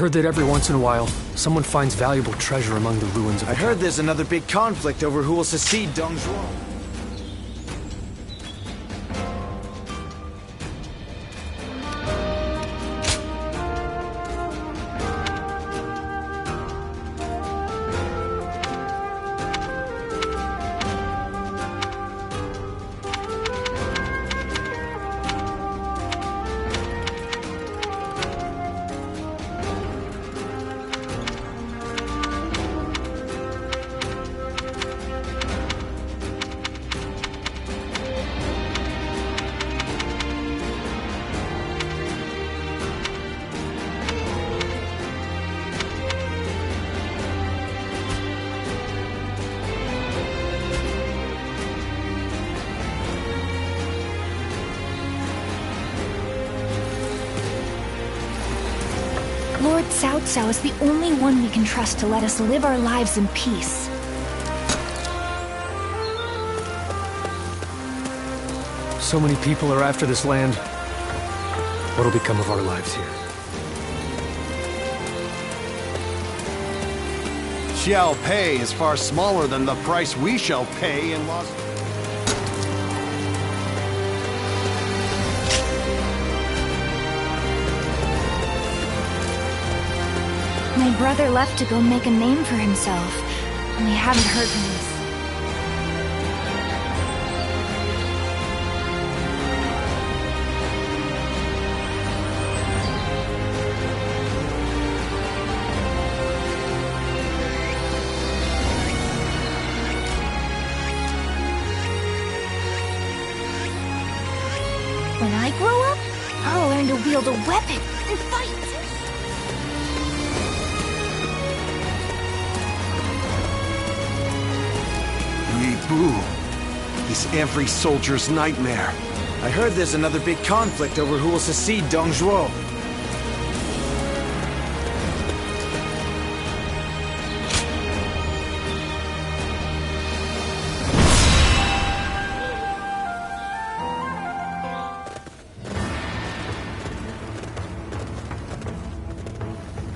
heard that every once in a while, someone finds valuable treasure among the ruins of the I heard there's another big conflict over who will succeed Dong Zhuo. Lord Cao Cao is the only one we can trust to let us live our lives in peace. So many people are after this land. What'll become of our lives here? Xiao Pei is far smaller than the price we shall pay in Los... My brother left to go make a name for himself, and we haven't heard from him. When I grow up, I'll learn to wield a weapon and fight! Boo. He's every soldier's nightmare. I heard there's another big conflict over who will succeed Dong Zhuo.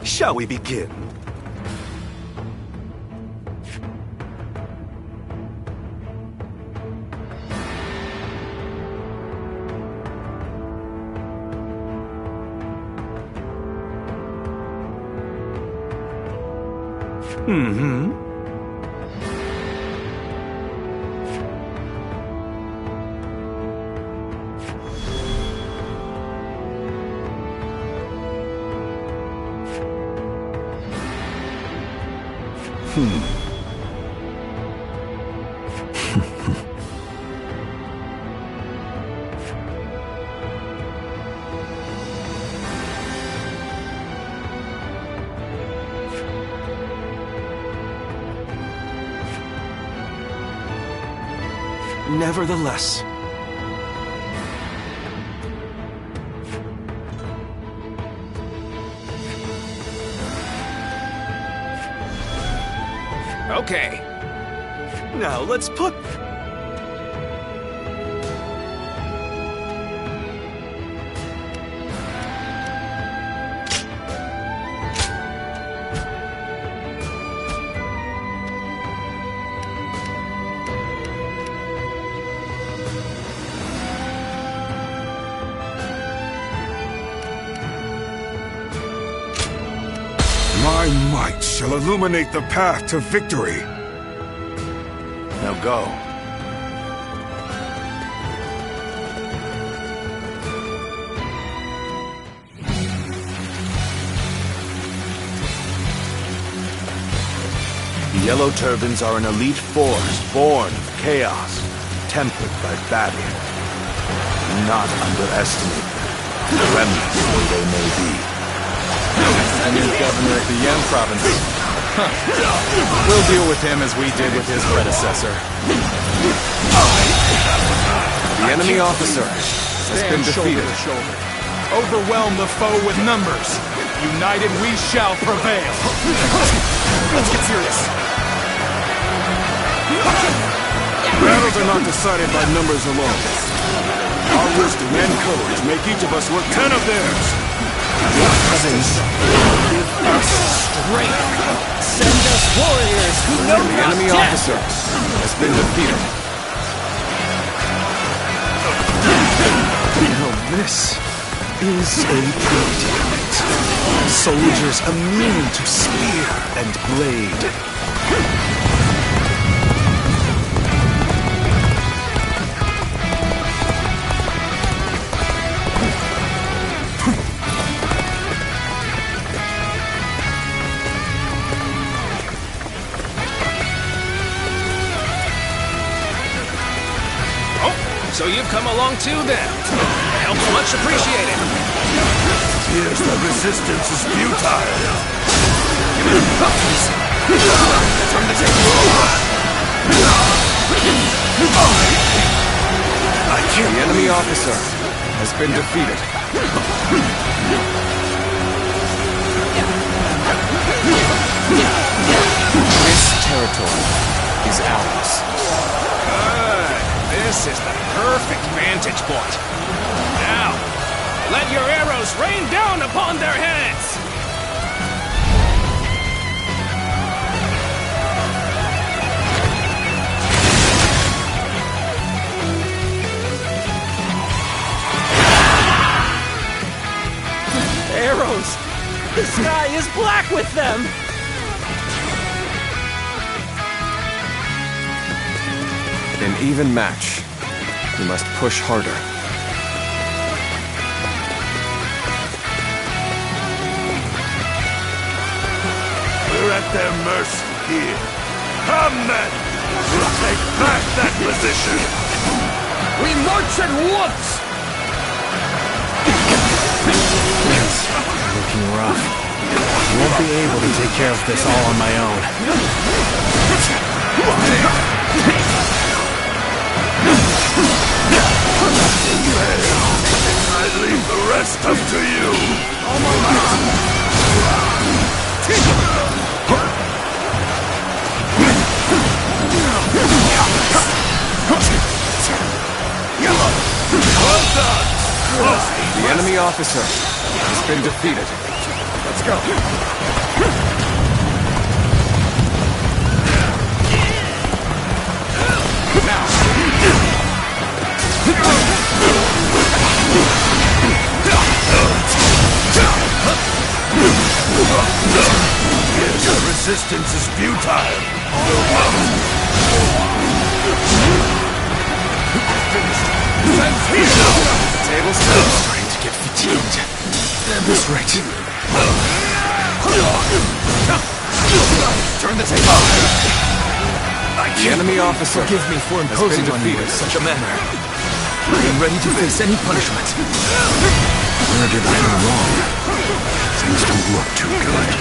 Shall we begin? Mm-hmm. Nevertheless, okay. now let's put... My might shall illuminate the path to victory. Now go. The Yellow Turbans are an elite force born of chaos, tempered by battle. Do not underestimate them, remnants though they may be. A new governor of the Yan province. Huh. We'll deal with him as we did with his predecessor. The enemy officer has been defeated. Overwhelm the foe with numbers. United we shall prevail. Let's get serious. Battles are not decided by numbers alone. Our wisdom and courage make each of us worth 10 of theirs. Cousins, give us strength. Send us warriors who know The not enemy death. officer has been defeated. Now this is a predicament. Soldiers immune to spear and blade. So you've come along too then. The help's much appreciated. Here's the resistance is futile. Turn the table. The enemy officer has been defeated. This territory is ours. This is the perfect vantage point. Now, let your arrows rain down upon their heads! Arrows! The sky is black with them! An even match. You must push harder. We're at their mercy here. Come then! We'll take back that position! We march at once! Looking rough. I won't be able to take care of this all on my own. I leave the rest up to you! Well done! The enemy officer has been defeated. Let's go! Your resistance is futile. Table set. Starting to get fatigued. At this rate. Turn the table. The enemy officer Forgive me for has imposing been on you in defeated. such a manner. I am ready to face any punishment. Where did I go wrong? Things don't look too good.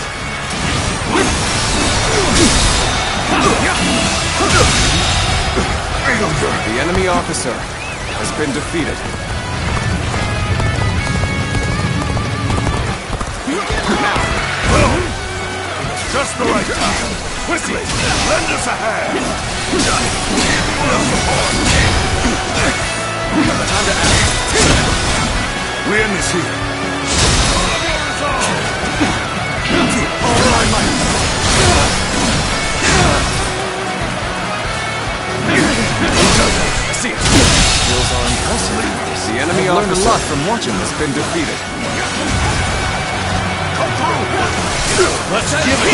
The enemy officer has been defeated. Just the right time. Quickly, lend us a hand. Time to act. We end this here. All my might. I see it. Skills are impressive. The enemy I've learned a officer lot from watching has been defeated. Let's give it.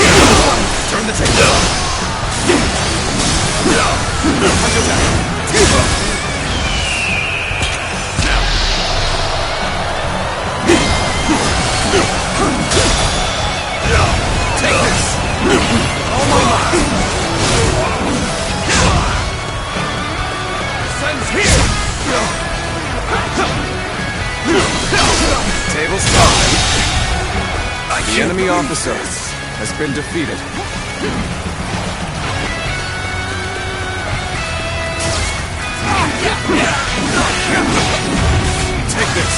Turn the table. Punch attack. Take this. All my might. Sends here. Table set. The enemy officer has been defeated. Take this.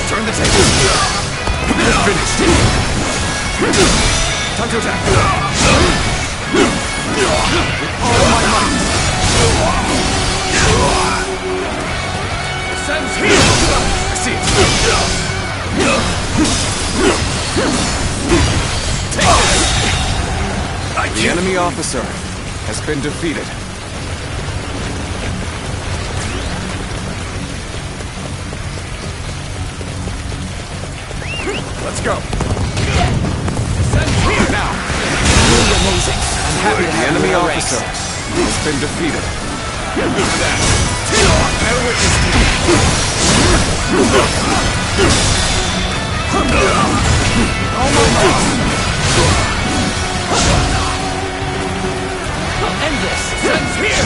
Turn the table. Finished. Counterattack! Sends here! I see it! The enemy officer has been defeated. Let's go! Sends here now! Really amazing. I'm happy to The have enemy you in the officer ranks. has been defeated. I'll end this! Sends here!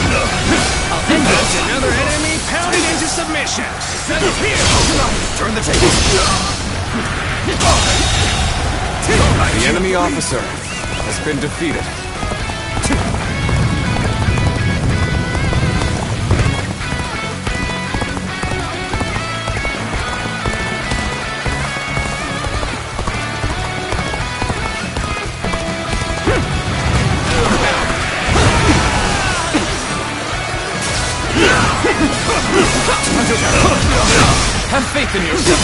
I'll end this! Another enemy pounded into submission. Sends here! Turn the tables. The enemy officer has been defeated. Have faith in yourself!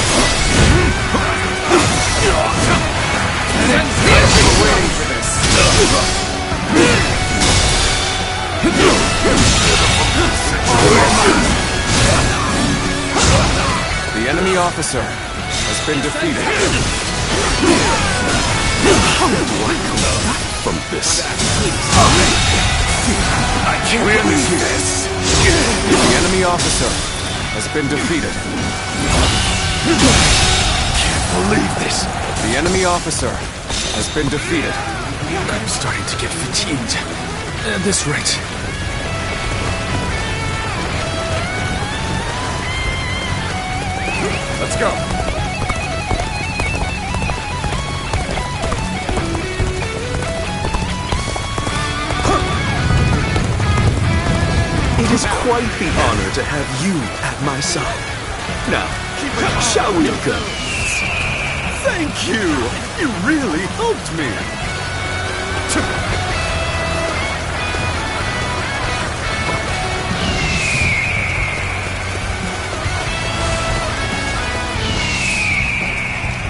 Sends here! We're waiting for this. The enemy officer has been defeated. How do I come back from this? I can't believe this. The enemy officer has been defeated. Can't believe this. The enemy officer has been defeated. I'm starting to get fatigued. At this rate. Let's go! It is quite the honor to have you at my side. Now, shall we go? Thank you! You really helped me!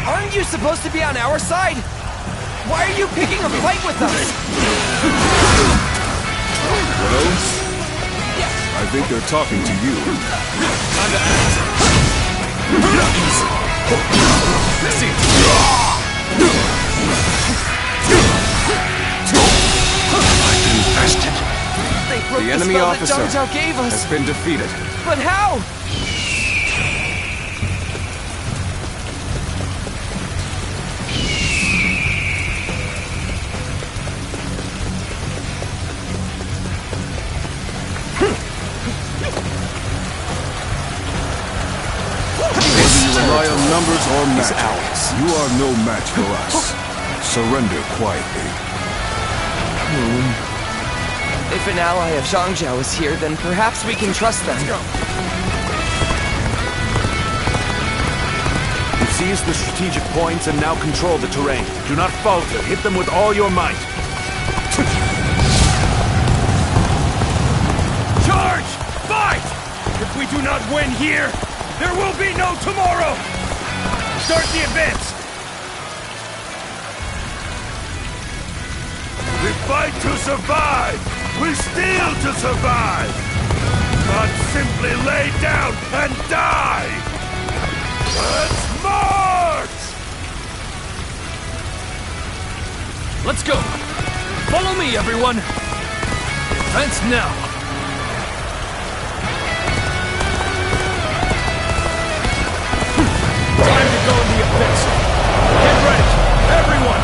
Aren't you supposed to be on our side? Why are you picking a fight with us? Well, I think they're talking to you. Time to act. See it. I've been bested. They broke The enemy spell officer that Zhao gave us. has been defeated. But how? Rely on numbers or He's magic. ours. You are no match for us. Surrender quietly. If an ally of Zhangjiao is here, then perhaps we can trust them. You've seized the strategic points and now control the terrain. Do not falter. Hit them with all your might. Charge! Fight! If we do not win here, there will be no tomorrow! Start the advance! We fight to survive! We steal to survive! Not simply lay down and die! Let's march! Let's go! Follow me, everyone! Defense now! Time to go in the offensive! Get ready, everyone!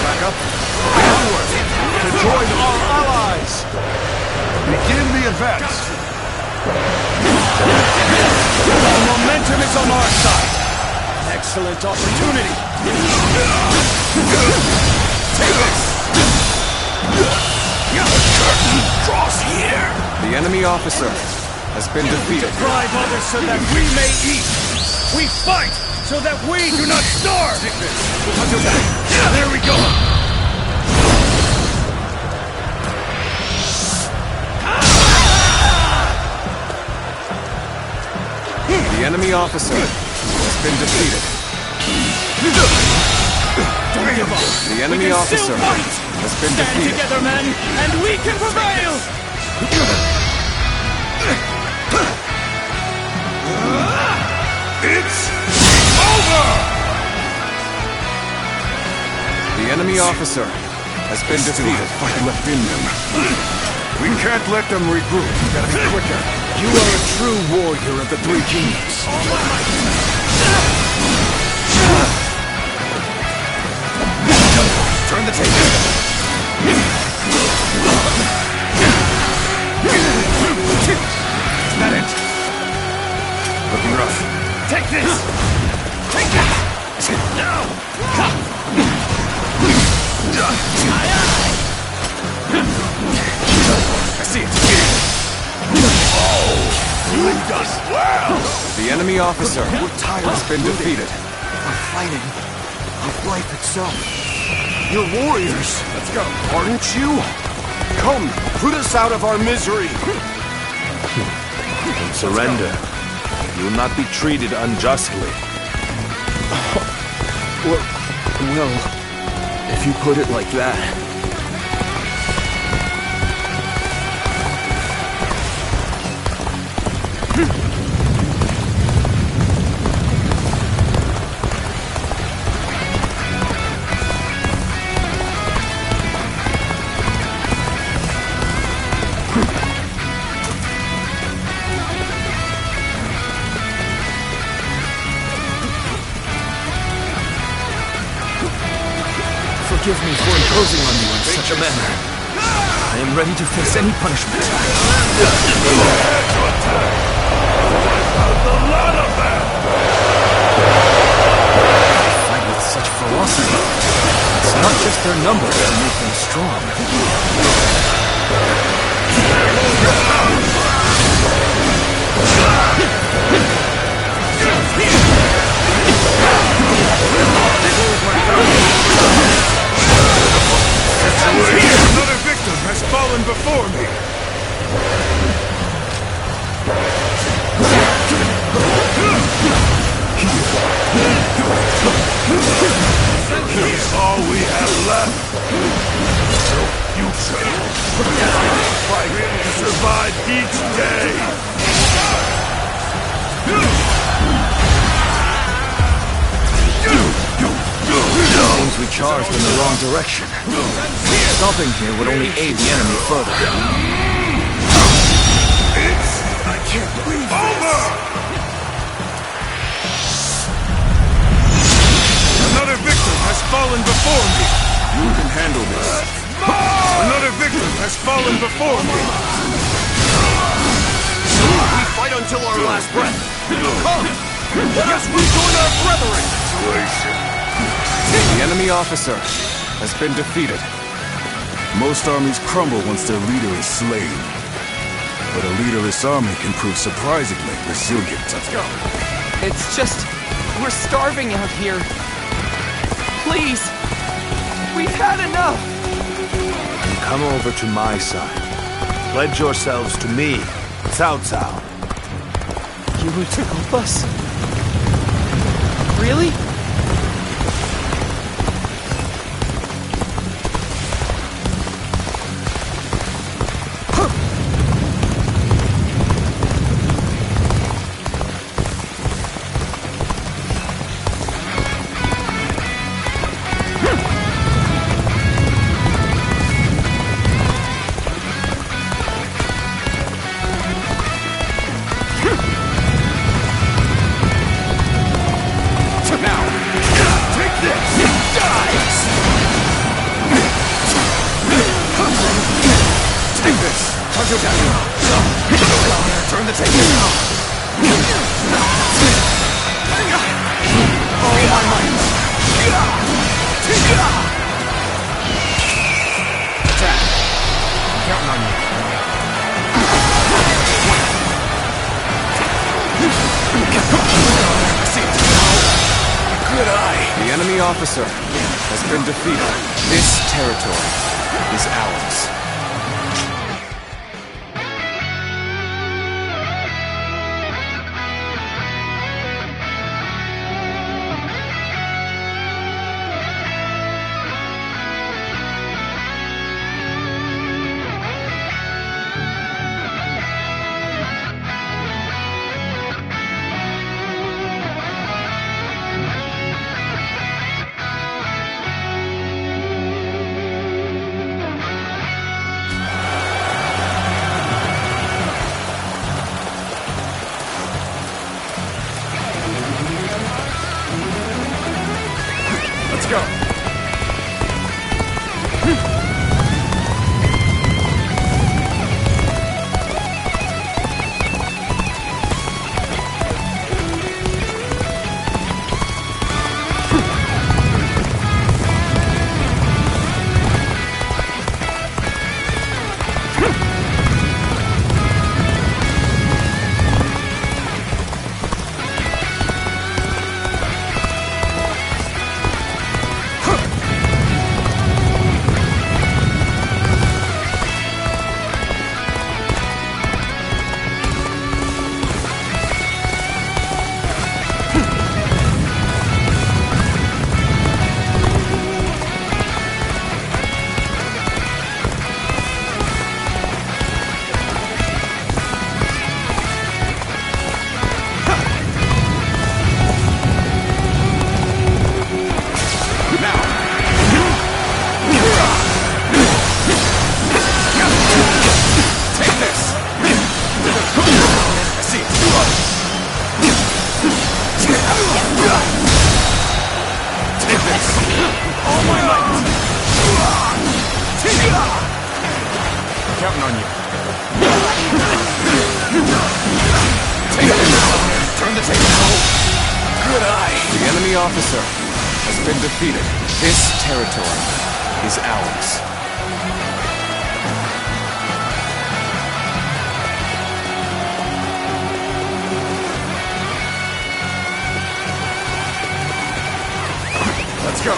Back up. Onward to join our allies. Begin the advance! The momentum is on our side! Excellent opportunity! Take this! The curtain draws here. The enemy officer has been defeated. Deprive others so that we may eat. We fight so that we do not starve. There we go. The enemy officer has been defeated. Don't give up. The enemy officer has been Stand defeated. together, men, and we can prevail. It's over! The enemy officer has been defeated. Fight left in them. We can't let them regroup. We gotta be quicker. You are a true warrior of the Three Kingdoms. Turn the table. Is that it? Looking rough. Take this. Take this. Now. I see it. You've done well! The enemy officer has been defeated. We're fighting with life itself. You're warriors. Let's go. Aren't you? Come, put us out of our misery. Surrender. You will not be treated unjustly. Well, if you put it like that. Forgive me for imposing on you in such a manner. I am ready to face any punishment. The lot of them! Fight with such ferocity. It's not just their numbers that make them strong. Another victim has fallen before me! He's all we have left. No future. Fight to survive each day. Seems we charged in the wrong direction. Stopping here would only aid the enemy further. I can't believe over! Another victim has fallen before me. You can handle this. Another victim has fallen before me. We fight until our last breath. Come! Yes, we join our brethren! The enemy officer has been defeated. Most armies crumble once their leader is slain. But a leaderless army can prove surprisingly resilient. Let's go. It's just, we're starving out here. Please, we've had enough. Come over to my side. Pledge yourselves to me, Cao Cao. You were to help us? Really? Turn the table. Good eye. The enemy officer has been defeated. This territory is ours. Let's go. Counting on you. Turn the table. Good eye. The enemy officer has been defeated. This territory is ours. Let's go.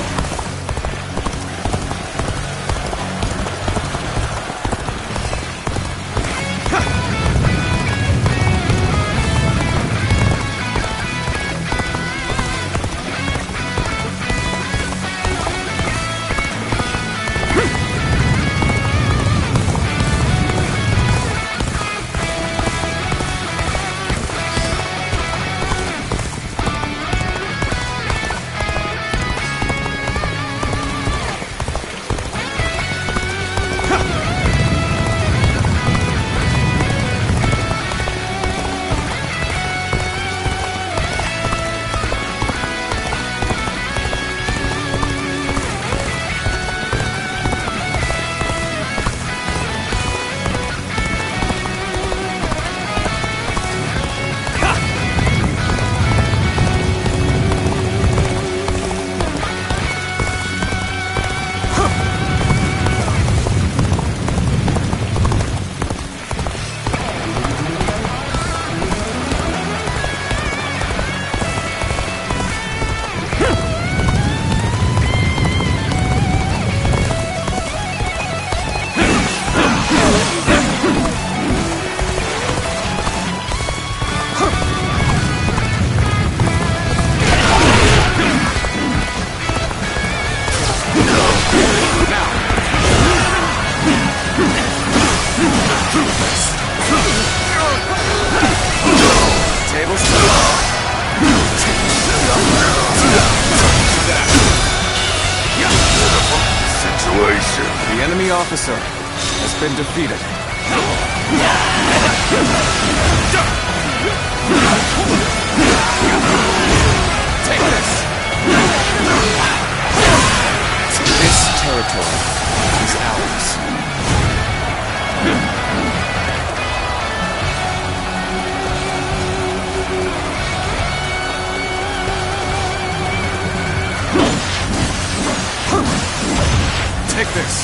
The enemy officer has been defeated. Take this. This territory is ours. Take this.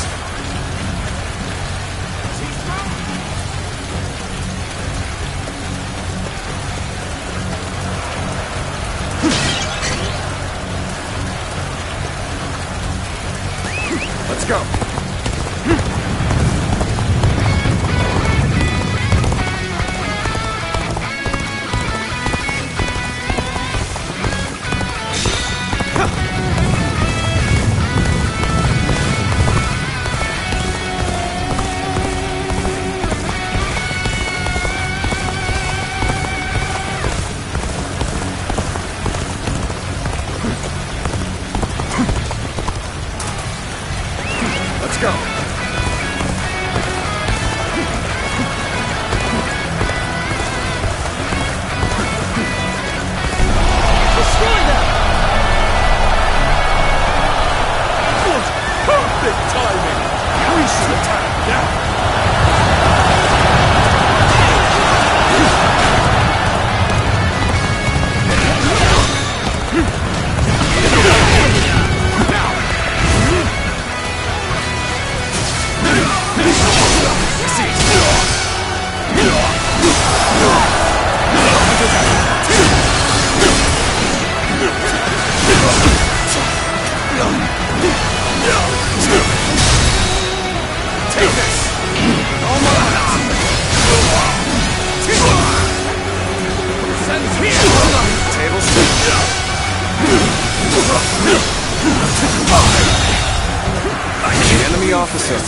The enemy officer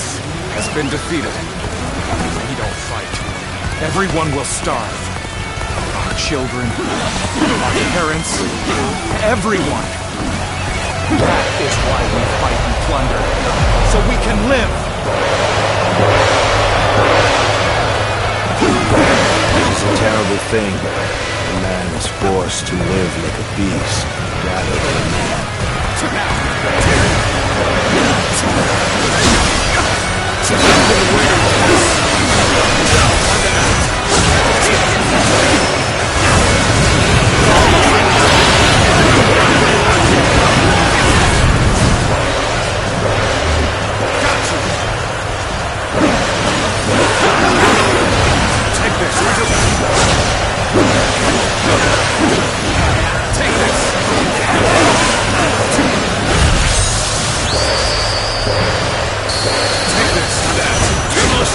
has been defeated. We don't fight. Everyone will starve. Our children, our parents, everyone. That is why we fight and plunder. So we can live. It's a terrible thing. A man is forced to live like a beast rather than a man.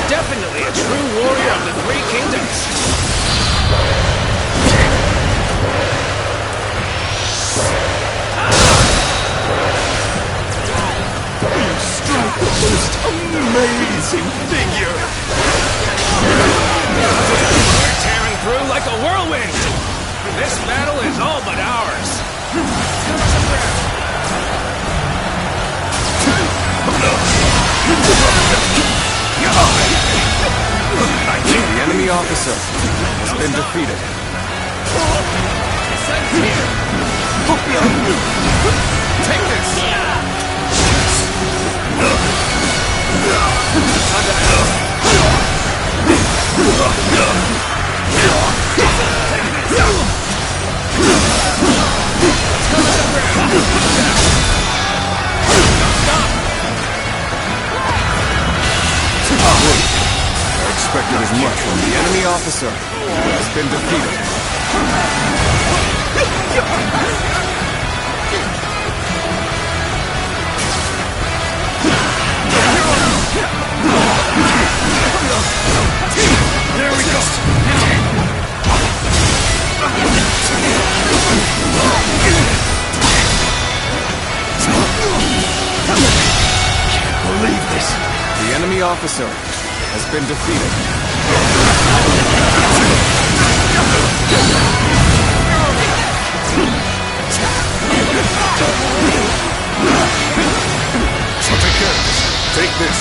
Definitely a true warrior of the Three Kingdoms. You strike the most amazing figure! We're tearing through like a whirlwind. This battle is all but ours. The enemy officer has been defeated. Take this. I expected as much from the enemy officer has been defeated. There we go! Can't believe this. The enemy officer has been defeated. Take care of this. Take this.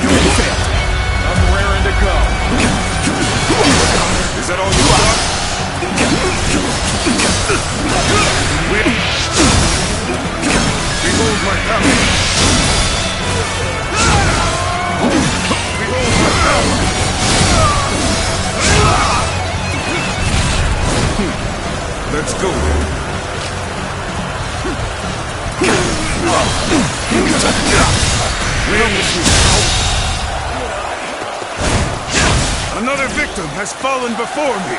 You failed. I'm raring to go. Is that all you got? Behold my power. Behold my power. Let's go. Another victim has fallen before me.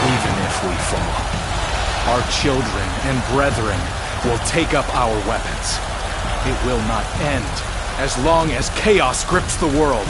Even if we fall, our children and brethren will take up our weapons. It will not end as long as chaos grips the world.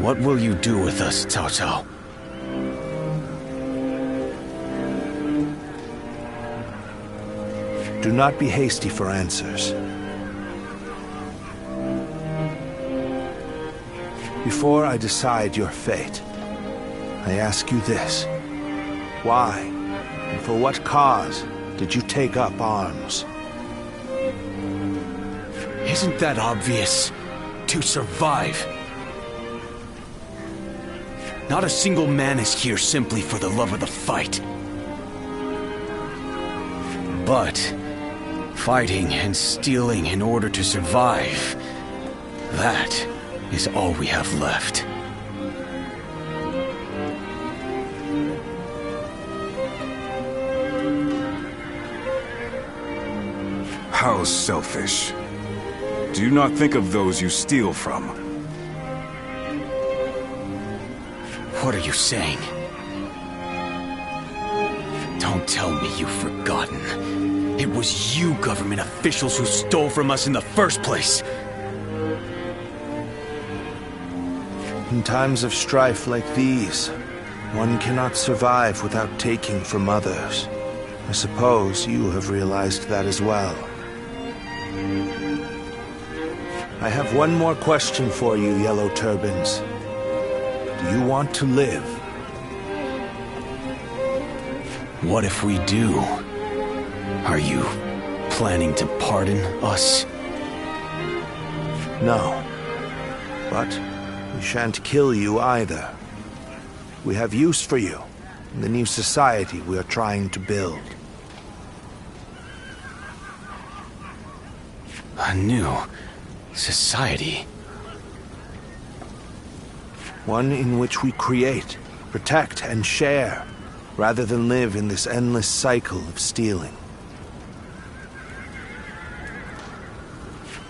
What will you do with us, Cao Cao? Do not be hasty for answers. Before I decide your fate, I ask you this. Why, and for what cause, did you take up arms? Isn't that obvious? To survive. Not a single man is here simply for the love of the fight. But fighting and stealing in order to survive, that is all we have left. How selfish. Do you not think of those you steal from? What are you saying? Don't tell me you've forgotten. It was you government officials who stole from us in the first place. In times of strife like these, one cannot survive without taking from others. I suppose you have realized that as well. I have one more question for you, Yellow Turbans. Do you want to live? What if we do? Are you planning to pardon us? No. But we shan't kill you either. We have use for you in the new society we are trying to build. A new society? One in which we create, protect, and share, rather than live in this endless cycle of stealing.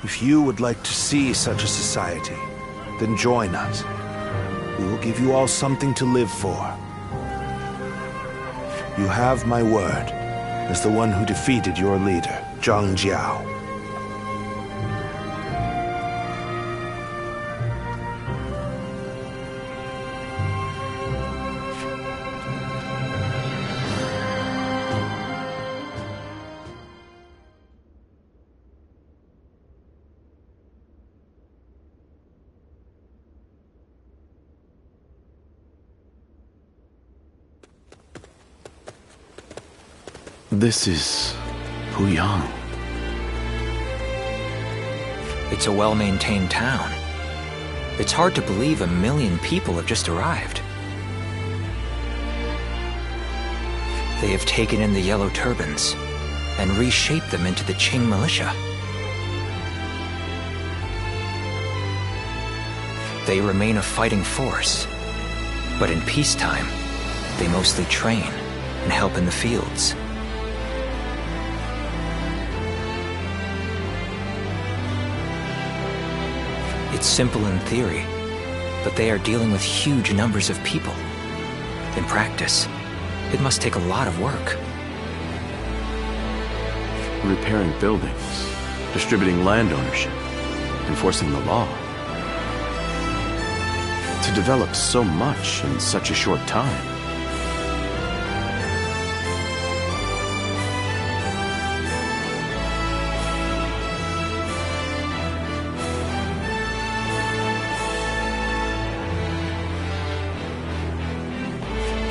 If you would like to see such a society, then join us. We will give you all something to live for. You have my word, as the one who defeated your leader, Zhang Jiao. This is Puyang. It's a well-maintained town. It's hard to believe 1 million people have just arrived. They have taken in the Yellow Turbans and reshaped them into the Qing militia. They remain a fighting force, but in peacetime, they mostly train and help in the fields. It's simple in theory, but they are dealing with huge numbers of people. In practice, it must take a lot of work. Repairing buildings, distributing land ownership, enforcing the law. To develop so much in such a short time.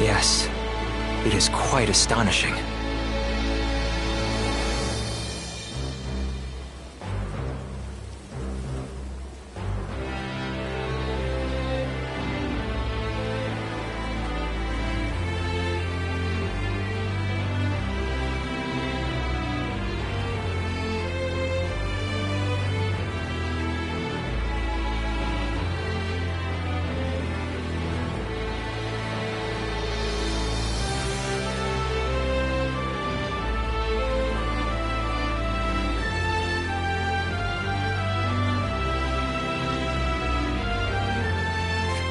Yes, it is quite astonishing.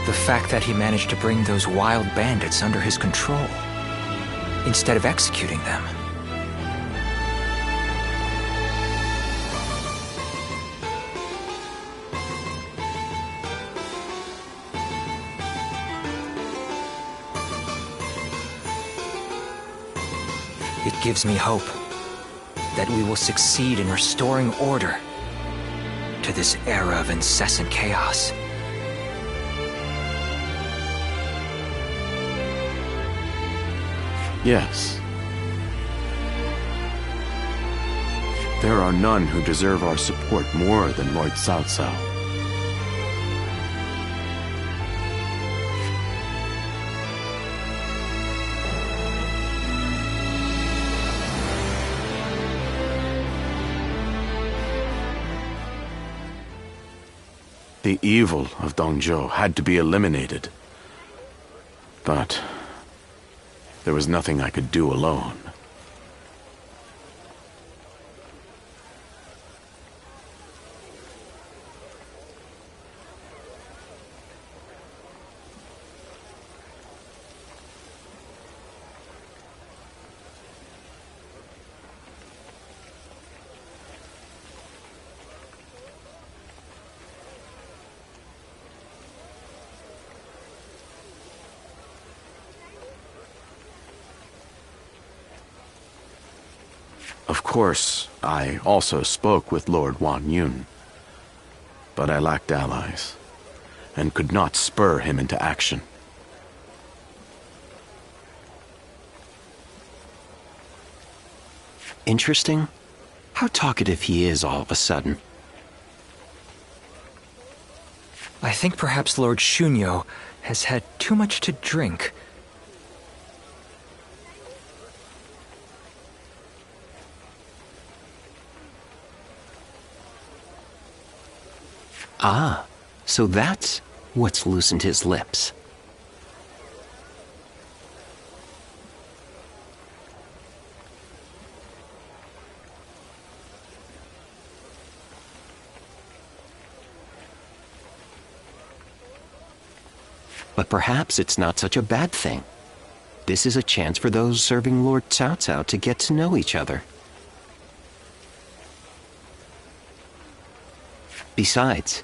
The fact that he managed to bring those wild bandits under his control, instead of executing them. It gives me hope that we will succeed in restoring order to this era of incessant chaos. Yes. There are none who deserve our support more than Lord Cao Cao. The evil of Dongzhou had to be eliminated. But there was nothing I could do alone. Of course, I also spoke with Lord Wan Yun, but I lacked allies, and could not spur him into action. Interesting. How talkative he is all of a sudden. I think perhaps Lord Shunyo has had too much to drink. Ah, so that's what's loosened his lips. But perhaps it's not such a bad thing. This is a chance for those serving Lord Cao Cao to get to know each other. Besides,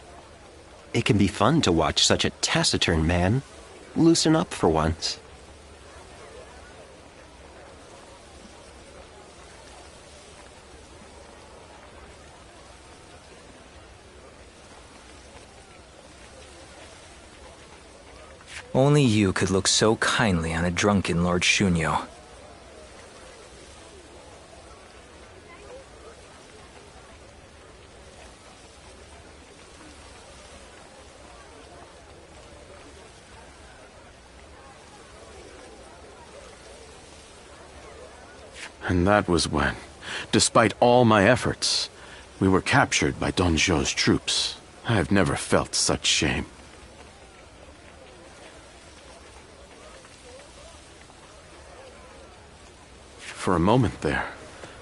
it can be fun to watch such a taciturn man loosen up for once. Only you could look so kindly on a drunken Lord Shunyo. And that was when, despite all my efforts, we were captured by Dongzhou's troops. I have never felt such shame. For a moment there,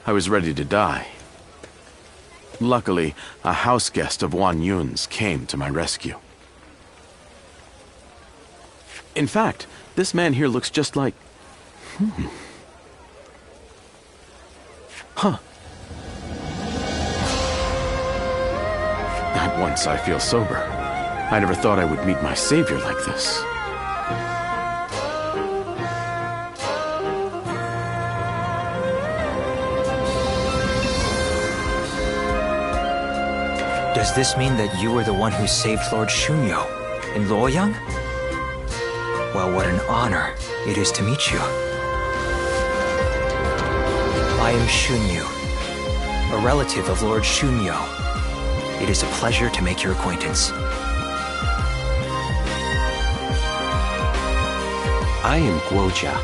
I was ready to die. Luckily, a house guest of Wan Yun's came to my rescue. In fact, this man here looks just like... Huh. At once I feel sober. I never thought I would meet my savior like this. Does this mean that you were the one who saved Lord Shunyo in Luoyang? Well, what an honor it is to meet you. I am Shunyu, a relative of Lord Shunyo. It is a pleasure to make your acquaintance. I am Guojia.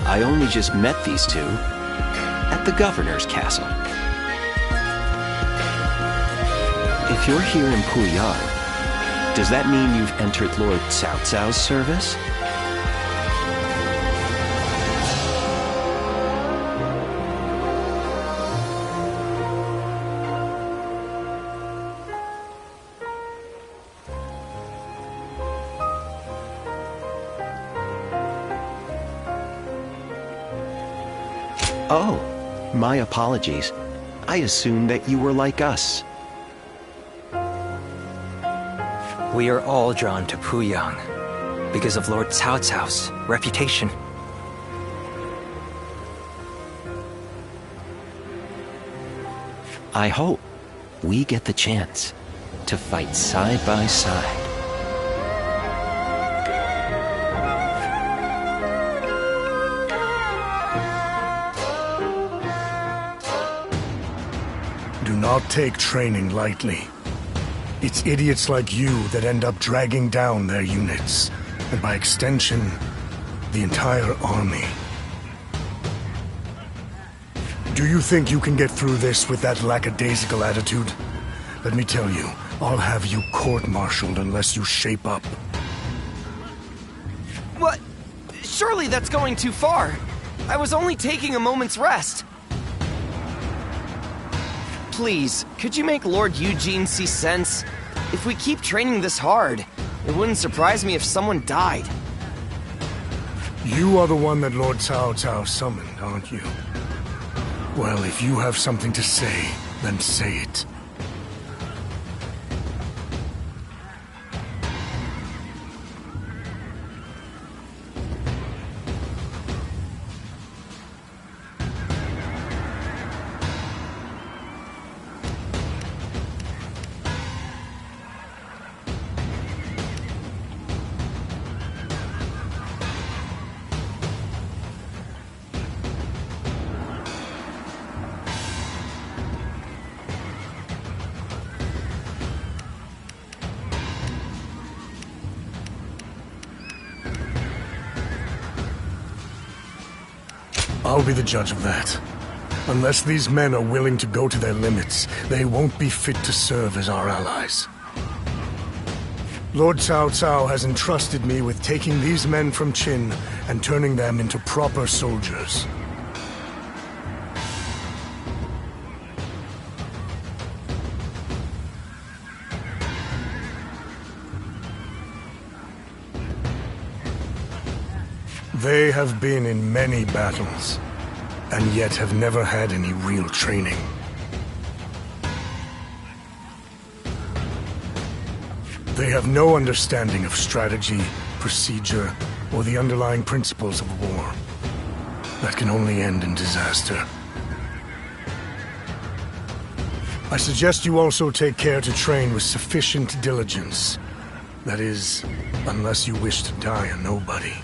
I only just met these two at the governor's castle. If you're here in Puyang, does that mean you've entered Lord Cao Cao's service? Oh, my apologies. I assumed that you were like us. We are all drawn to Puyang because of Lord Cao Cao's reputation. I hope we get the chance to fight side by side. Do not take training lightly. It's idiots like you that end up dragging down their units, and by extension, the entire army. Do you think you can get through this with that lackadaisical attitude? Let me tell you, I'll have you court-martialed unless you shape up. What? Surely that's going too far. I was only taking a moment's rest. Please, could you make Lord Eugene see sense? If we keep training this hard, it wouldn't surprise me if someone died. You are the one that Lord Cao Cao summoned, aren't you? Well, if you have something to say, then say it. I'll be the judge of that. Unless these men are willing to go to their limits, they won't be fit to serve as our allies. Lord Cao Cao has entrusted me with taking these men from Qin and turning them into proper soldiers. They have been in many battles, and yet have never had any real training. They have no understanding of strategy, procedure, or the underlying principles of war. That can only end in disaster. I suggest you also take care to train with sufficient diligence. That is, unless you wish to die a nobody.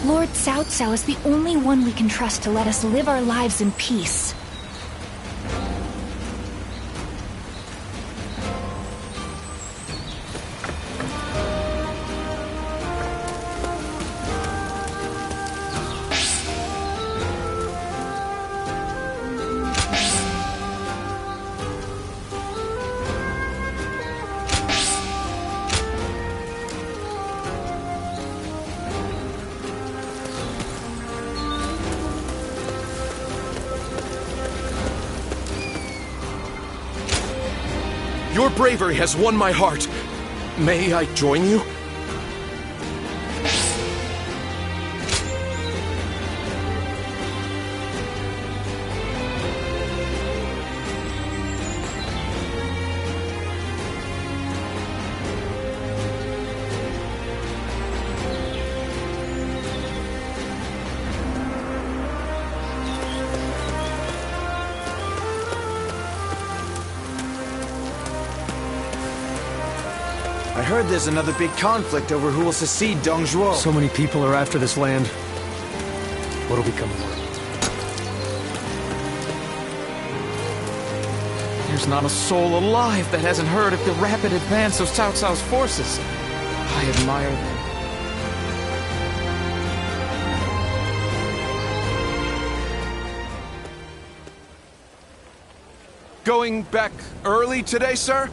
Lord Cao Cao is the only one we can trust to let us live our lives in peace. Your bravery has won my heart. May I join you? I heard there's another big conflict over who will succeed Dong Zhuo. So many people are after this land. What'll become of it? There's not a soul alive that hasn't heard of the rapid advance of Cao Cao's forces. I admire them. Going back early today, sir?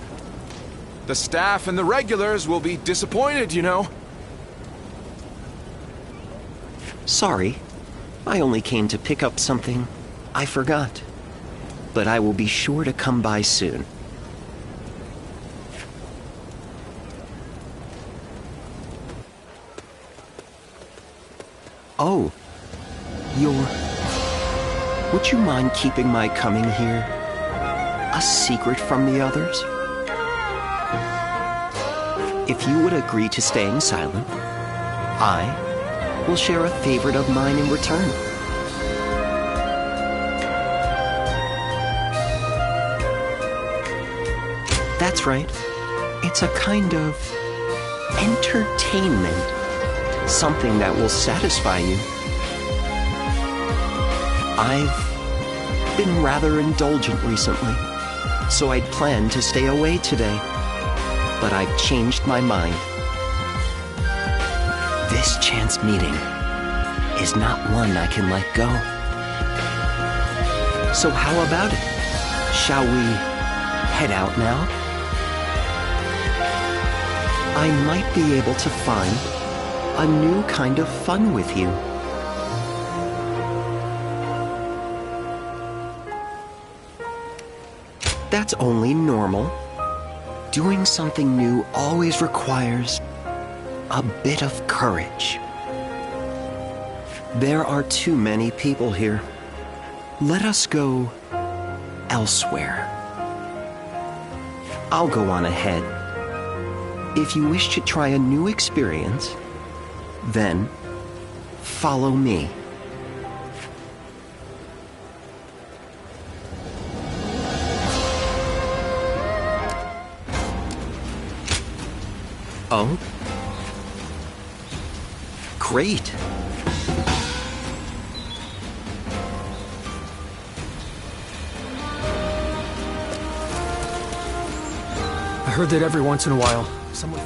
The staff and the regulars will be disappointed, you know. Sorry. I only came to pick up something I forgot. But I will be sure to come by soon. Oh. Would you mind keeping my coming here a secret from the others? If you would agree to staying silent, I will share a favorite of mine in return. That's right. It's a kind of entertainment. Something that will satisfy you. I've been rather indulgent recently, so I'd planned to stay away today. But I've changed my mind. This chance meeting is not one I can let go. So how about it? Shall we head out now? I might be able to find a new kind of fun with you. That's only normal. Doing something new always requires a bit of courage. There are too many people here. Let us go elsewhere. I'll go on ahead. If you wish to try a new experience, then follow me. Oh? Great. I heard that every once in a while, someone...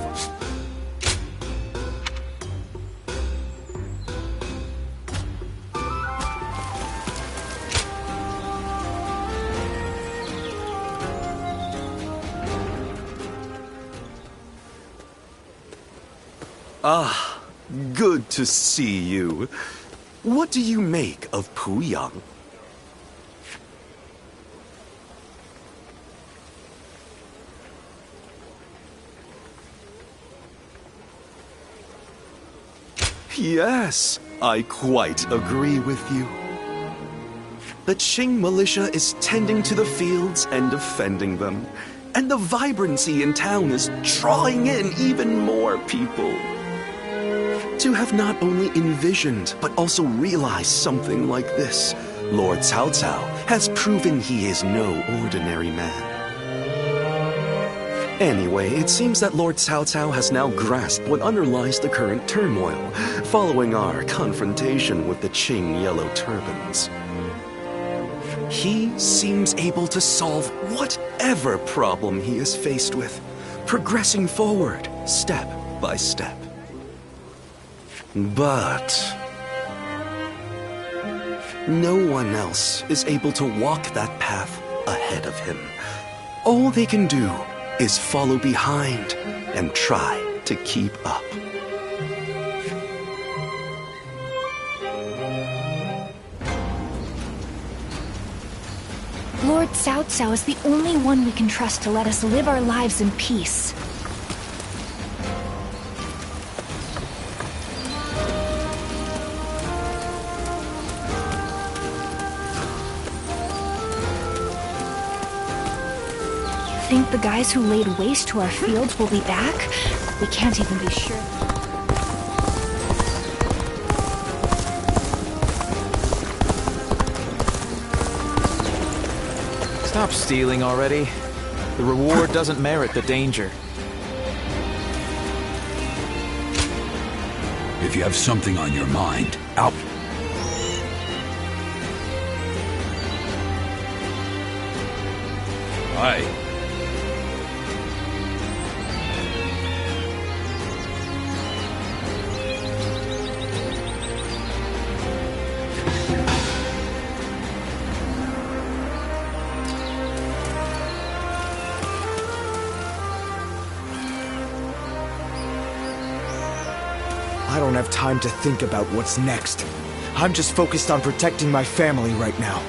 Ah, good to see you. What do you make of Puyang? Yes, I quite agree with you. The Qing militia is tending to the fields and defending them, and the vibrancy in town is drawing in even more people. To have not only envisioned, but also realized something like this, Lord Cao Cao has proven he is no ordinary man. Anyway, it seems that Lord Cao Cao has now grasped what underlies the current turmoil, following our confrontation with the Qing Yellow Turbans. He seems able to solve whatever problem he is faced with, progressing forward, step by step. But no one else is able to walk that path ahead of him. All they can do is follow behind and try to keep up. Lord Cao Cao is the only one we can trust to let us live our lives in peace. Think the guys who laid waste to our fields will be back? We can't even be sure. Stop stealing already. The reward doesn't merit the danger. If you have something on your mind, out. Aye. I don't have time to think about what's next. I'm just focused on protecting my family right now.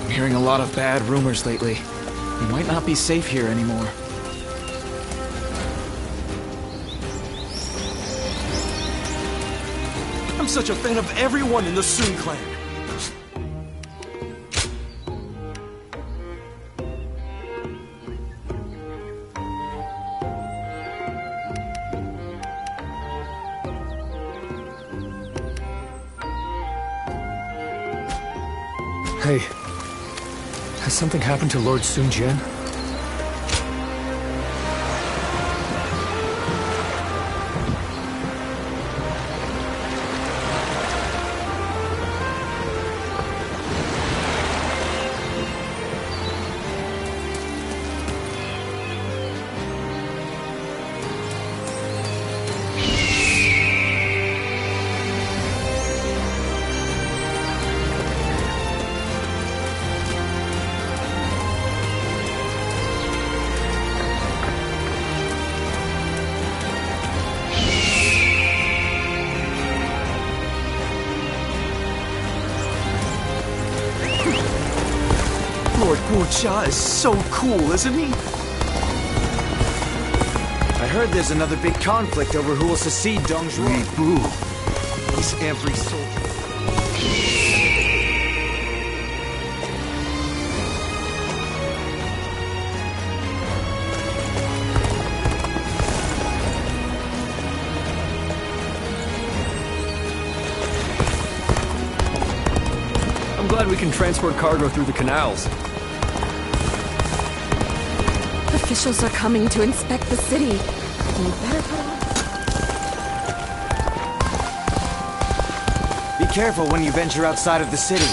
Hearing a lot of bad rumors lately. We might not be safe here anymore. I'm such a fan of everyone in the Sun clan. Hey, has something happened to Lord Sun Jian? Lord Guocha is so cool, isn't he? I heard there's another big conflict over who will succeed Dong Zhuo. Li Bu. He's every soldier. I'm glad we can transport cargo through the canals. Officials are coming to inspect the city. You better put on. Be careful when you venture outside of the city.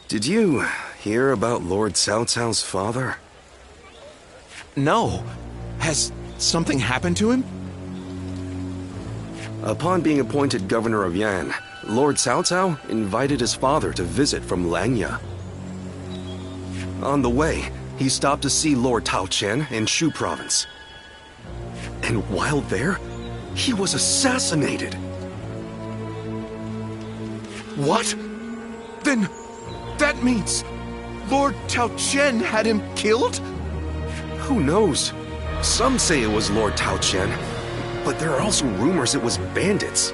Did you hear about Lord Cao Cao's father? No. Has something happened to him? Upon being appointed governor of Yan, Lord Cao Cao invited his father to visit from Langya. On the way, he stopped to see Lord Tao Chen in Shu province. And while there, he was assassinated. What? Then that means Lord Tao Chen had him killed? Who knows? Some say it was Lord Tao Chen, but there are also rumors it was bandits.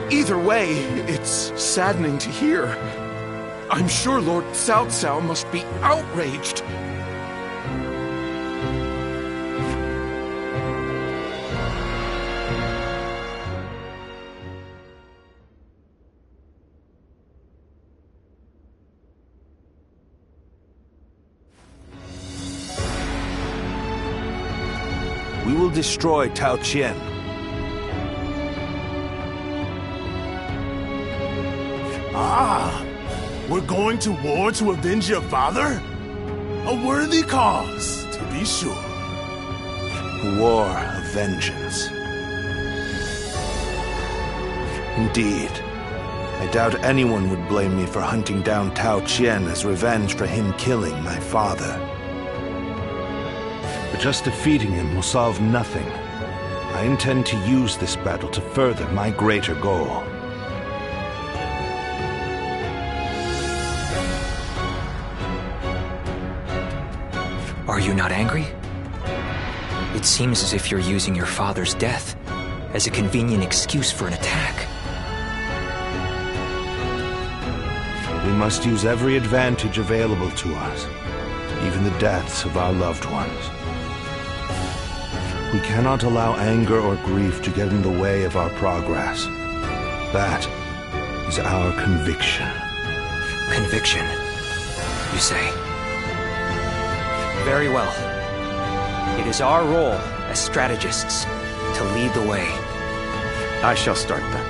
Either way, it's saddening to hear. I'm sure Lord Cao Cao must be outraged. We will destroy Tao Qian, Ah, we're going to war to avenge your father? A worthy cause, to be sure. A war of vengeance. Indeed. I doubt anyone would blame me for hunting down Tao Qian as revenge for him killing my father. But just defeating him will solve nothing. I intend to use this battle to further my greater goal. Are you not angry? It seems as if you're using your father's death as a convenient excuse for an attack. We must use every advantage available to us, even the deaths of our loved ones. We cannot allow anger or grief to get in the way of our progress. That is our conviction. Conviction, you say? Very well. It is our role as strategists to lead the way. I shall start then.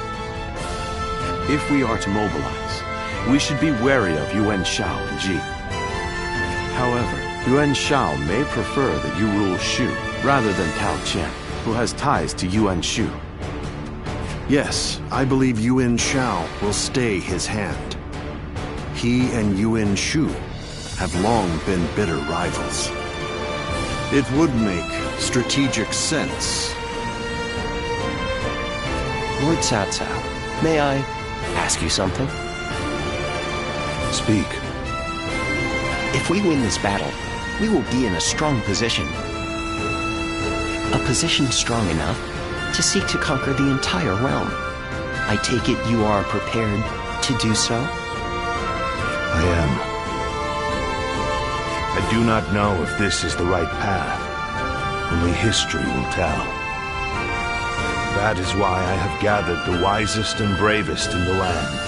If we are to mobilize, we should be wary of Yuan Shao and Ji. However, Yuan Shao may prefer that you rule Shu rather than Tao Qian, who has ties to Yuan Shu. Yes, I believe Yuan Shao will stay his hand. He and Yuan Shu have long been bitter rivals. It would make strategic sense. Lord Cao Cao, may I ask you something? Speak. If we win this battle, we will be in a strong position. A position strong enough to seek to conquer the entire realm. I take it you are prepared to do so? I am. I do not know if this is the right path. Only history will tell. That is why I have gathered the wisest and bravest in the land.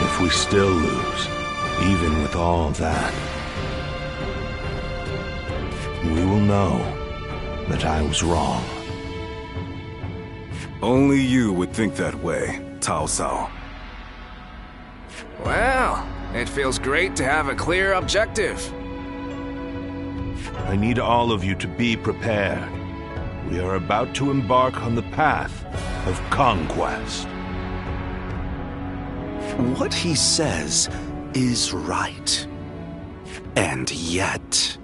If we still lose, even with all that, we will know that I was wrong. Only you would think that way, Cao Cao. Well, it feels great to have a clear objective. I need all of you to be prepared. We are about to embark on the path of conquest. What he says is right. And yet...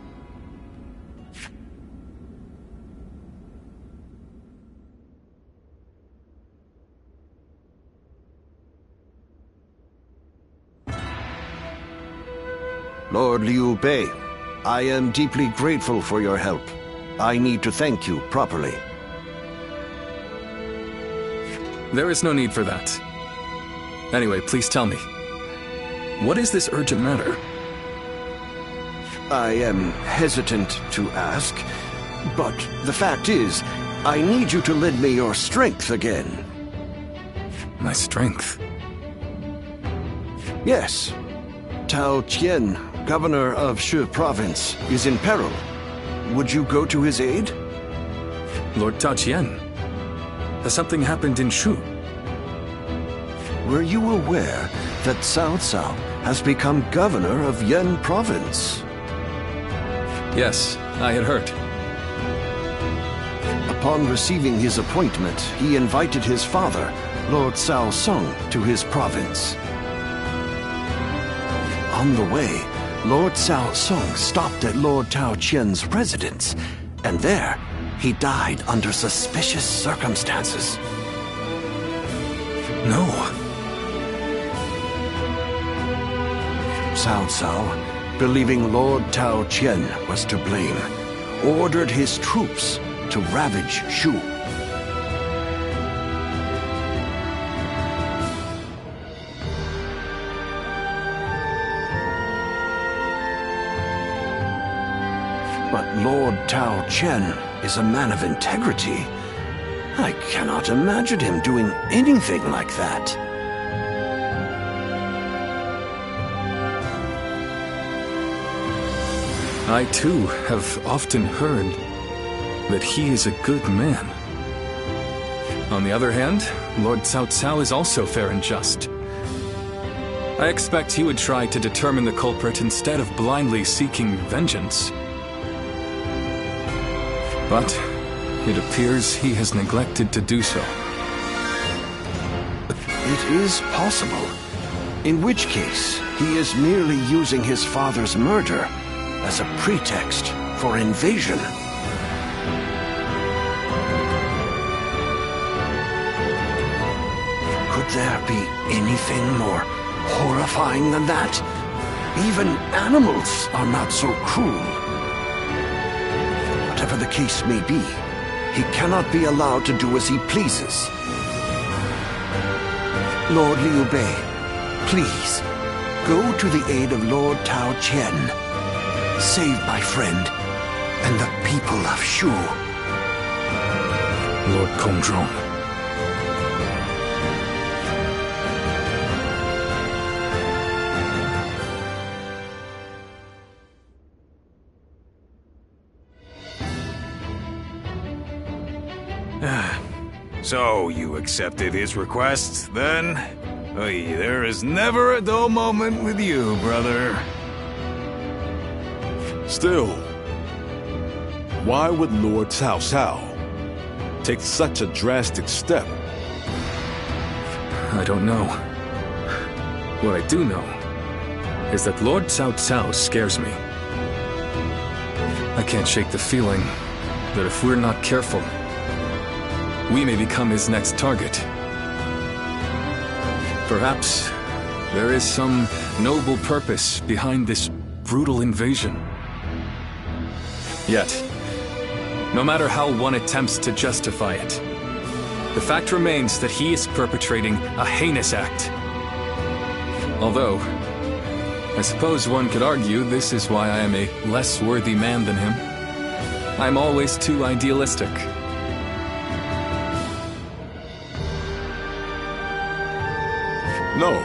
Lord Liu Bei, I am deeply grateful for your help. I need to thank you properly. There is no need for that. Anyway, please tell me. What is this urgent matter? I am hesitant to ask, but the fact is, I need you to lend me your strength again. My strength? Yes. Tao Qian, governor of Shu province, is in peril. Would you go to his aid? Lord Tao Qian? Has something happened in Shu? Were you aware that Cao Cao has become governor of Yan province? Yes, I had heard. Upon receiving his appointment, he invited his father, Lord Cao Song, to his province. On the way, Lord Cao Song stopped at Lord Tao Qian's residence, and there, he died under suspicious circumstances. No. Cao Cao, believing Lord Tao Qian was to blame, ordered his troops to ravage Shu. But Lord Tao Qian is a man of integrity. I cannot imagine him doing anything like that. I too have often heard that he is a good man. On the other hand, Lord Cao Cao is also fair and just. I expect he would try to determine the culprit instead of blindly seeking vengeance. But it appears he has neglected to do so. It is possible. In which case, he is merely using his father's murder as a pretext for invasion. Could there be anything more horrifying than that? Even animals are not so cruel. Whatever the case may be, he cannot be allowed to do as he pleases. Lord Liu Bei, please, go to the aid of Lord Tao Qian. Save my friend and the people of Shu. Lord Kongzhong. So, you accepted his request, then? Oy, there is never a dull moment with you, brother. Still, why would Lord Cao Cao take such a drastic step? I don't know. What I do know is that Lord Cao Cao scares me. I can't shake the feeling that if we're not careful, we may become his next target. Perhaps there is some noble purpose behind this brutal invasion. Yet, no matter how one attempts to justify it, the fact remains that he is perpetrating a heinous act. Although, I suppose one could argue this is why I am a less worthy man than him. I'm always too idealistic. No,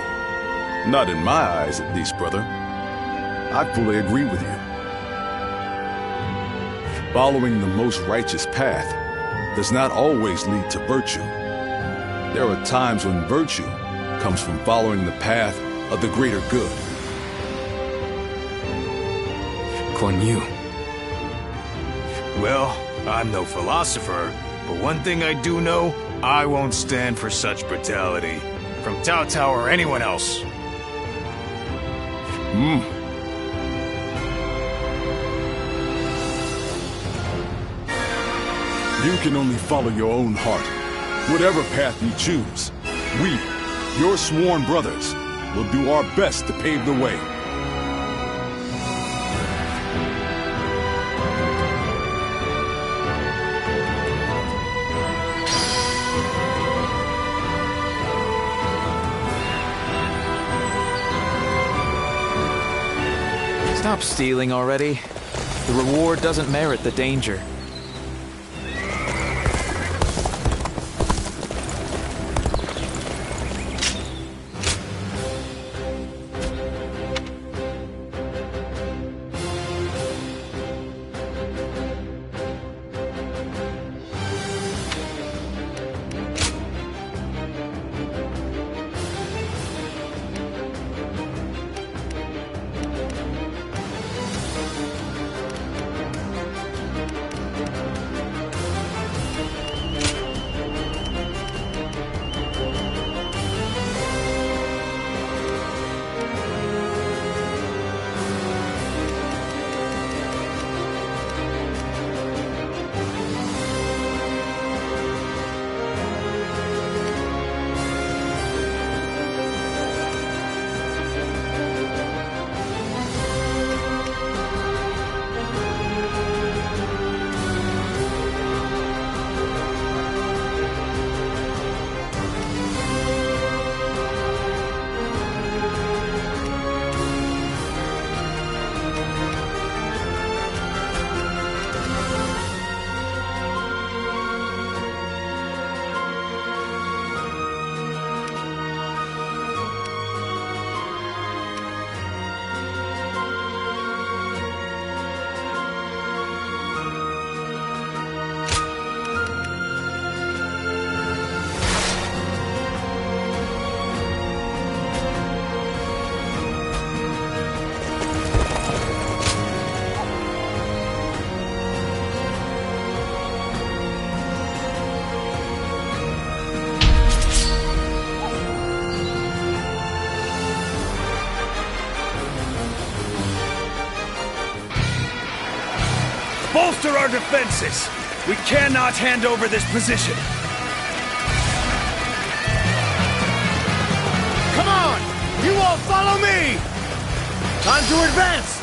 not in my eyes at least, brother. I fully agree with you. Following the most righteous path does not always lead to virtue. There are times when virtue comes from following the path of the greater good. Kuan Yu. Well, I'm no philosopher, but one thing I do know, I won't stand for such brutality. From Cao Cao or anyone else. You can only follow your own heart. Whatever path you choose, we, your sworn brothers, will do our best to pave the way. Stop stealing already. The reward doesn't merit the danger. our defenses. We cannot hand over this position. Come on! You all follow me! Time to advance!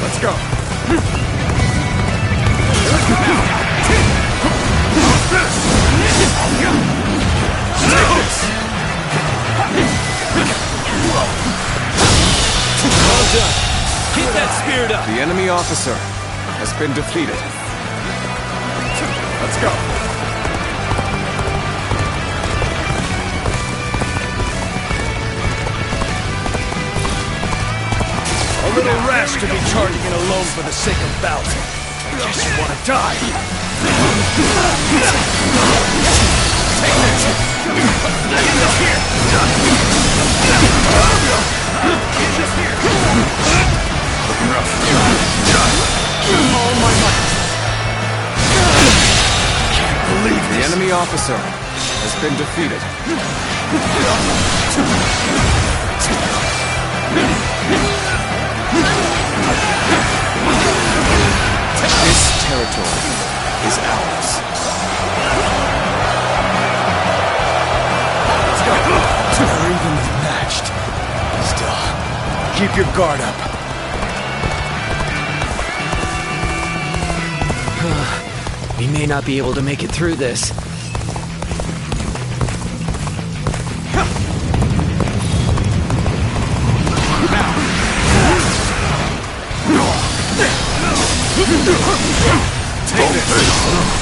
Let's go. Well done. Keep that spirit up. The enemy officer has been defeated. Let's go. A little rash to be charging in alone for the sake of bout. Guess you want to die. Take this. Get this here. Get this here. Looking rough. All my might. Can't believe this. The enemy officer has been defeated. This territory is ours. Let's go. They're evenly matched. Still, keep your guard up. We may not be able to make it through this. Take this.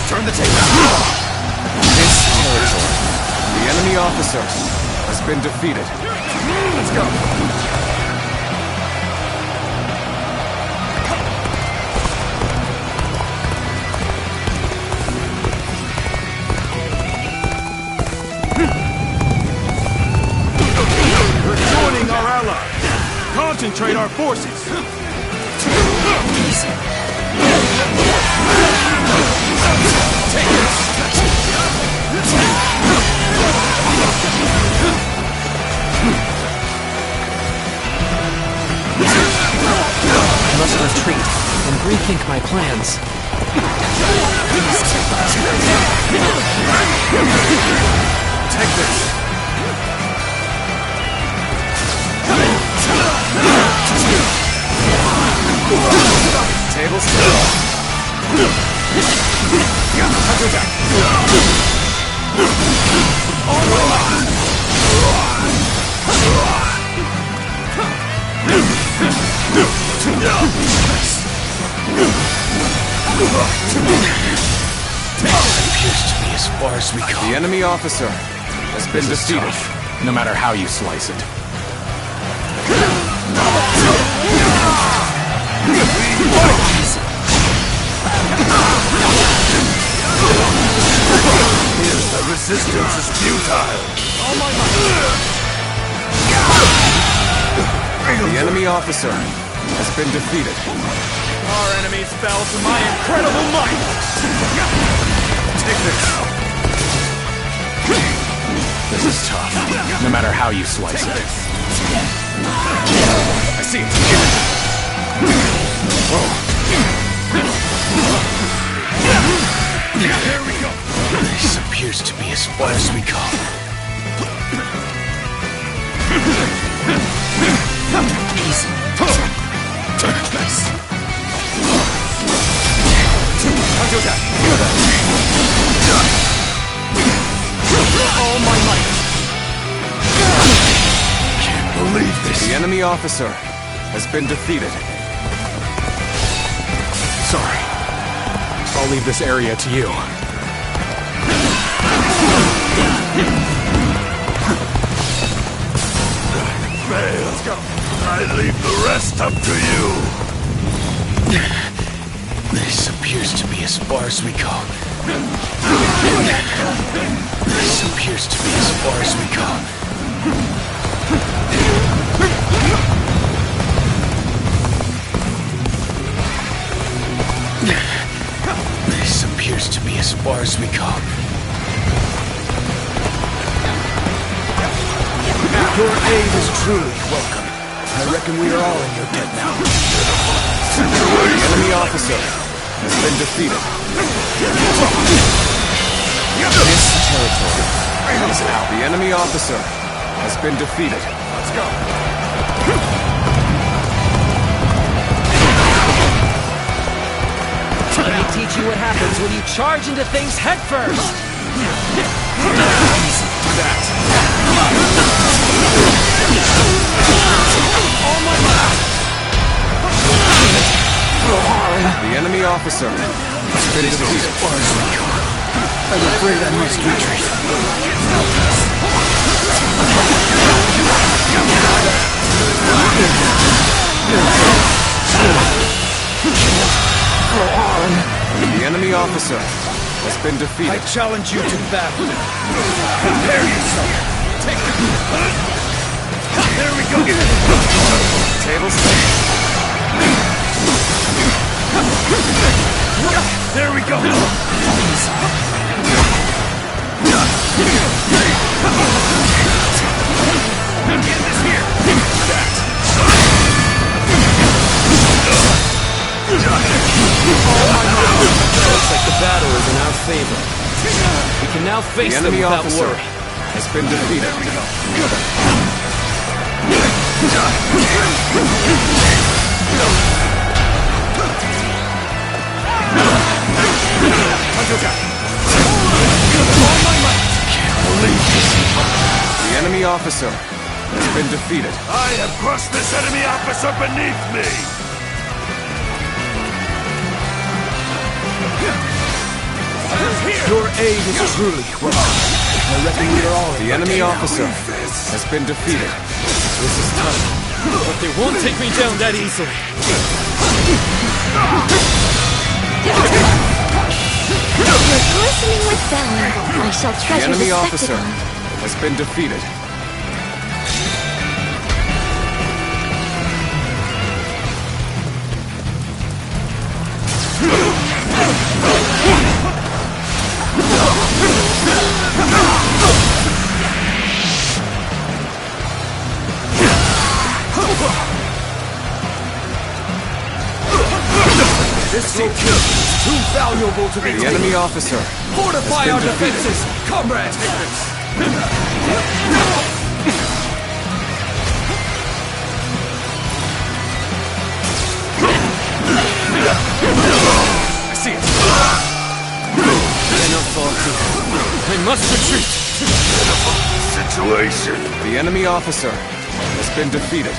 Turn the table. This territory, the enemy officer has been defeated. Let's go. We're joining our allies. Concentrate our forces. Easy. Take this. I must retreat and rethink my plans. Take this. Table still. Appears to be as far as we go. The enemy officer has been defeated. No matter how you slice it. The resistance is futile. The enemy officer has been defeated. Our enemies fell to my incredible might. Take this. This is tough. No matter how you slice it. I see it. Here we go. This appears to be as far as we go. Easy. Nice. Until that. All my might. Can't believe this. The enemy officer has been defeated. Sorry. I'll leave this area to you. Fail. Let's go. I leave the rest up to you. This appears to be as far as we go. This appears to be as far as we go. This appears to be as far as we go. Your aid is truly welcome. I reckon we are all in your debt now. The enemy officer has been defeated. This territory is out. The enemy officer has been defeated. Let's go. Let me teach you what happens when you charge into things head first. The enemy officer has been defeated. I'm afraid I must retreat. The enemy officer has been defeated. I challenge you to battle. Prepare yourself. Take it. There we go. Table set. There we go. Get this here. Looks like the battle is in our favor. We can now face The them enemy without officer worry. has been defeated. The enemy officer has been defeated. I have crushed this enemy officer beneath me! Your aid is truly welcome. I reckon we are all in The enemy officer has been defeated. This is tough, but they won't take me down that easily. You're glistening with valor. I shall The treasure enemy the officer spectacle. has been defeated. This location is too valuable to be The enemy officer Fortify has our been defeated. defenses, comrades! I see it. Cannot fall through. I must retreat. Situation. The enemy officer has been defeated.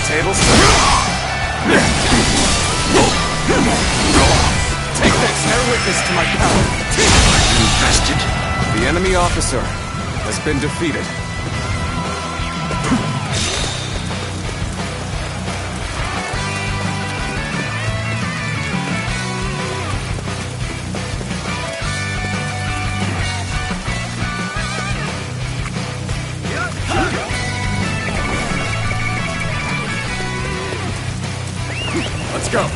Table set. Take this, bear witness to my power. Infested. The enemy officer has been defeated. Let's go.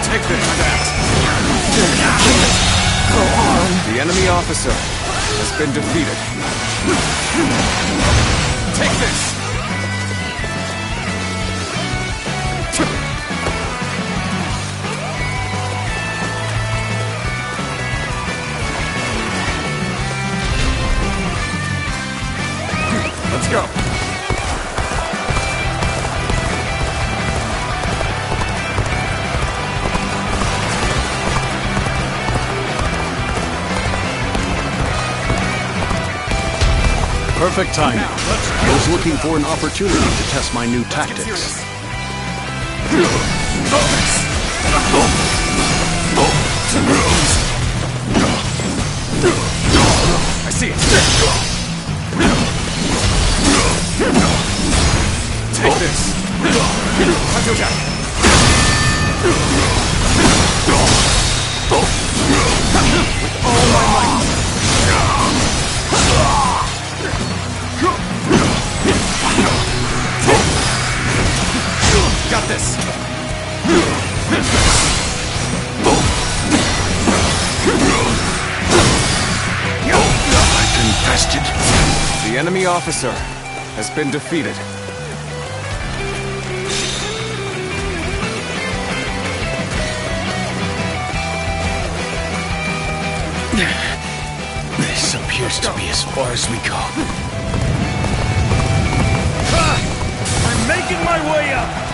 Take this back. The enemy officer has been defeated. Take this. Let's go. Perfect timing. I was looking for an opportunity to test my new tactics. I see it. Take this. Hunter attack. With all my might. Got this. I confessed it. The enemy officer has been defeated. This appears to be as far as we go. I'm making my way up!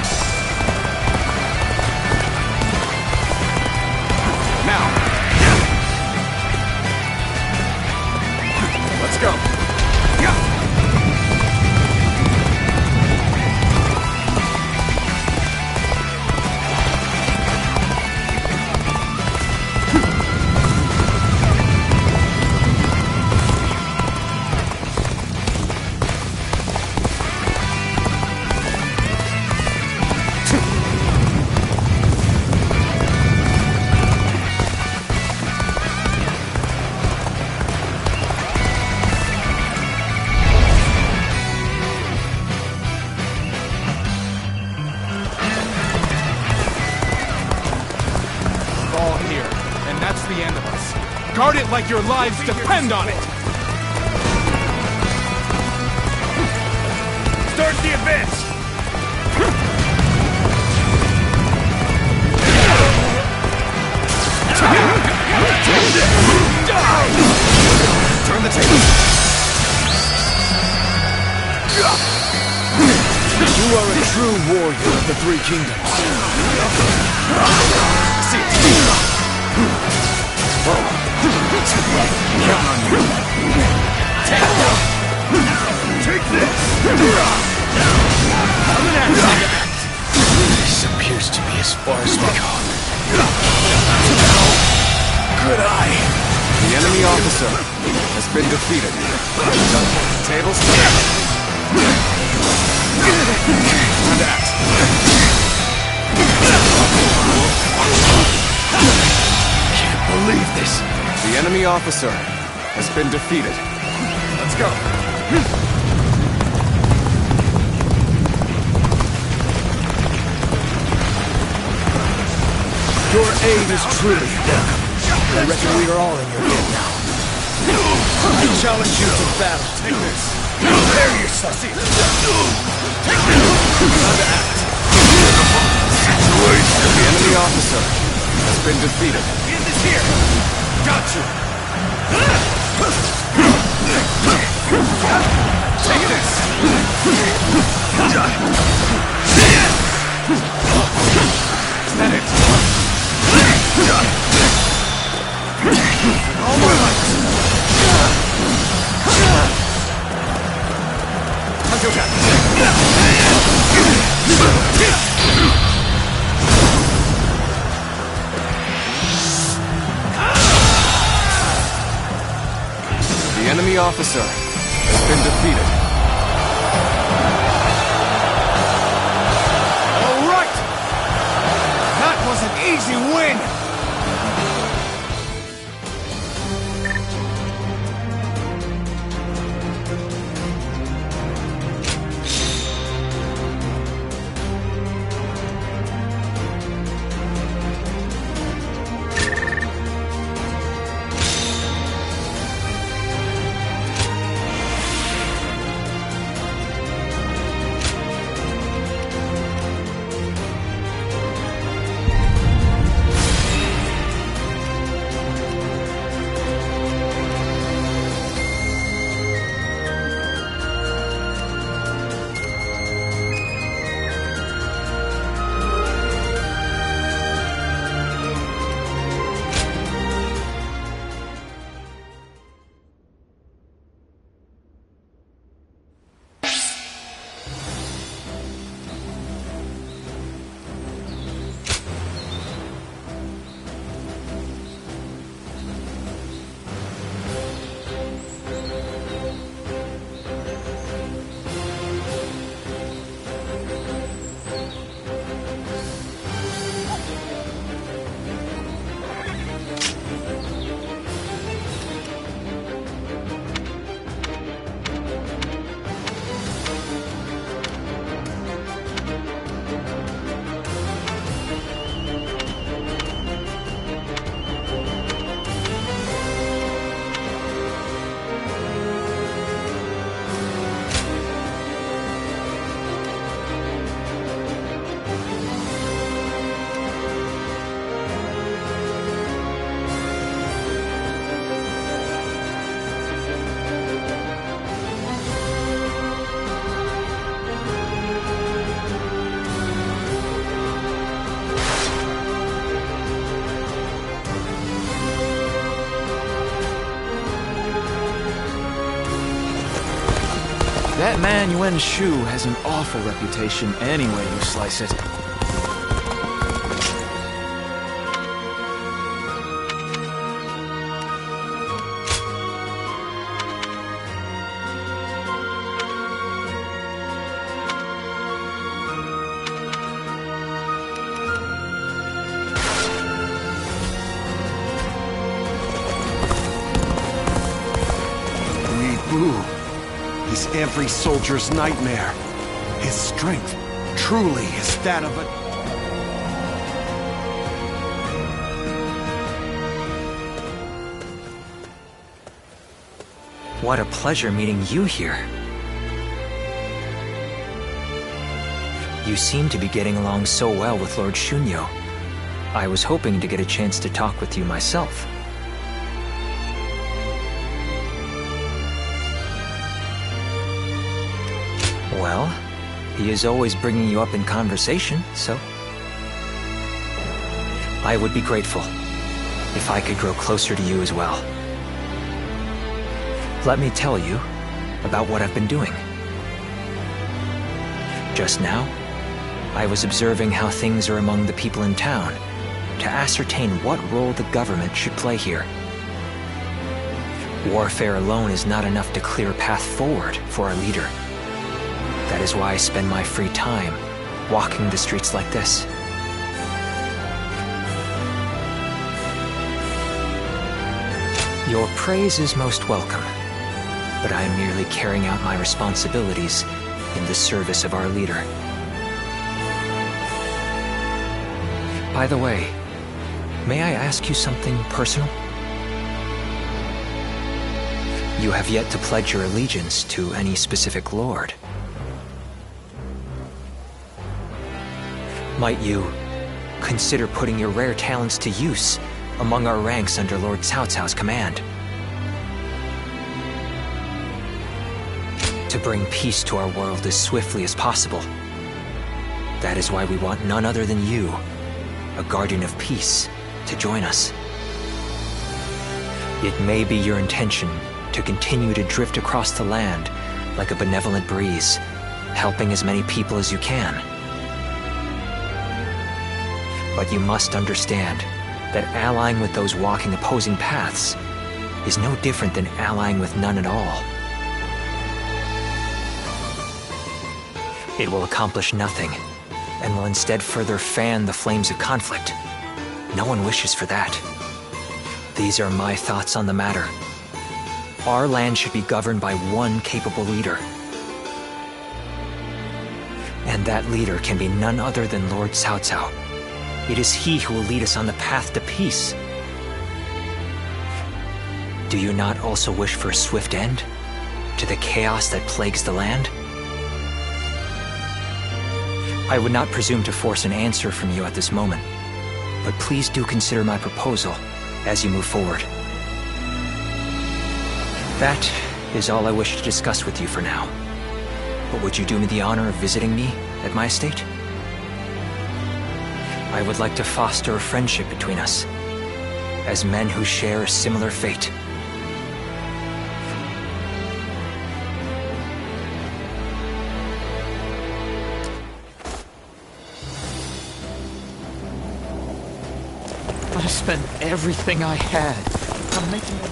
Now! Let's go! Guard it like your lives depend on it! Start the advance! Turn the table! You are a true warrior of the Three Kingdoms. See it! Count on you. Take this! This appears to be as far as we go. Good eye. The enemy officer has been defeated. Tables turned. Time to act. Can't believe this. The enemy officer has been defeated. Let's go. Your aid is truly welcome. I reckon we are all in your debt now. I challenge you to battle. Take this. Prepare yourself. Time to act. The enemy officer has been defeated. End is here. Got you. Take this. Is that it? All my might. Hunter attack. The enemy officer has been defeated. All right! That was an easy win! That man Yuan Shu has an awful reputation any way you slice it. Is every soldier's nightmare. His strength truly is that of a... What a pleasure meeting you here. You seem to be getting along so well with Lord Shunyo. I was hoping to get a chance to talk with you myself. Well, he is always bringing you up in conversation, so... I would be grateful if I could grow closer to you as well. Let me tell you about what I've been doing. Just now, I was observing how things are among the people in town to ascertain what role the government should play here. Warfare alone is not enough to clear a path forward for our leader. That is why I spend my free time walking the streets like this. Your praise is most welcome, but I am merely carrying out my responsibilities in the service of our leader. By the way, may I ask you something personal? You have yet to pledge your allegiance to any specific lord. Might you consider putting your rare talents to use among our ranks under Lord Cao Cao's command? To bring peace to our world as swiftly as possible. That is why we want none other than you, a guardian of peace, to join us. It may be your intention to continue to drift across the land like a benevolent breeze, helping as many people as you can. But you must understand that allying with those walking opposing paths is no different than allying with none at all. It will accomplish nothing, and will instead further fan the flames of conflict. No one wishes for that. These are my thoughts on the matter. Our land should be governed by one capable leader. And that leader can be none other than Lord Cao Cao. It is he who will lead us on the path to peace. Do you not also wish for a swift end to the chaos that plagues the land? I would not presume to force an answer from you at this moment, but please do consider my proposal as you move forward. That is all I wish to discuss with you for now. But would you do me the honor of visiting me at my estate? I would like to foster a friendship between us, as men who share a similar fate. I spent everything I had. I'm making it.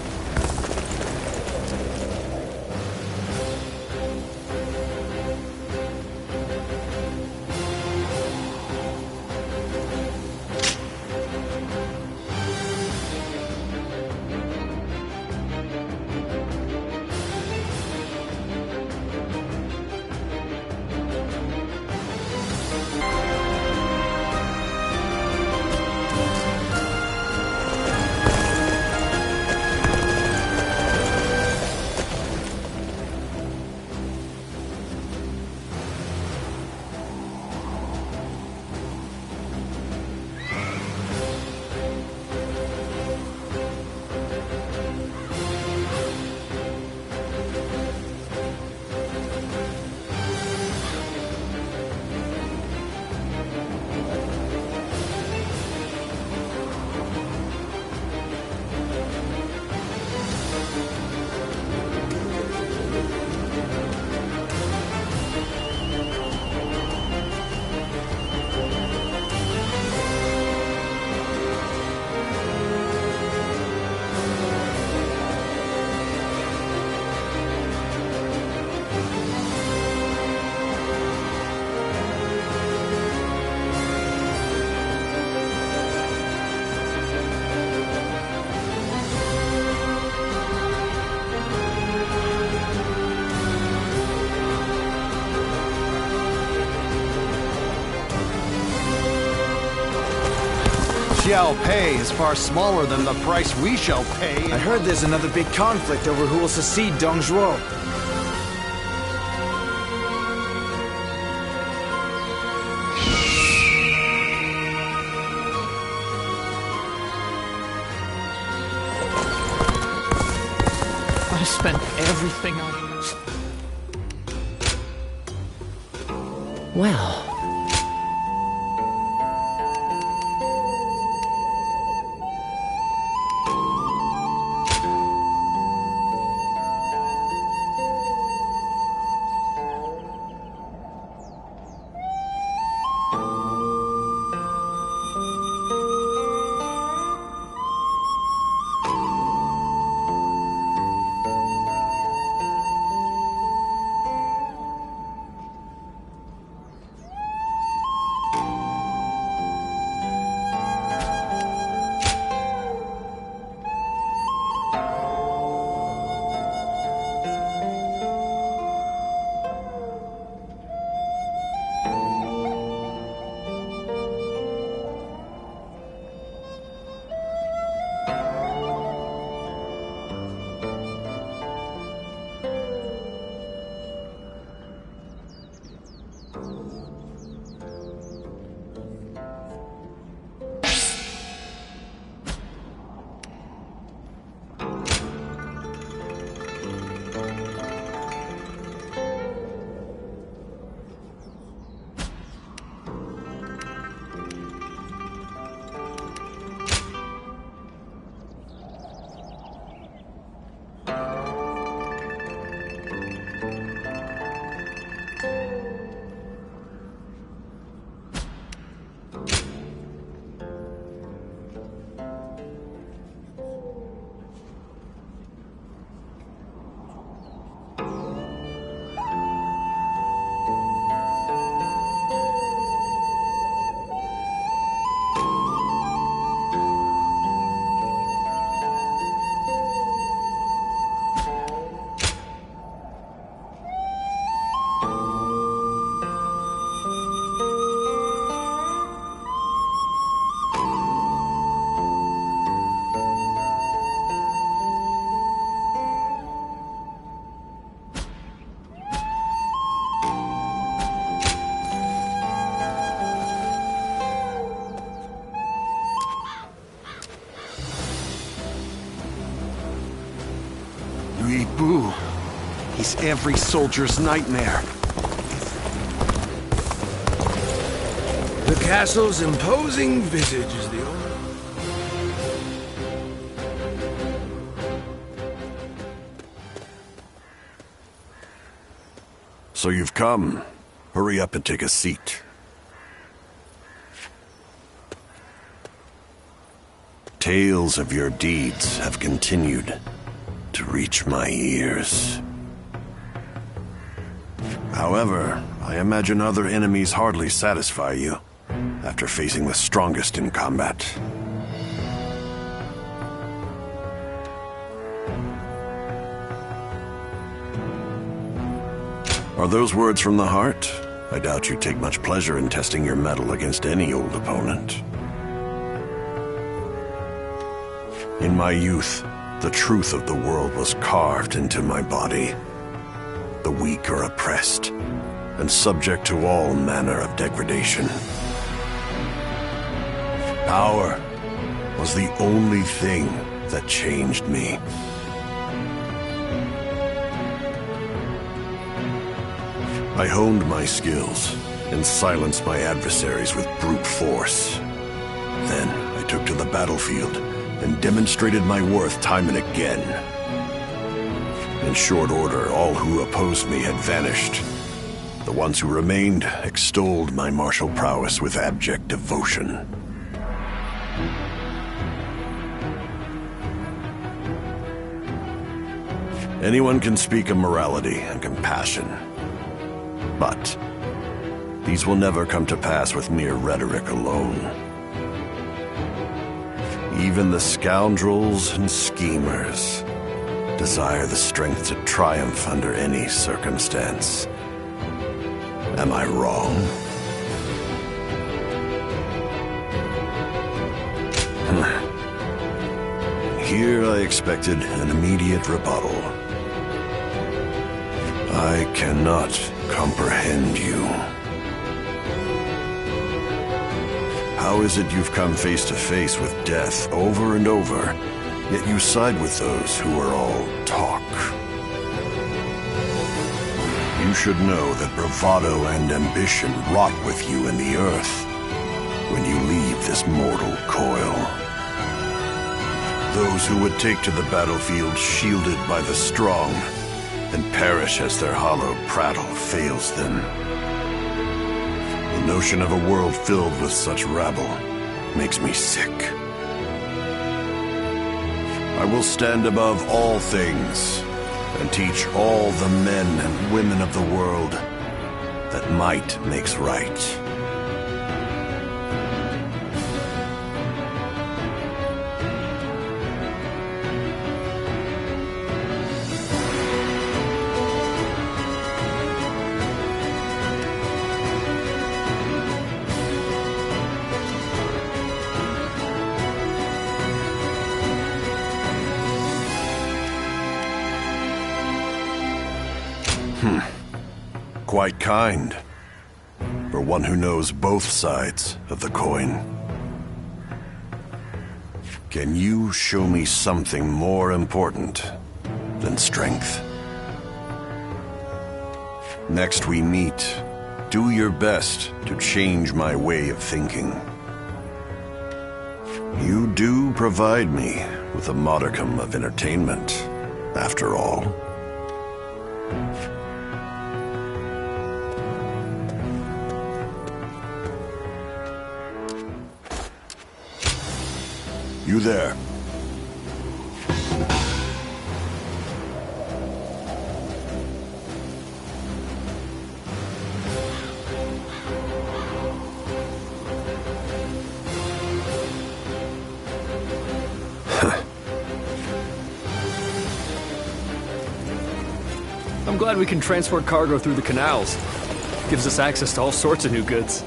Shall pay is far smaller than the price we shall pay. I heard there's another big conflict over who will succeed Dong Zhuo. I spent everything I... Well... Boo. He's every soldier's nightmare. The castle's imposing visage is the only... So you've come. Hurry up and take a seat. Tales of your deeds have continued to reach my ears. However, I imagine other enemies hardly satisfy you after facing the strongest in combat. Are those words from the heart? I doubt you take much pleasure in testing your mettle against any old opponent. In my youth, the truth of the world was carved into my body. The weak are oppressed and subject to all manner of degradation. Power was the only thing that changed me. I honed my skills and silenced my adversaries with brute force. Then I took to the battlefield and demonstrated my worth time and again. In short order, all who opposed me had vanished. The ones who remained extolled my martial prowess with abject devotion. Anyone can speak of morality and compassion, but these will never come to pass with mere rhetoric alone. Even the scoundrels and schemers desire the strength to triumph under any circumstance. Am I wrong? Here I expected an immediate rebuttal. I cannot comprehend you. How is it you've come face to face with death over and over, yet you side with those who are all talk? You should know that bravado and ambition rot with you in the earth when you leave this mortal coil. Those who would take to the battlefield shielded by the strong and perish as their hollow prattle fails them. The notion of a world filled with such rabble makes me sick. I will stand above all things and teach all the men and women of the world that might makes right. Quite kind, for one who knows both sides of the coin. Can you show me something more important than strength? Next we meet, do your best to change my way of thinking. You do provide me with a modicum of entertainment, after all. You there? I'm glad we can transport cargo through the canals. Gives us access to all sorts of new goods.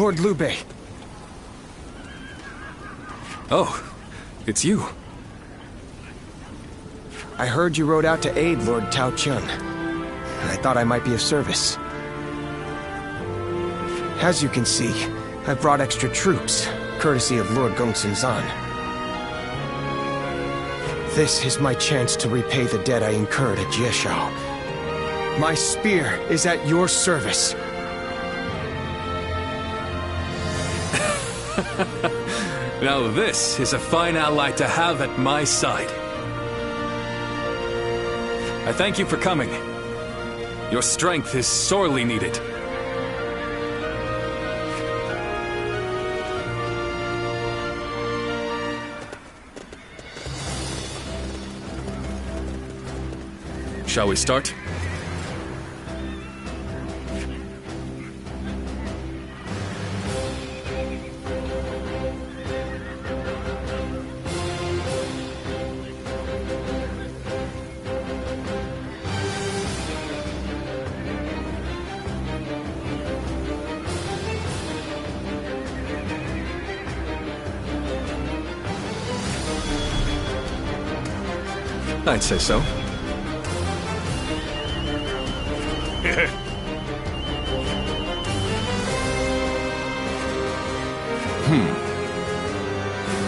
Lord Liu Bei. Oh, it's you. I heard you rode out to aid Lord Tao Chun, and I thought I might be of service. As you can see, I've brought extra troops, courtesy of Lord Gongsun Zan. This is my chance to repay the debt I incurred at Jieshao. My spear is at your service. Now this is a fine ally to have at my side. I thank you for coming. Your strength is sorely needed. Shall we start? I'd say so.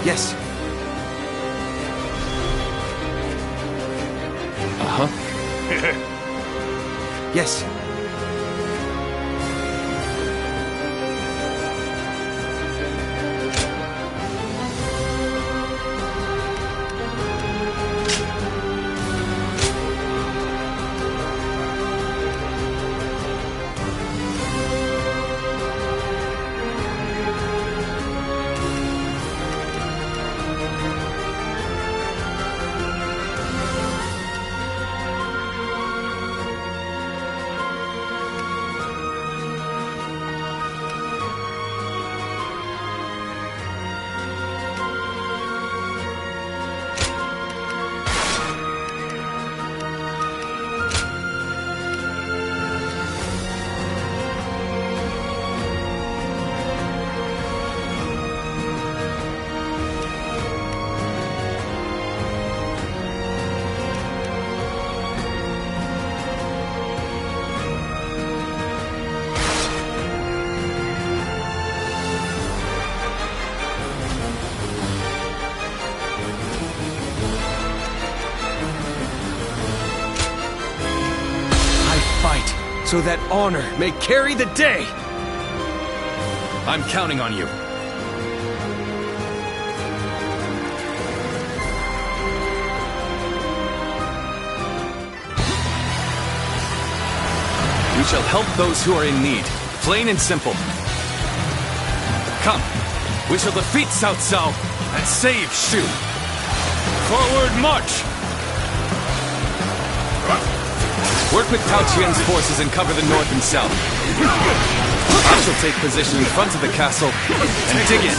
Yes. Uh-huh. Yes. So that honor may carry the day! I'm counting on you. We shall help those who are in need, plain and simple. Come, we shall defeat Cao Cao and save Shu. Forward march! Work with Tao Qian's forces and cover the north and south. I shall take position in front of the castle and dig in.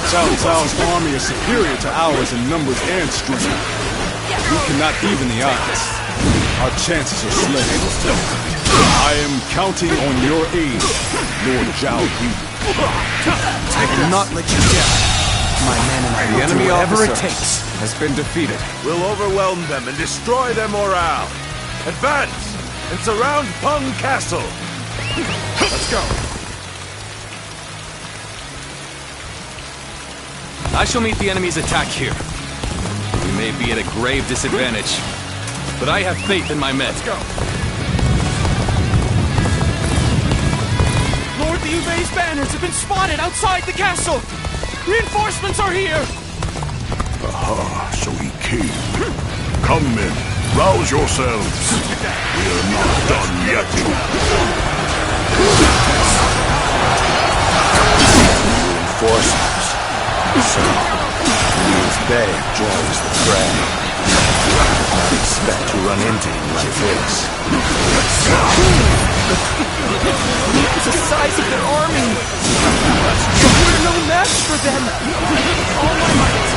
Cao Cao's army is superior to ours in numbers and strength. We cannot even the odds. Our chances are slim. I am counting on your aid, Lord Zhao Yu. I will not let you down. My men and I The enemy will do whatever it officer takes. has been defeated. We'll overwhelm them and destroy their morale. Advance and surround Peng Castle. Let's go. I shall meet the enemy's attack here. We may be at a grave disadvantage, but I have faith in my men. Let's go. Lord Liu Bei's banners have been spotted outside the castle! Reinforcements are here! Aha, so he came. Come, men. Rouse yourselves. We are not done yet. Reinforcements. So, Liu Bei joins the fray. Not expect to run into him like this. Look at the size of their army! We're no match for them! All my might!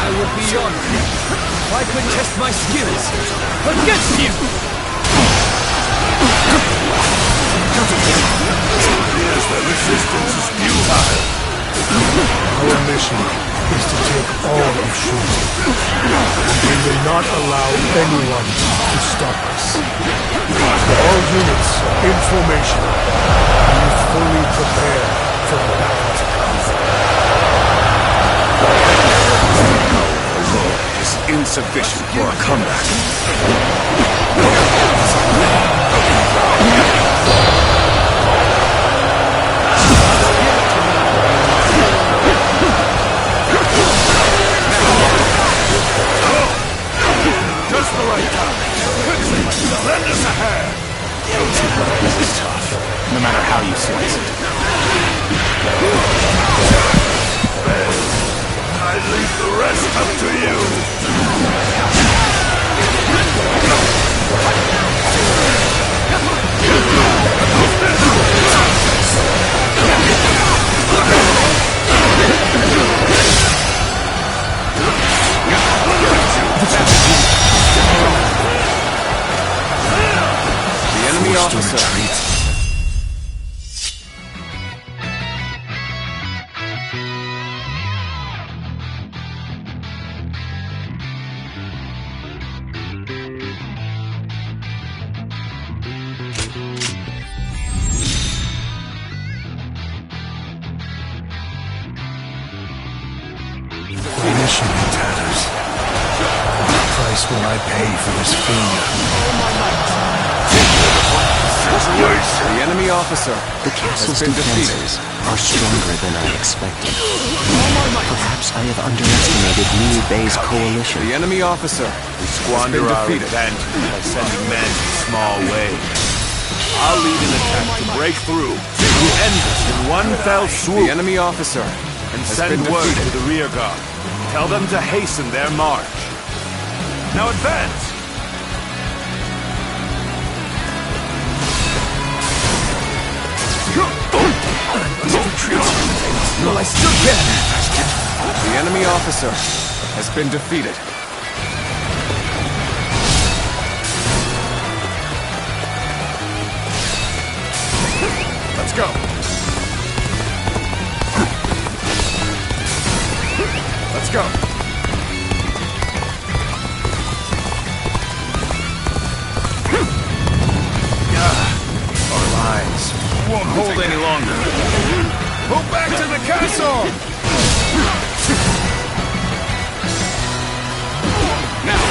I would be honored. I could test my skills against you! Yes, the resistance is futile. Our mission is to take all of Shu. We will not allow anyone to stop us. All units in formation. Be fully prepared for the battle to come. Alone is insufficient for a comeback. Just the right time. Lend us a hand. This is tough, no matter how you slice it. I leave the rest up to you. The enemy officer. Mission in tatters. What price will I pay for this failure? The enemy officer. The castle's defenses are stronger than I expected. Perhaps I have underestimated Liu Bei's coalition. The enemy officer. We squander our advantage by sending men in small waves. I'll lead an attack to break through, to end this in one fell swoop. The enemy officer. And send word to the rear guard. Tell them to hasten their march. Now advance! Well, I still can! The enemy officer has been defeated. Let's go. Let's go. Our lines won't hold any longer. Go back to the castle! Now,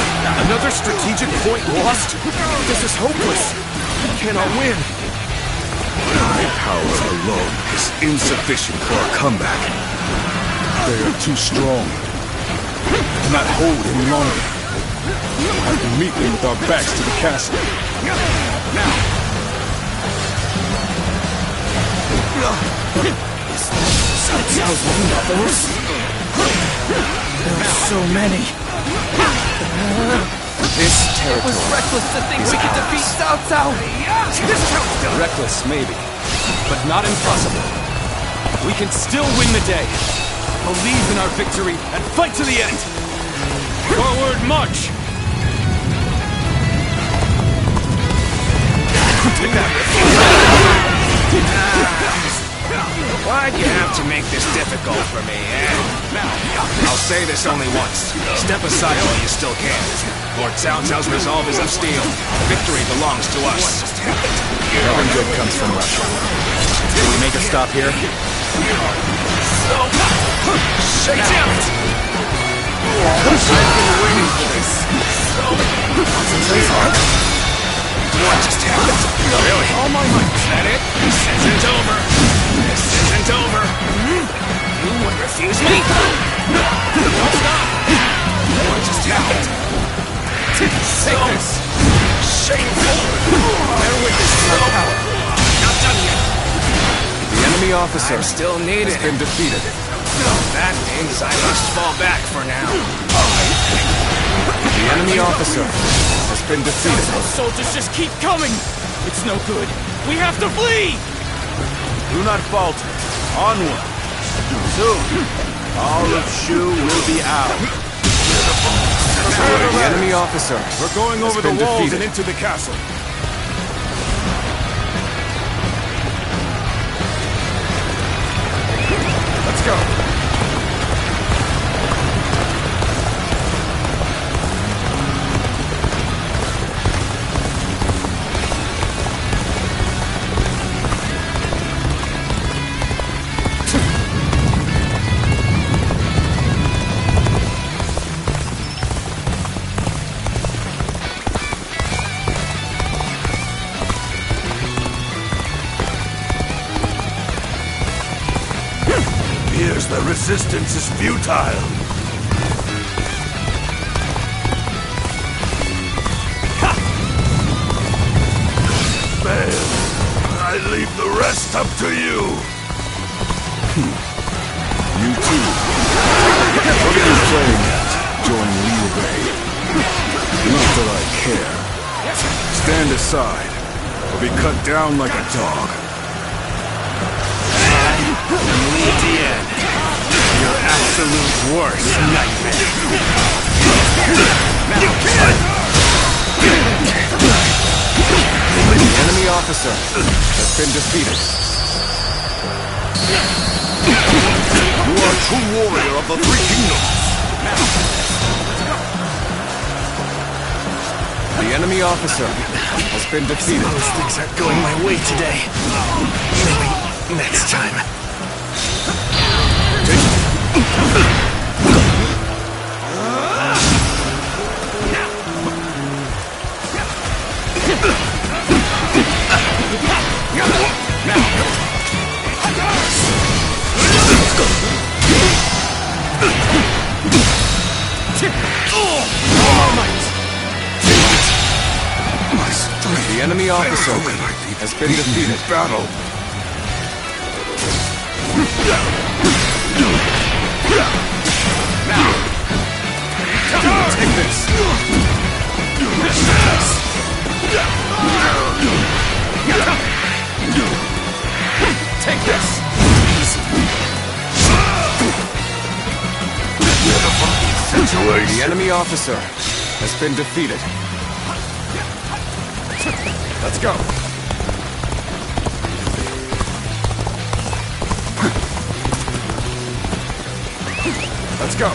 another strategic point lost? This is hopeless. We cannot win. My power alone is insufficient for a comeback. They are too strong. Cannot hold any longer. We'll have to meet them with our backs to the castle. Cao Cao's there are so many. This territory. It was reckless to think we could defeat Cao Cao. Reckless, maybe, but not impossible. We can still win the day. Believe in our victory and fight to the end. Forward march! Take that. Why'd you have to make this difficult for me, eh? I'll say this only once. Step aside while you still can. Lord Cao Cao's resolve is of steel. Victory belongs to us. Nothing good comes from Russia. Can we make a stop here? Shake out! I've been waiting for this. Concentrate hard. What just happened? Really? All my might. Is that it? This isn't over. This isn't over. You would refuse me? Don't stop. What just happened? Take this. Shameful. Bear witness to my power. Not done yet. The enemy officer still needed. Has been defeated. That means I must fall back for now. The enemy officer has been defeated. Those soldiers just keep coming. It's no good. We have to flee. Do not falter. Onward. Soon, all of Shu will be out. The enemy officer. We're going over the been walls defeated. and into the castle. Let's go. The resistance is futile. Fail. I leave the rest up to you. You too. What are you playing at? Join Liu Bei. Not that I care. Stand aside, or be cut down like a dog. Li Dian. Your absolute worst nightmare. The enemy officer has been defeated. You are a true warrior of the Three Kingdoms. The enemy officer has been defeated. Most things aren't going my way today. Maybe next time. The enemy officer has been defeated. Battle. Take this. Take this. The enemy officer has been defeated. Let's go. Let's go.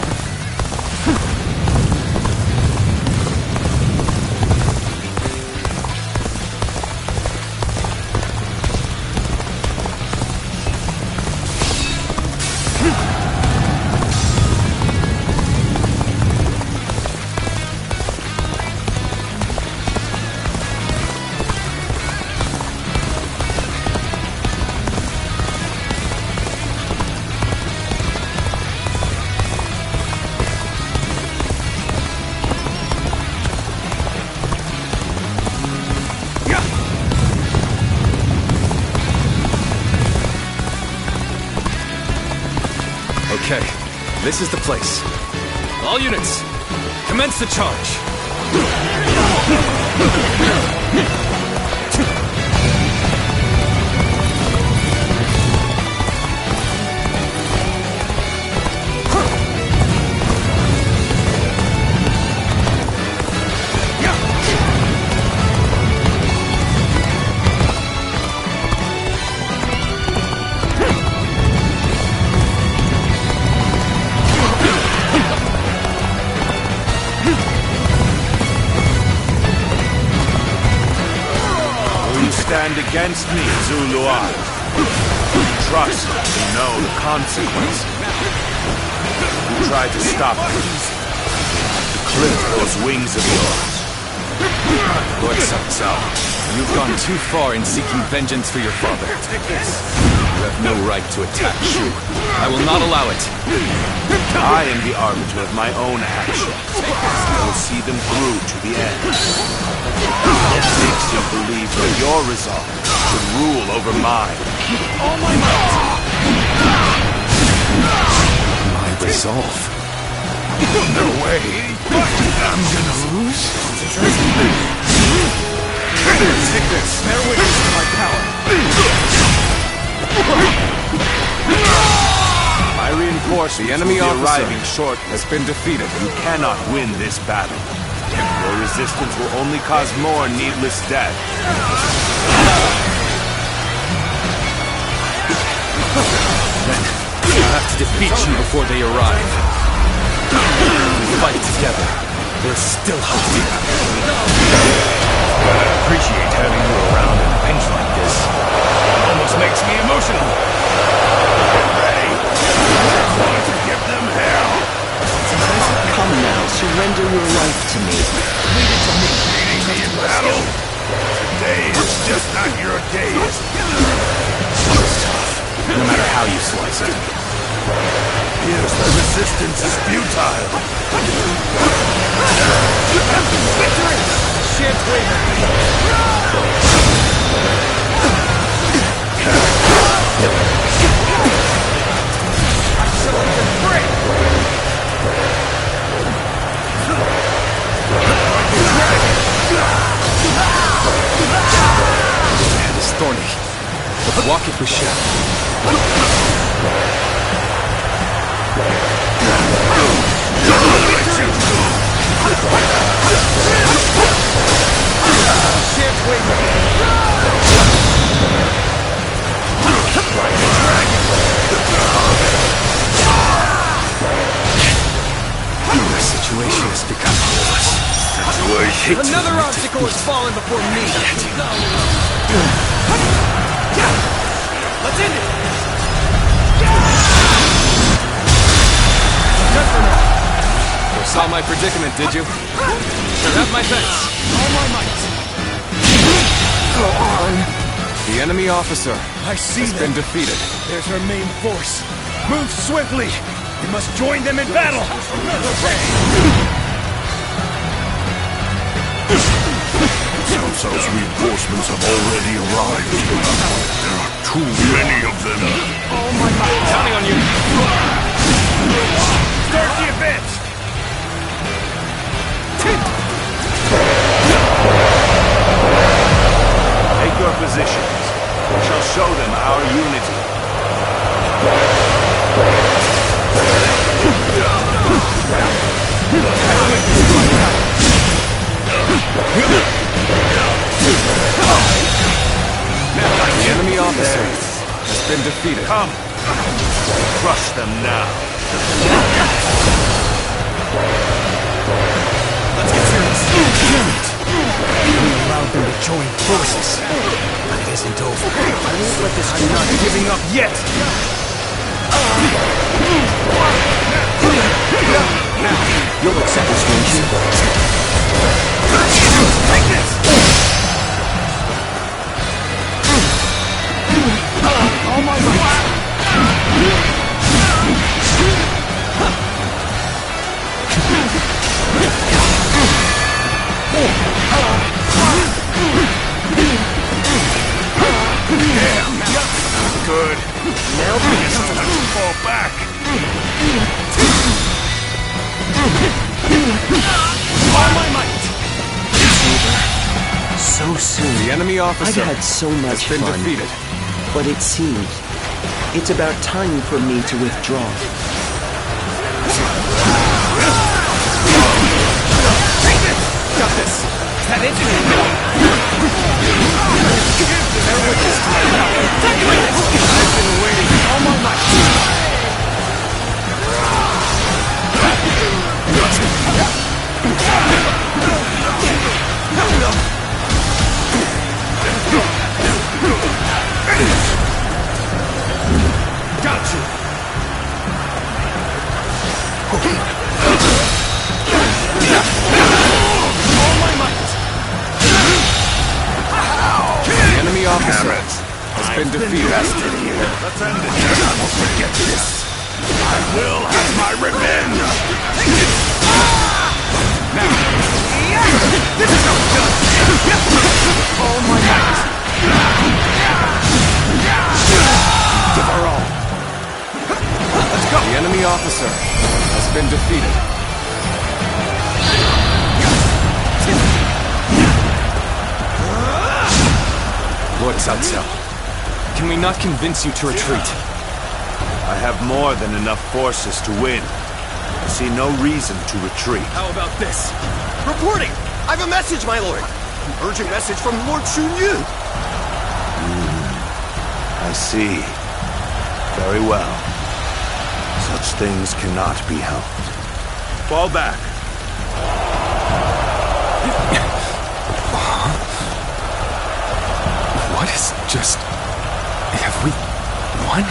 Okay, this is the place. All units, commence the charge. Stand against me, Zuluan. Trust you know the consequences. You tried to stop me. To clip those wings of yours. Lord Cao Cao, you've gone too far in seeking vengeance for your father. You have no right to attack Shu. I will not allow it. I am the arbiter of my own actions. I will see them through to the end. What makes you believe that your resolve should rule over mine? All my might! My resolve? No way! I'm gonna lose? Take this. Bear witness to my power. My reinforcements reinforcements The enemy will be officer arriving shortly. has been defeated. You cannot win this battle. Your resistance will only cause more needless death. Then, I'll have to defeat you before they arrive. We fight together. There's still hope. I appreciate having you around in a pinch like this. It almost makes me emotional. Get ready. I'm going to give them hell. Come now, surrender your life to me. Leave it to me. Beating me in battle. Today is just not your day. No matter how you slice it. Here's the resistance is futile. Victory! Shan't I shall be free! Man is thorny, but walk it with shadow. The situation has become hopeless. Another obstacle has fallen before me! Let's end it! Foresaw my predicament, did you? Sure have my thanks. All my might! Go on! The enemy officer I see has them. been defeated. There's our main force. Move swiftly! We must join them in battle! Cao Cao's reinforcements have already arrived. There are too many of them. All my might! Counting on you. Start the advance! Take your positions. We shall show them our unity. The enemy officer has been defeated. Come. Crush them now. Let's get serious. Damn it! We allowed them to join forces. But it isn't over. I won't let this I'm not giving up yet! You'll accept this, won't you? Take this! All my might! Good. Now we just have to fall back. All my might! So soon. The enemy officer I've had so much has been fun, defeated. but it seems it's about time for me to withdraw. Got this! Is that it? I've been waiting all my life! Got you! All my might! The enemy officer has been defeated. Here. Let's end it. I won't forget this. I will have my revenge. Now! This is how it's done! All my might! Give her all! Let's go! The enemy officer has been defeated. Lord Cao Cao, can we not convince you to retreat? I have more than enough forces to win. I see no reason to retreat. How about this? Reporting! I have a message, my lord! An urgent message from Lord Chunyu! I see. Very well. Such things cannot be helped. Fall back. What is just... Have we won?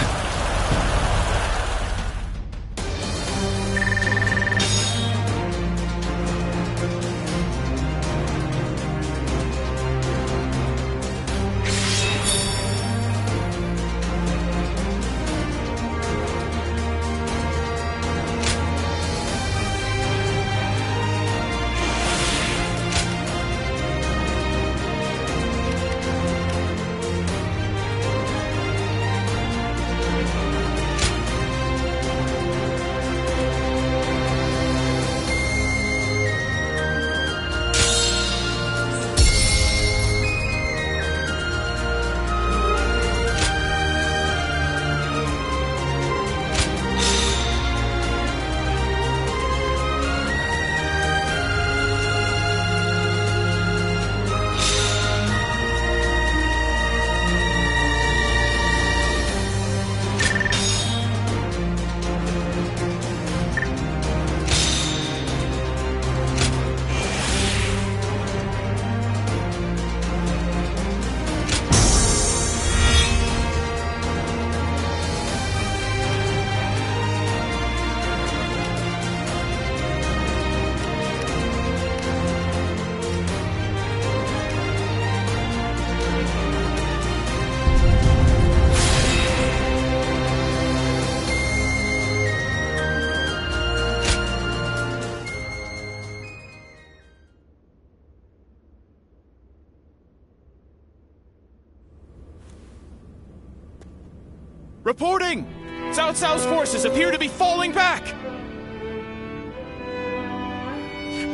Reporting! Cao Cao's forces appear to be falling back!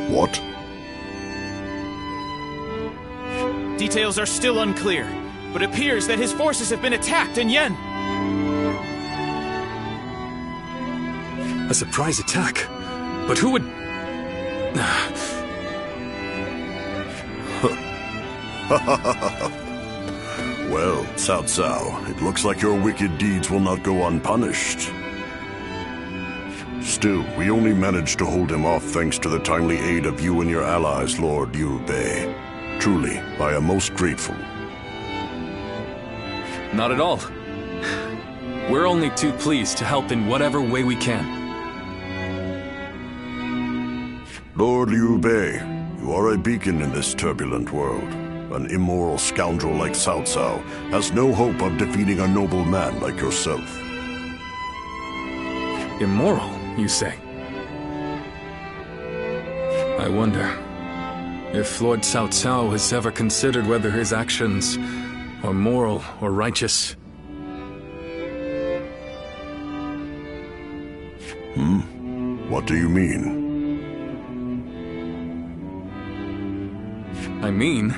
What? Details are still unclear, but it appears that his forces have been attacked in Yen. A surprise attack? But who would... Well, Cao Cao, it looks like your wicked deeds will not go unpunished. Still, we only managed to hold him off thanks to the timely aid of you and your allies, Lord Liu Bei. Truly, I am most grateful. Not at all. We're only too pleased to help in whatever way we can. Lord Liu Bei, you are a beacon in this turbulent world. An immoral scoundrel like Cao Cao has no hope of defeating a noble man like yourself. Immoral, you say? I wonder if Lord Cao Cao has ever considered whether his actions are moral or righteous. What do you mean? I mean,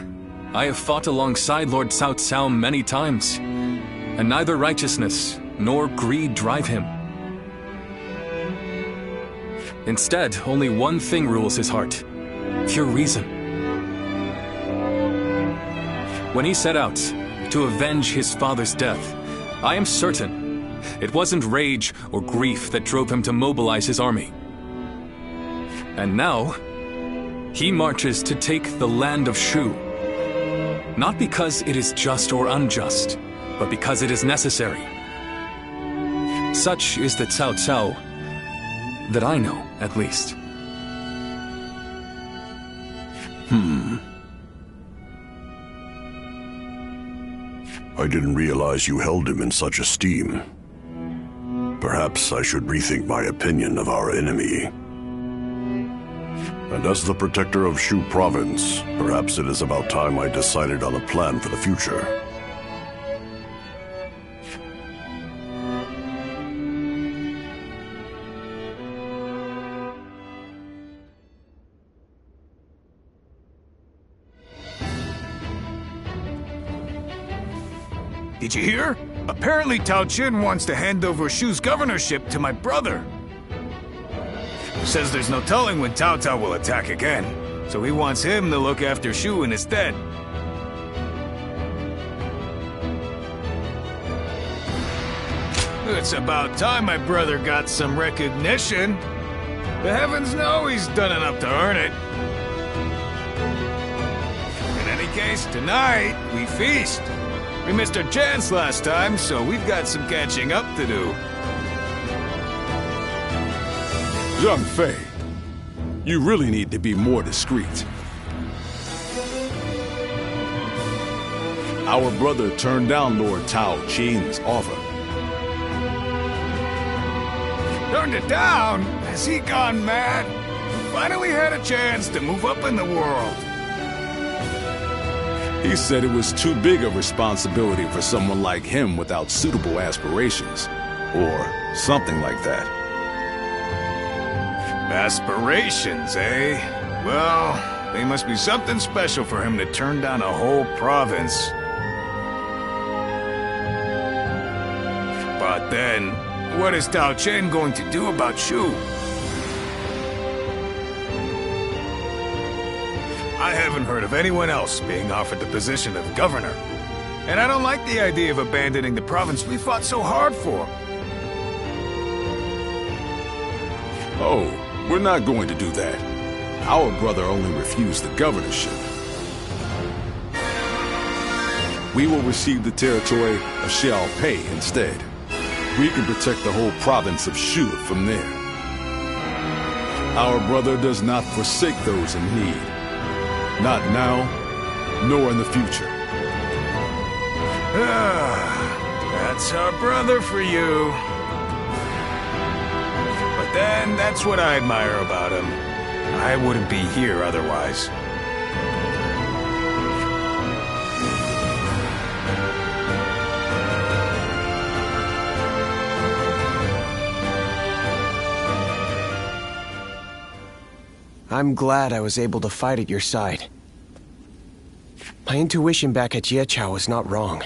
I have fought alongside Lord Cao Cao many times, and neither righteousness nor greed drive him. Instead, only one thing rules his heart: pure reason. When he set out to avenge his father's death, I am certain it wasn't rage or grief that drove him to mobilize his army. And now, he marches to take the land of Shu. Not because it is just or unjust, but because it is necessary. Such is the Cao Cao that I know, at least. I didn't realize you held him in such esteem. Perhaps I should rethink my opinion of our enemy. And as the protector of Shu Province, perhaps it is about time I decided on a plan for the future. Did you hear? Apparently Tao Chin wants to hand over Shu's governorship to my brother. Says there's no telling when Cao Cao will attack again, so he wants him to look after Shu in his stead. It's about time my brother got some recognition. The heavens know he's done enough to earn it. In any case, tonight, we feast. We missed our chance last time, so we've got some catching up to do. Young Fei, you really need to be more discreet. Our brother turned down Lord Tao Chin's offer. Turned it down? Has he gone mad? Finally had a chance to move up in the world. He said it was too big a responsibility for someone like him without suitable aspirations. Or something like that. Aspirations, eh? Well, they must be something special for him to turn down a whole province. But then, what is Tao Chen going to do about Shu? I haven't heard of anyone else being offered the position of governor. And I don't like the idea of abandoning the province we fought so hard for. Oh, we're not going to do that. Our brother only refused the governorship. We will receive the territory of Xiaopei instead. We can protect the whole province of Shu from there. Our brother does not forsake those in need. Not now, nor in the future. That's our brother for you. But then, that's what I admire about him. I wouldn't be here otherwise. I'm glad I was able to fight at your side. My intuition back at Jieqiao was not wrong.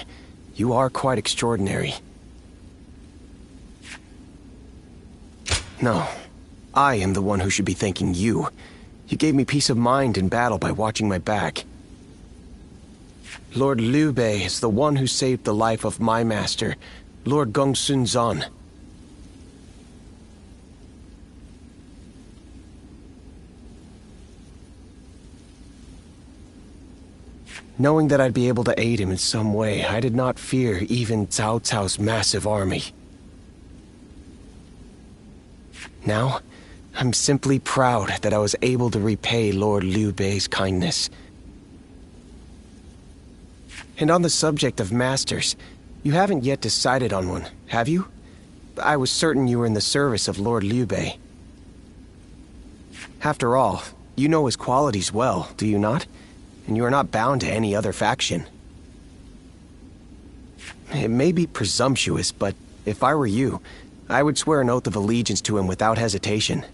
You are quite extraordinary. No, I am the one who should be thanking you. You gave me peace of mind in battle by watching my back. Lord Liu Bei is the one who saved the life of my master, Lord Gongsun Zan. Knowing that I'd be able to aid him in some way, I did not fear even Cao Cao's massive army. Now, I'm simply proud that I was able to repay Lord Liu Bei's kindness. And on the subject of masters, you haven't yet decided on one, have you? I was certain you were in the service of Lord Liu Bei. After all, you know his qualities well, do you not? And you are not bound to any other faction. It may be presumptuous, but if I were you, I would swear an oath of allegiance to him without hesitation.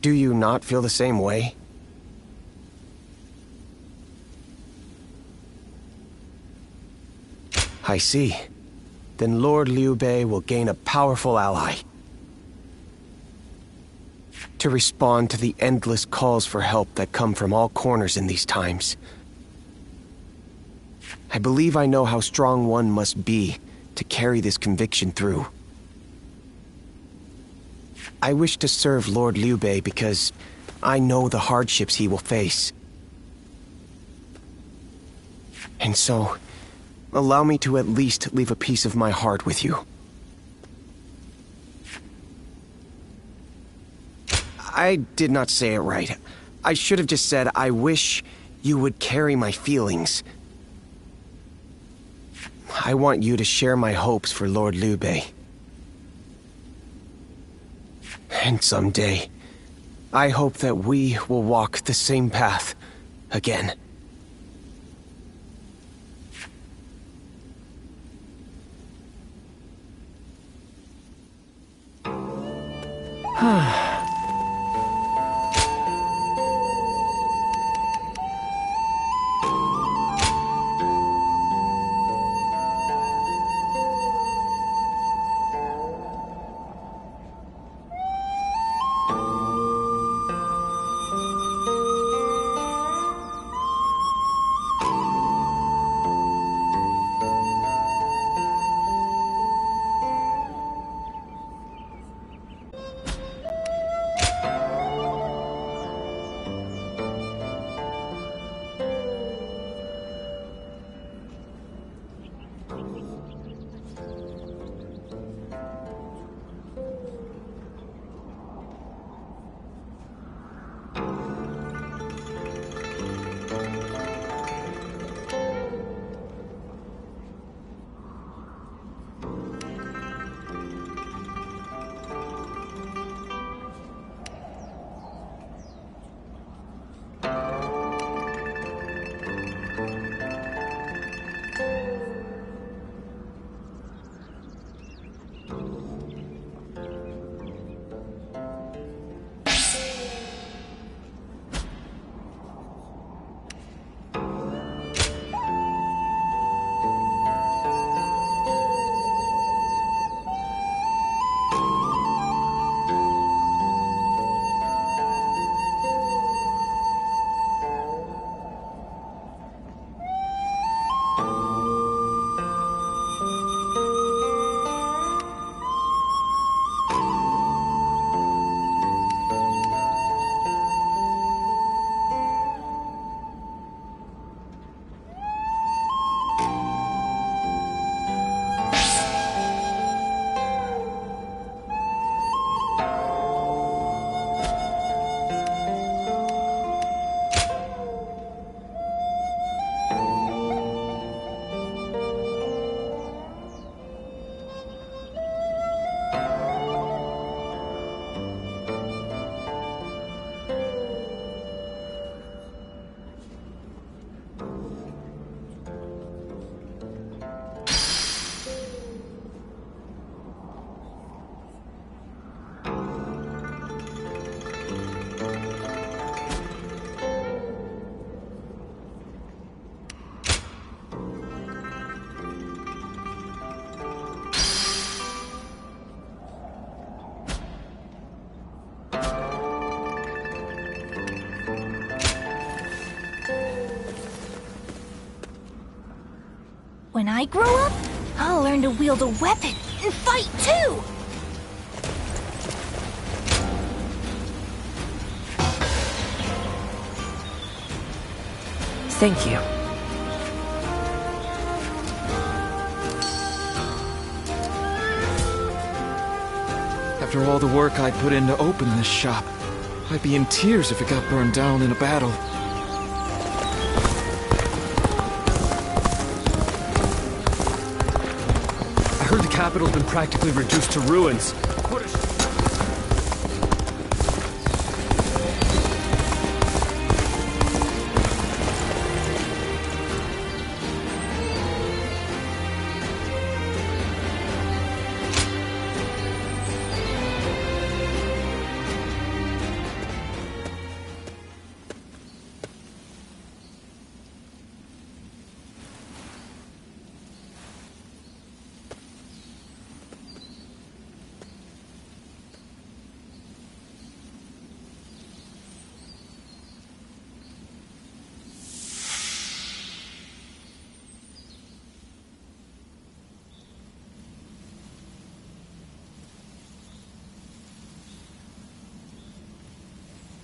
Do you not feel the same way? I see. Then Lord Liu Bei will gain a powerful ally. To respond to the endless calls for help that come from all corners in these times. I believe I know how strong one must be to carry this conviction through. I wish to serve Lord Liu Bei because I know the hardships he will face. And so, allow me to at least leave a piece of my heart with you. I did not say it right. I should have just said, I wish you would carry my feelings. I want you to share my hopes for Lord Liu Bei. And someday, I hope that we will walk the same path again. When I grow up, I'll learn to wield a weapon and fight too! Thank you. After all the work I put in to open this shop, I'd be in tears if it got burned down in a battle. I heard the capital's been practically reduced to ruins.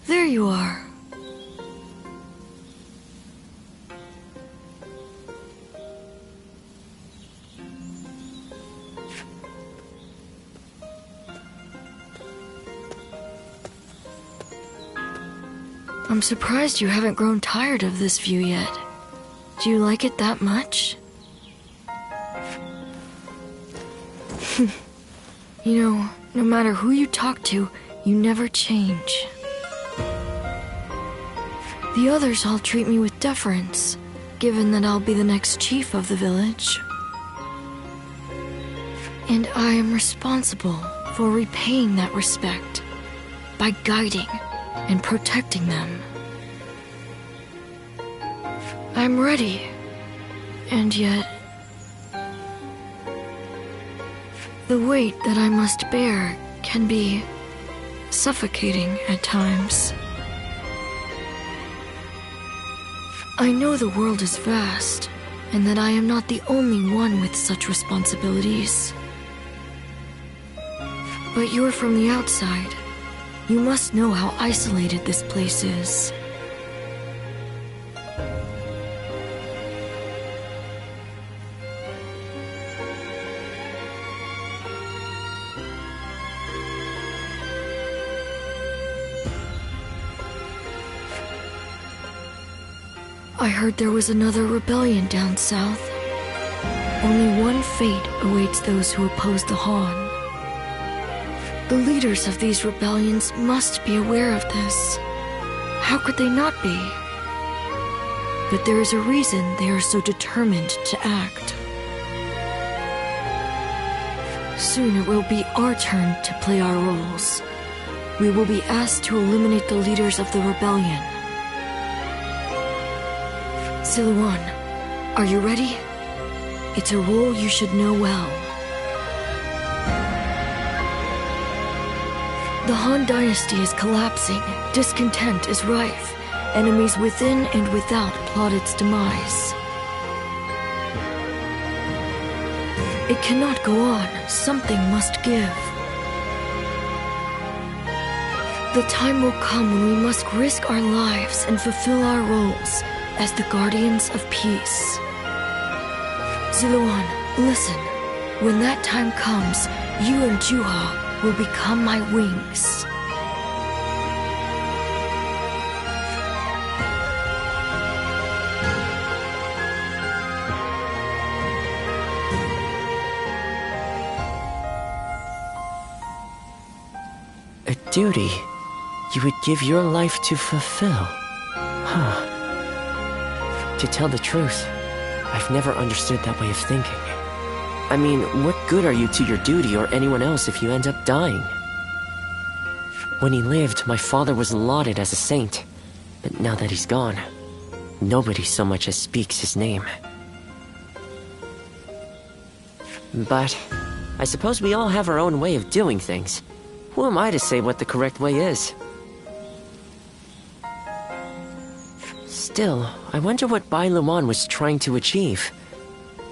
There you are. I'm surprised you haven't grown tired of this view yet. Do you like it that much? You know, no matter who you talk to, you never change. The others all treat me with deference, given that I'll be the next chief of the village. And I am responsible for repaying that respect by guiding and protecting them. I'm ready, and yet the weight that I must bear can be suffocating at times. I know the world is vast, and that I am not the only one with such responsibilities. But you're from the outside. You must know how isolated this place is. I heard there was another rebellion down south. Only one fate awaits those who oppose the Han. The leaders of these rebellions must be aware of this. How could they not be? But there is a reason they are so determined to act. Soon it will be our turn to play our roles. We will be asked to eliminate the leaders of the rebellion. Siluan, are you ready? It's a role you should know well. The Han Dynasty is collapsing, discontent is rife, enemies within and without plot its demise. It cannot go on, something must give. The time will come when we must risk our lives and fulfill our roles as the guardians of peace. Siluan, listen. When that time comes, you and Juha will become my wings. A duty you would give your life to fulfill. Huh. To tell the truth, I've never understood that way of thinking. I mean, what good are you to your duty or anyone else if you end up dying? When he lived, my father was lauded as a saint. But now that he's gone, nobody so much as speaks his name. But I suppose we all have our own way of doing things. Who am I to say what the correct way is? Still, I wonder what Bai Luman was trying to achieve.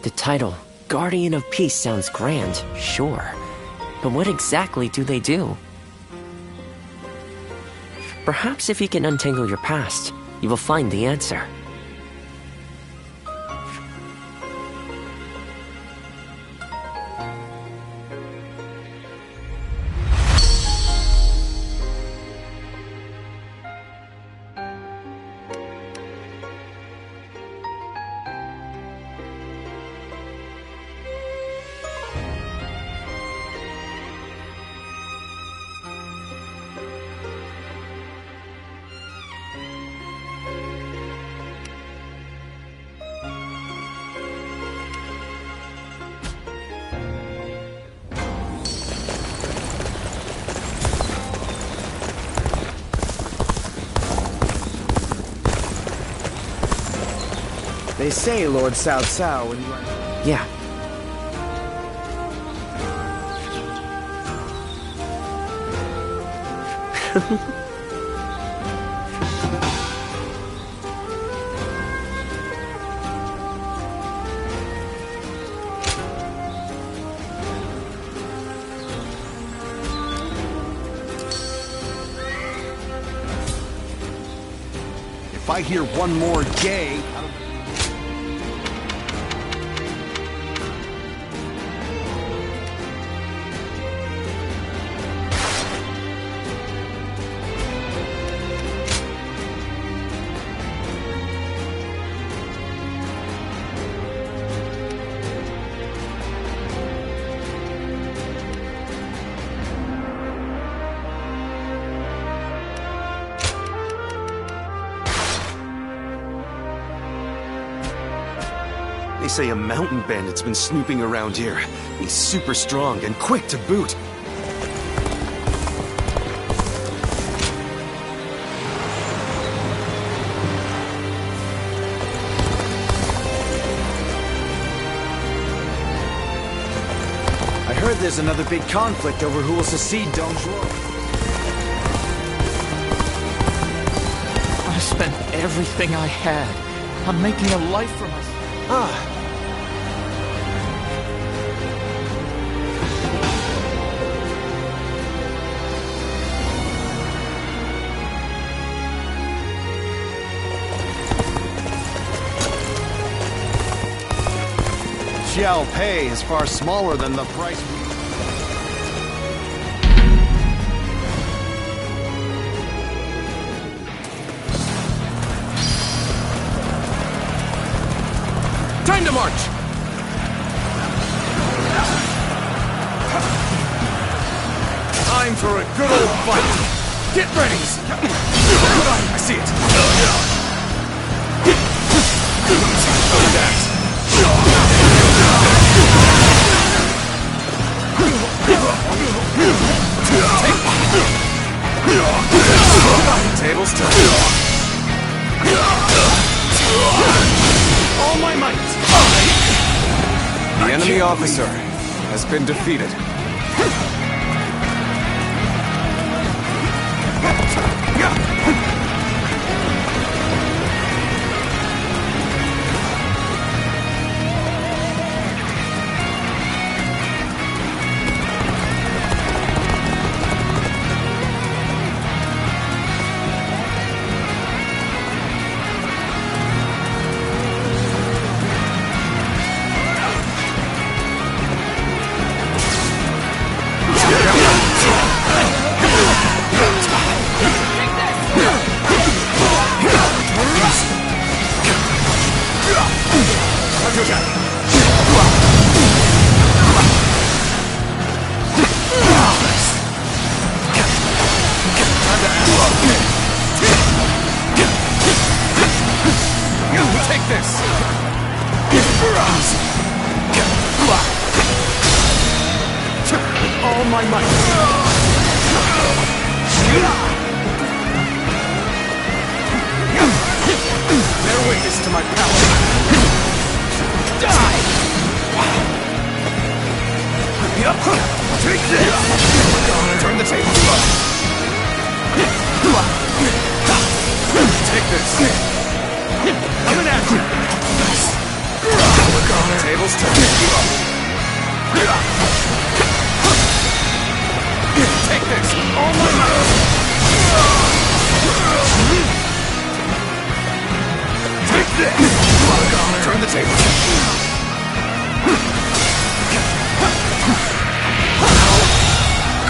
The title, Guardian of Peace, sounds grand, sure. But what exactly do they do? Perhaps if you can untangle your past, you will find the answer. They say Lord Cao Cao when you are... Yeah. If I hear one more gay... They say a mountain bandit's been snooping around here. He's super strong and quick to boot. I heard there's another big conflict over who will succeed Dong Zhuo. I spent everything I had on making a life for myself. Xiao Pei is far smaller than the price we... Time to march! Time for a good old fight! Get ready! I see it! Tables turn. All my might! The enemy officer has been defeated. Take this! All my might! Bear witness to my power! Die! Take this! Turn the tables! Take this! Coming at you! Tables turn! table.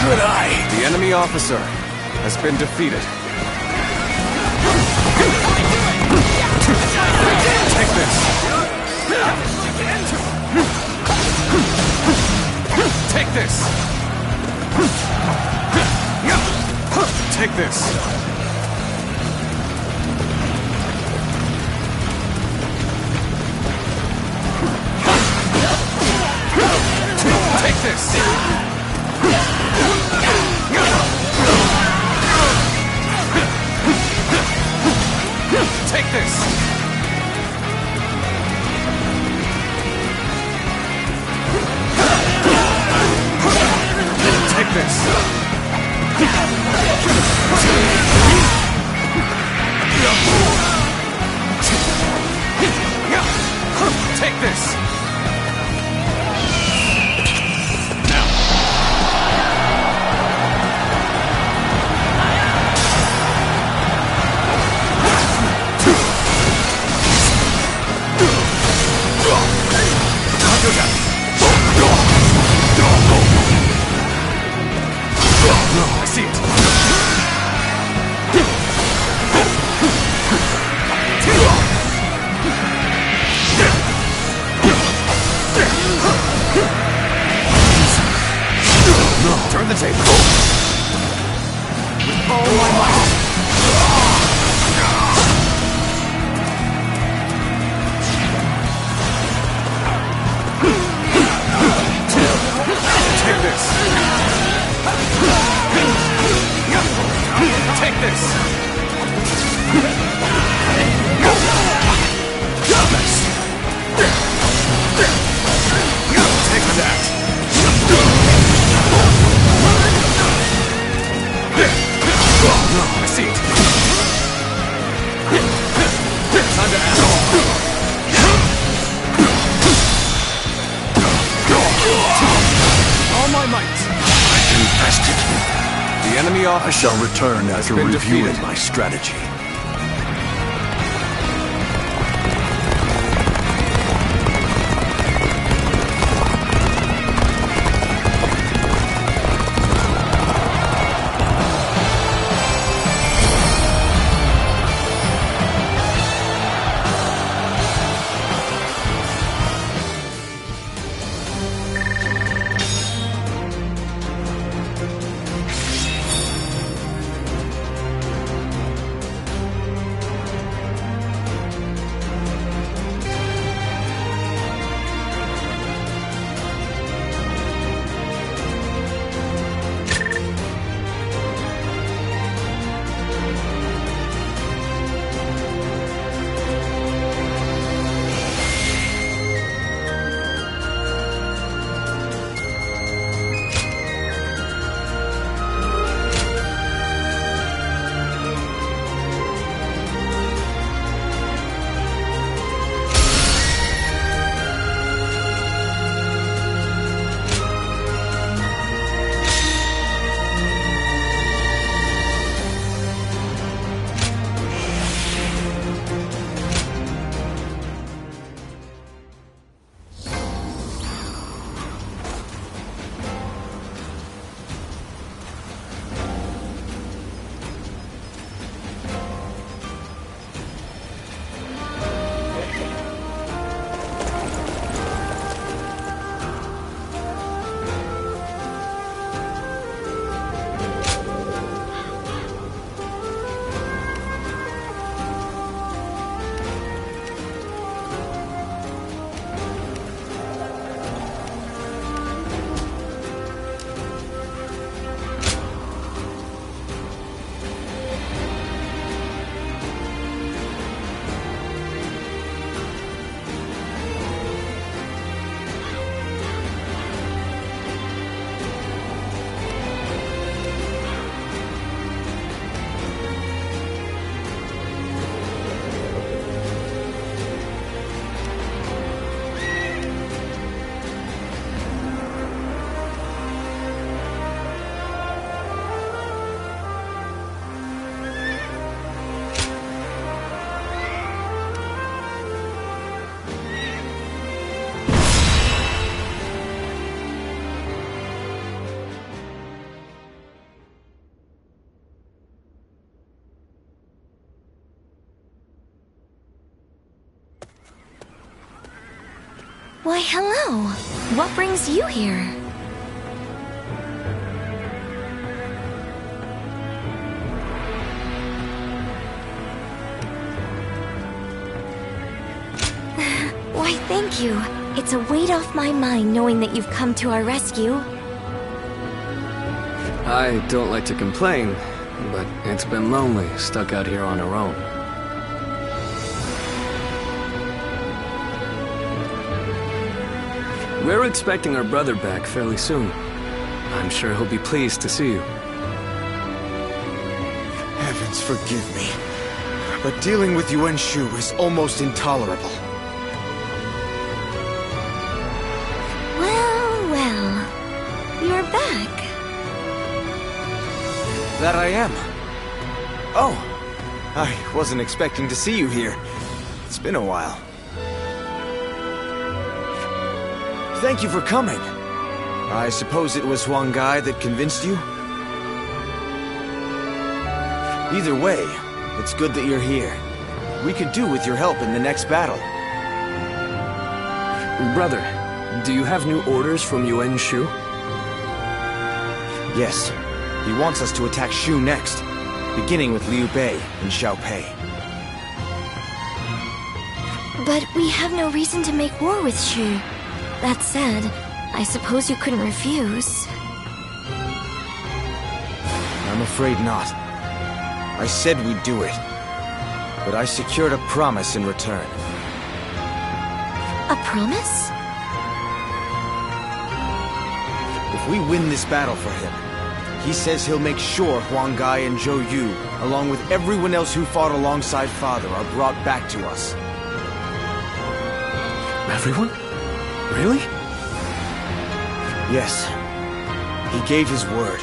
Good eye. The enemy officer has been defeated. Take this. Take this. Take this. Take this. Take this! Take this! Take this! I see it. Turn the table. With all my might. Take this. Take this. Nice. Take that. I see it. Time to act. All my might. I confessed it. The enemy officer I shall return after been reviewing defeated. my strategy. Why, hello. What brings you here? Why, thank you. It's a weight off my mind knowing that you've come to our rescue. I don't like to complain, but it's been lonely, stuck out here on our own. We're expecting our brother back fairly soon. I'm sure he'll be pleased to see you. Heavens forgive me, but dealing with Yuan Shu is almost intolerable. Well, you're back. That I am. Oh, I wasn't expecting to see you here. It's been a while. Thank you for coming. I suppose it was Huang Gai that convinced you? Either way, it's good that you're here. We could do with your help in the next battle. Brother, do you have new orders from Yuan Shu? Yes. He wants us to attack Shu next, beginning with Liu Bei and Xiao Pei. But we have no reason to make war with Shu. That said, I suppose you couldn't refuse. I'm afraid not. I said we'd do it, but I secured a promise in return. A promise? If we win this battle for him, he says he'll make sure Huang Gai and Zhou Yu, along with everyone else who fought alongside Father, are brought back to us. Everyone? Really? Yes. He gave his word.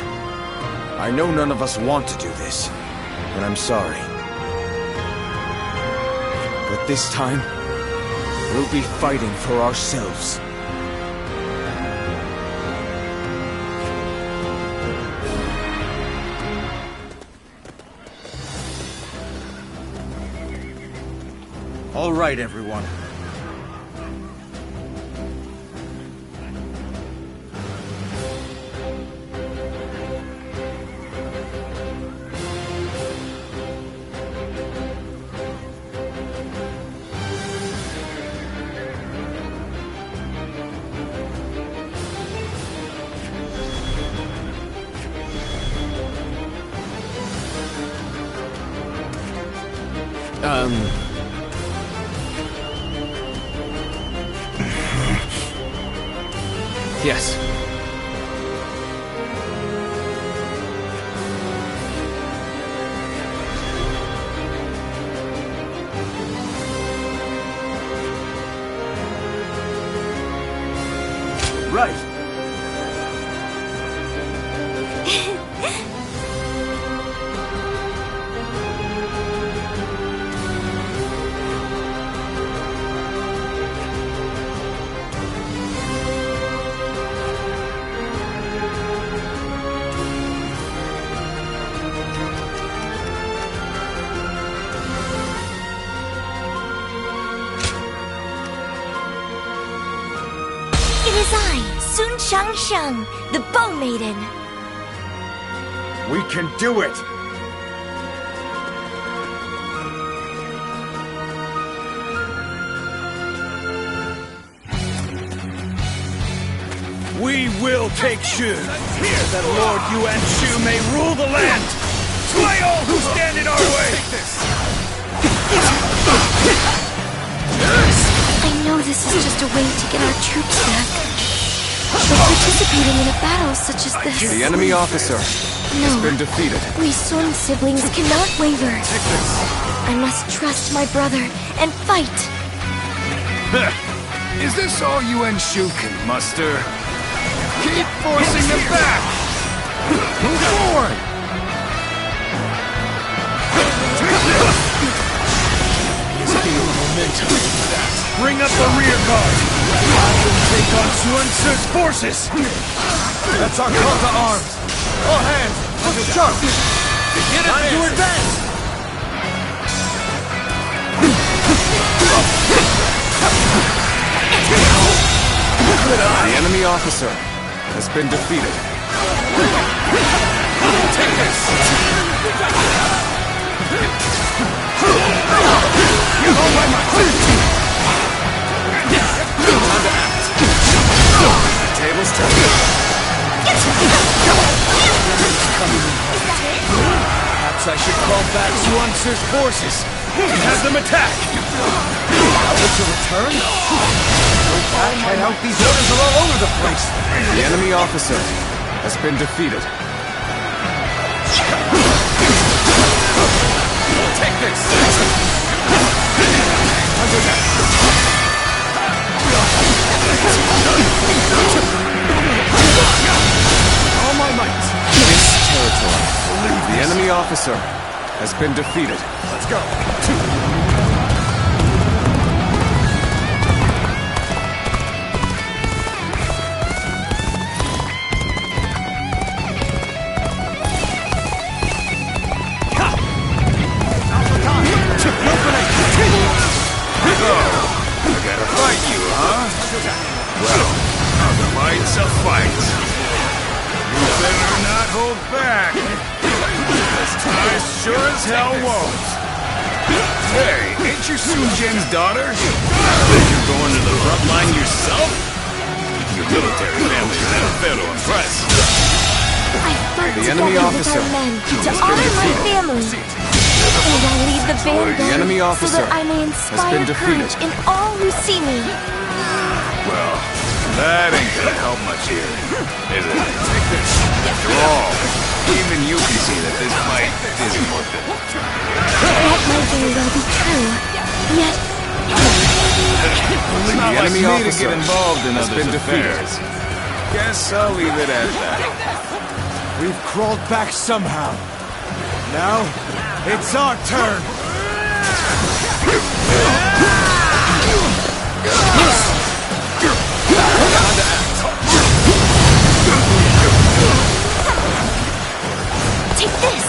I know none of us want to do this, and I'm sorry. But this time, we'll be fighting for ourselves. All right, everyone. Yes. Right. It is I, Sun Shangsheng, the Bow Maiden. We can do it! We will take Shu, that Lord Yuan Shu may rule the land! Slay all who stand in our way! I know this is just a way to get our troops back. But participating in a battle such as this... The enemy officer has been defeated. We Sun siblings cannot waver. I must trust my brother and fight. Is this all Yuan Shu can muster? Keep forcing them back! Move forward! He's feeling momentum. Bring up the rear guard! Have them take on Yuan Shu's forces! That's our call to arms! All hands, look sharp! Begin Time to advance! officer has been defeated. Take this! Oh my God! Time to act. Tables turned. Perhaps I should call back Suancer's forces and have them attack. Outward to return? Head out, these orders are all over the place. The enemy officer has been defeated. Take this! All my might. This territory. The enemy officer has been defeated. Let's go. Well, the fight's a fight. You better not hold back. This I sure as hell won't. Hey, ain't you Sun Jin's daughter? Think you're going to the front line yourself? Your military family's never failed to impress. I fought The enemy together officer with our men to honor my family. And I lead the vanguard The enemy officer so that I may has inspire been defeated. courage in all who see me. Well, that ain't gonna help much here, is it? Take this. After all, even you can see that this fight isn't worth it. That might very well be true. Yet, It's not The like enemy me to officer get involved in has others' been defeated. affairs. Guess I'll leave it at that. We've crawled back somehow. Now, it's our turn. take this!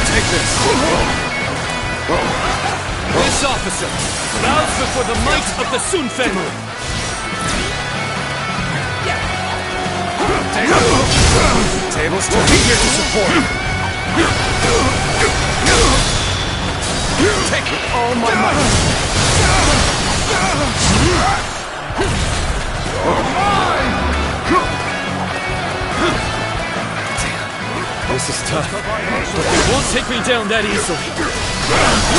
Take this. This officer bows before the might of the Sun family. Tables turned. Here to support. Take it all my might. This is tough, but they won't take me down that easily.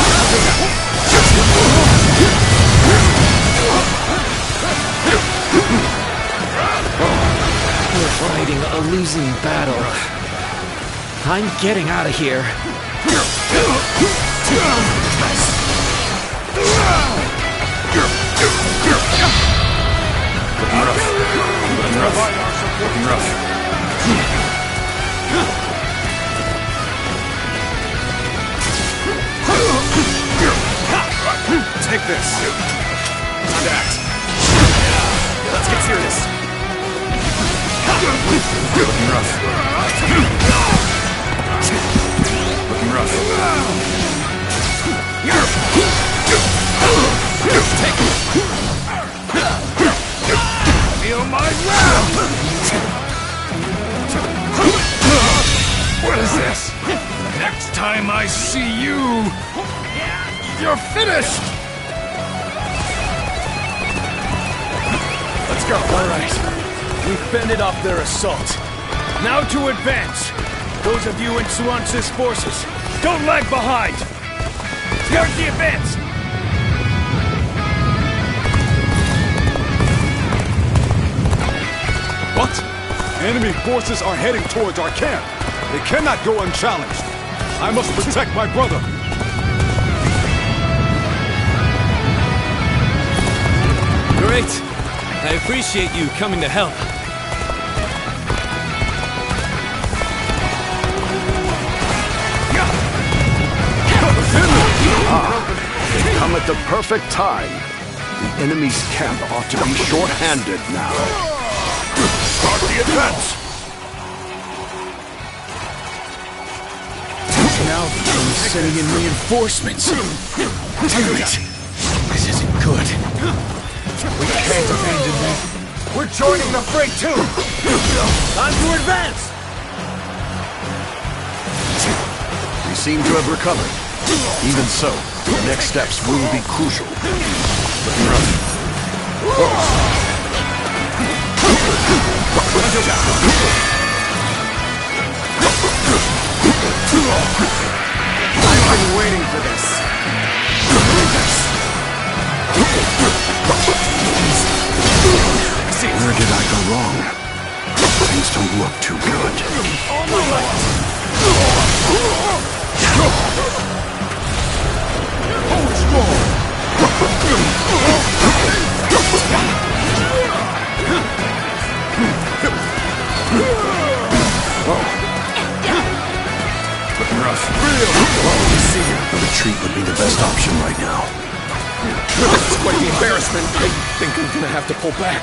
We're fighting a losing battle. I'm getting out of here. Looking rough. Take this. Time to act. Let's get serious. Looking rough. Looking rough. Take it. Feel my wrath! What is this? Next time I see you, you're finished! Let's go. All right. We've fended off their assault. Now to advance. Those of you in Suance's forces, don't lag behind. Start the advance. What? Enemy forces are heading towards our camp. They cannot go unchallenged. I must protect my brother. Great. I appreciate you coming to help. They come at the perfect time. The enemy's camp ought to be short-handed now. Start the advance! Now the enemy's sending in reinforcements. Damn it. This isn't good. We can't abandon them. We're joining the fray too! Time to advance! We seem to have recovered. Even so, the next steps will be crucial. Looking rough. I've been waiting for this. Where did I go wrong? Things don't look too good. All my life! Hold strong! Looking rough. The retreat would be the best option right now. This is quite the embarrassment. I think I'm gonna have to pull back.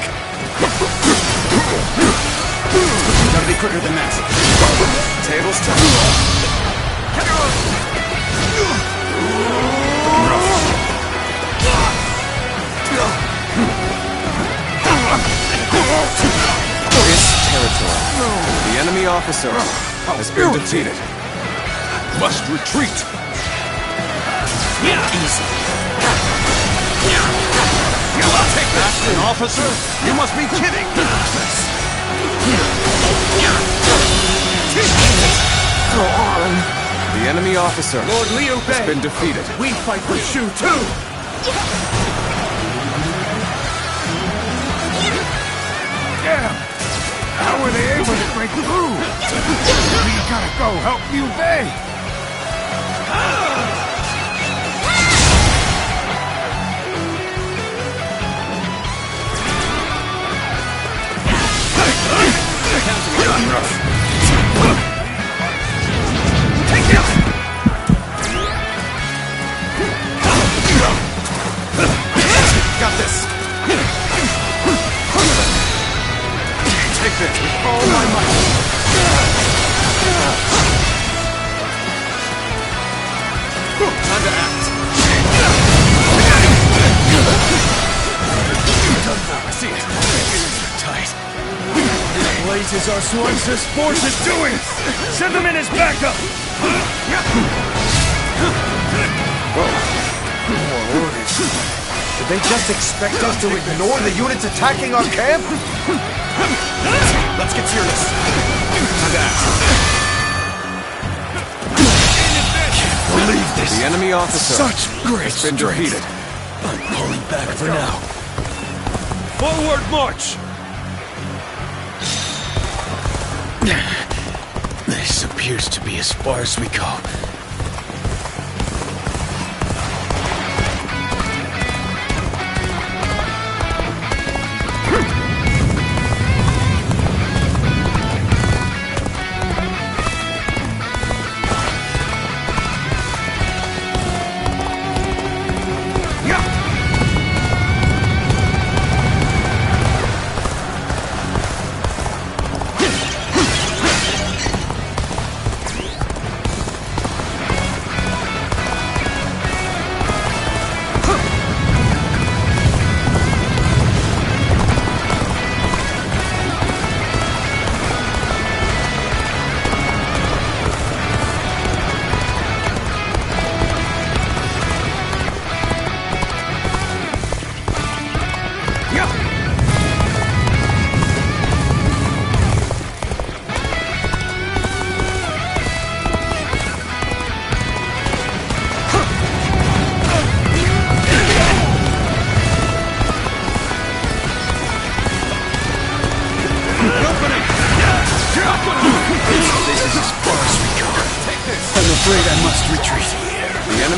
Gotta be quicker than that. Tables turn. This territory. The enemy officer has been defeated. Must retreat. Easy. I'll take that, an officer? You must be kidding! Go on. The enemy officer Lord Liu has been defeated. We fight for Shu too! Damn! How were they able to break through? We gotta go help Liu Bei! Got this! Take this with all my might! Time to act! I see it! Tight. Blazes are Swance's forces doing? Send them in as backup! More orders. Did they just expect us to ignore the units attacking our camp? Let's get serious. Time to act. Can't believe this. The enemy officer Such great has been strength. defeated. I'm pulling back for now. Forward march! This appears to be as far as we go.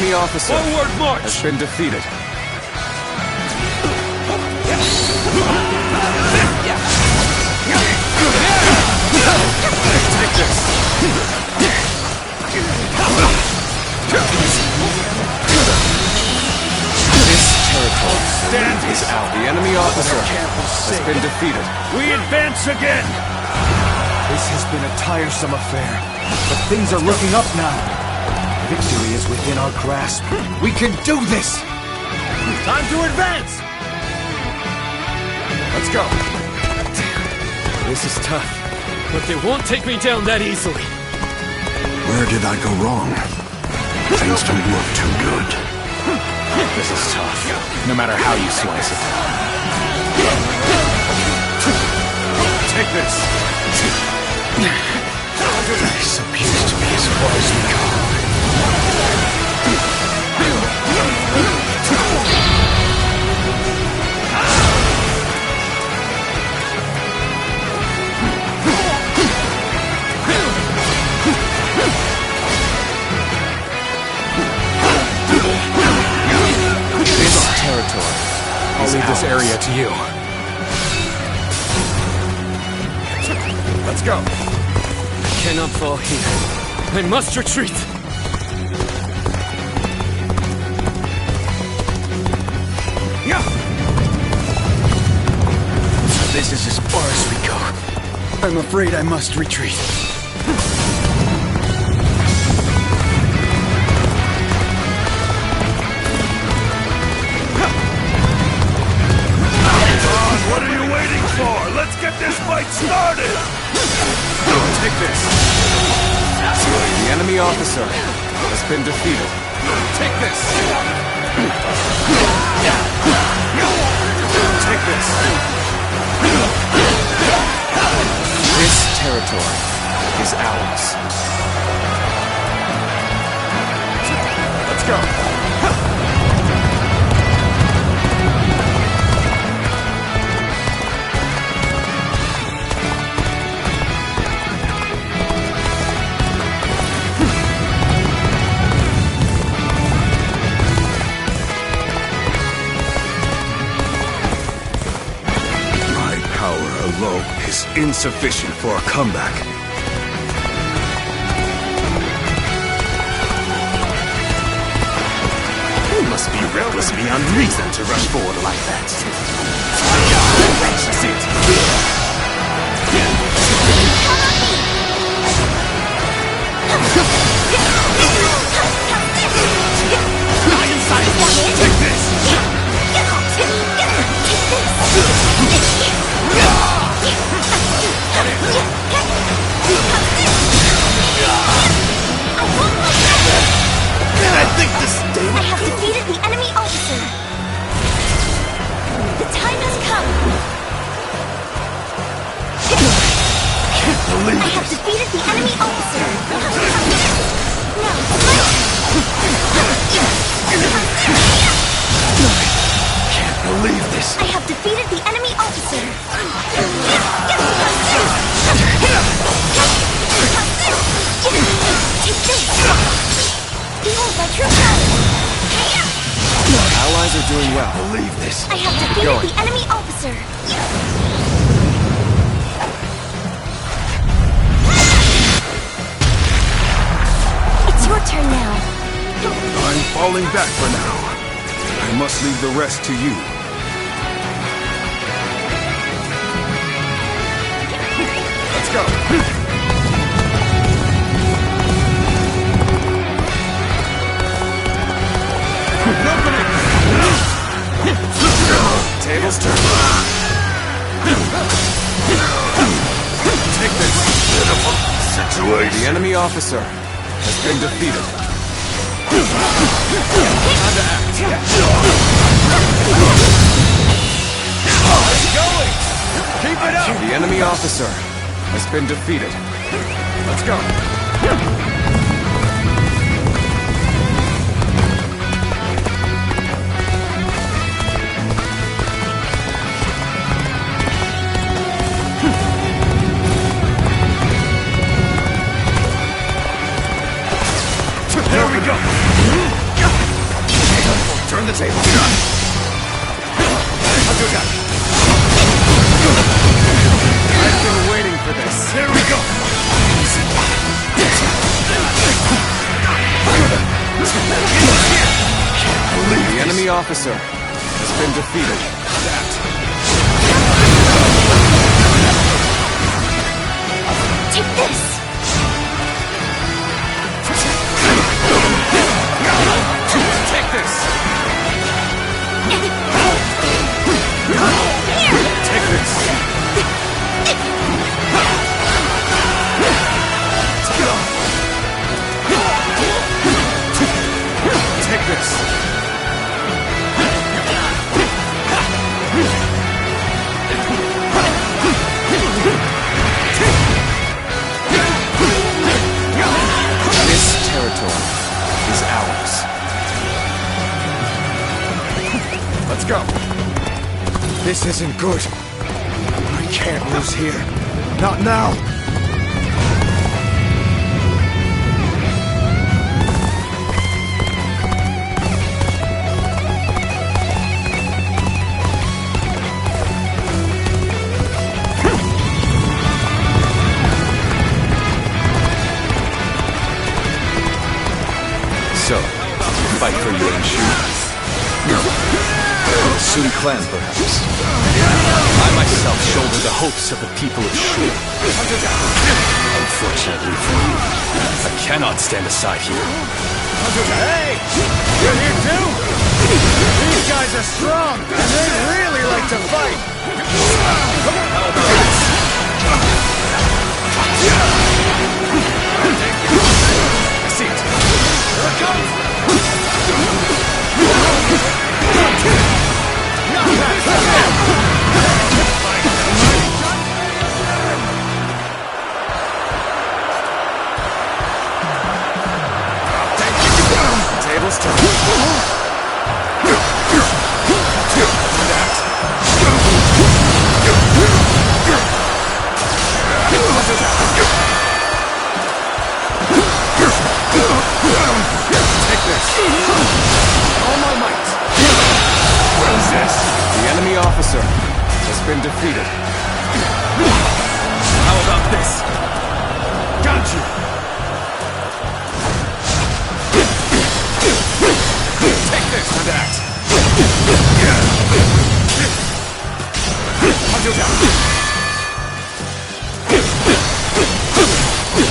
Officer Forward march! has been defeated. Take this. This territory is out. The enemy officer has been defeated. We advance again! This has been a tiresome affair, but things are looking up now. Victory is within our grasp. We can do this! Time to advance! Let's go. This is tough, but they won't take me down that easily. Where did I go wrong? Things don't look too good. This is tough, no matter how you slice it. Take this. This appears to be as far as we go. This territory. I'll leave this area to you. Let's go. I cannot fall here. I must retreat. This is as far as we go. I'm afraid I must retreat. What are you waiting for? Let's get this fight started! Take this. The enemy officer has been defeated. Take this. Take this. This territory is ours. Let's go. Alone is insufficient for a comeback. You must be reckless beyond reason to rush forward like that. That's it. Take this! I think this thing... I have defeated the enemy officer. The time has come. Can't believe I have defeated the enemy officer. No. Can't believe this. I have defeated the enemy officer. Take this. Behold my true power. Our allies are doing well. Believe this. I have defeated the enemy officer. It's your turn now. I'm falling back for now. I must leave the rest to you. Let's go. Tables turn. Take this. Situation. The enemy officer has been defeated. Time to act. How's it going? Keep it up! The enemy officer has been defeated. Let's go. There we go! Turn the table. I've been waiting for this. There we go! The enemy officer has been defeated. Take this. Take this! This territory is ours. Let's go. This isn't good. I can't lose here. Not now. So, fight for your own shoes? Sun clan, perhaps. I myself shoulder the hopes of the people of Shu. Unfortunately for you, I cannot stand aside here. Hey! You're here too? These guys are strong, and they really like to fight! How about this? I see it. Here it comes! Tables turn. Take this. All my might. What is this? The enemy officer has been defeated. How about this? Got you! Take this for that.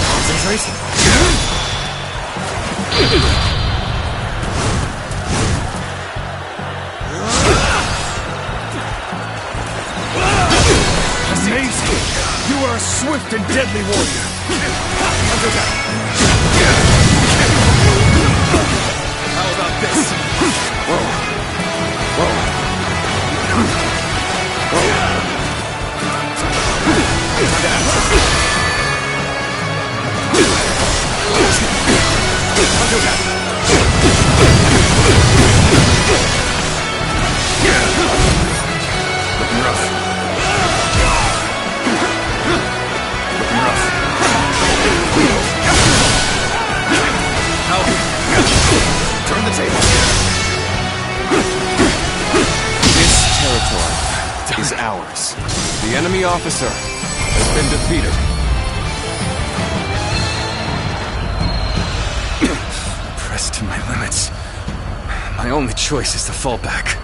Concentrate. Amazing! You are a swift and deadly warrior. How about this? Whoa. Whoa. Looking rough. Looking rough. How? Turn the table. This territory is ours. The enemy officer has been defeated. Pressed to my limits. My only choice is to fall back.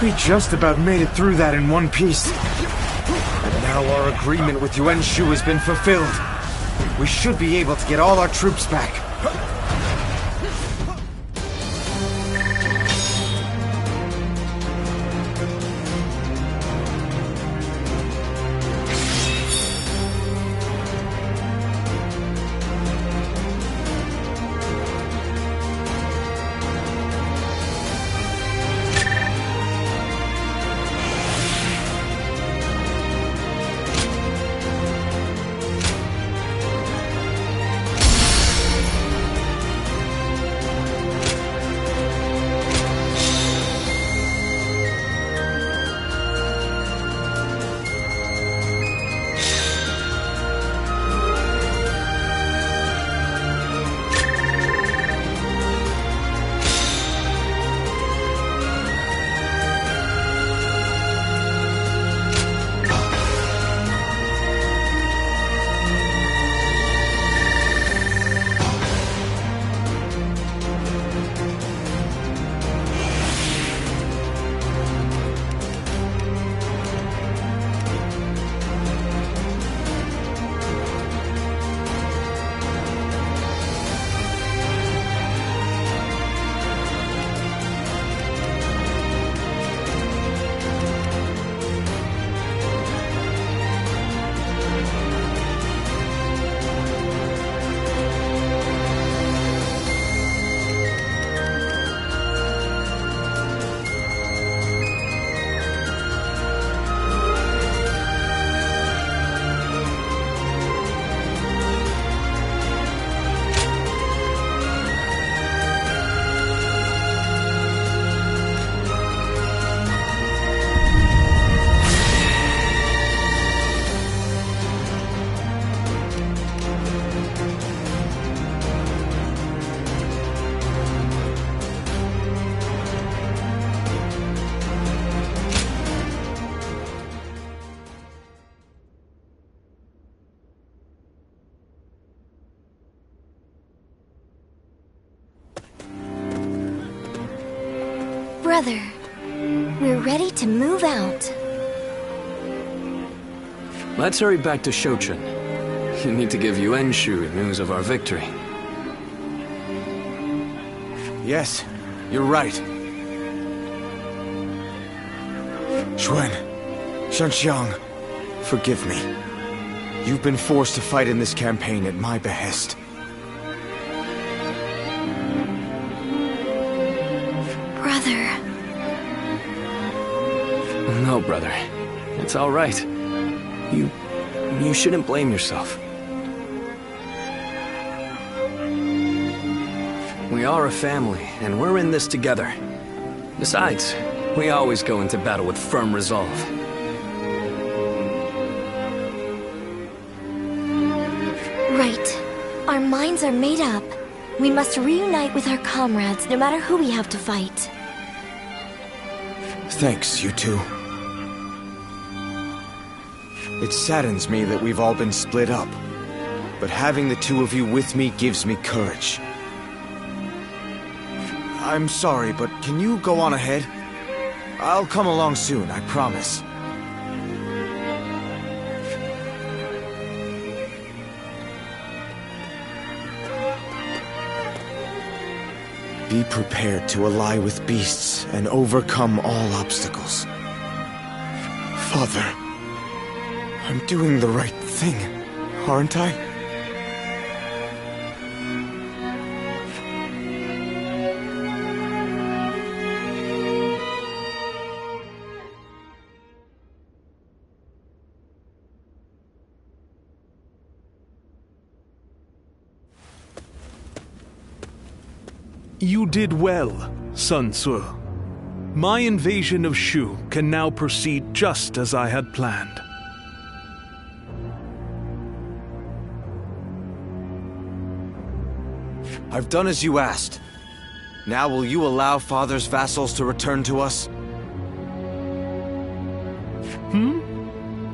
We just about made it through that in one piece. And now our agreement with Yuan Shu has been fulfilled. We should be able to get all our troops back. Brother, we're ready to move out. Let's hurry back to Shochen. You need to give Yuan-Shu news of our victory. Yes, you're right. Xuan, Shanxiang, forgive me. You've been forced to fight in this campaign at my behest. Brother. No, brother. It's all right. You shouldn't blame yourself. We are a family, and we're in this together. Besides, we always go into battle with firm resolve. Right. Our minds are made up. We must reunite with our comrades, no matter who we have to fight. Thanks, you two. It saddens me that we've all been split up, but having the two of you with me gives me courage. I'm sorry, but can you go on ahead? I'll come along soon, I promise. Be prepared to ally with beasts and overcome all obstacles. Father, I'm doing the right thing, aren't I? You did well, Sun Tzu. My invasion of Shu can now proceed just as I had planned. I've done as you asked. Now will you allow Father's vassals to return to us?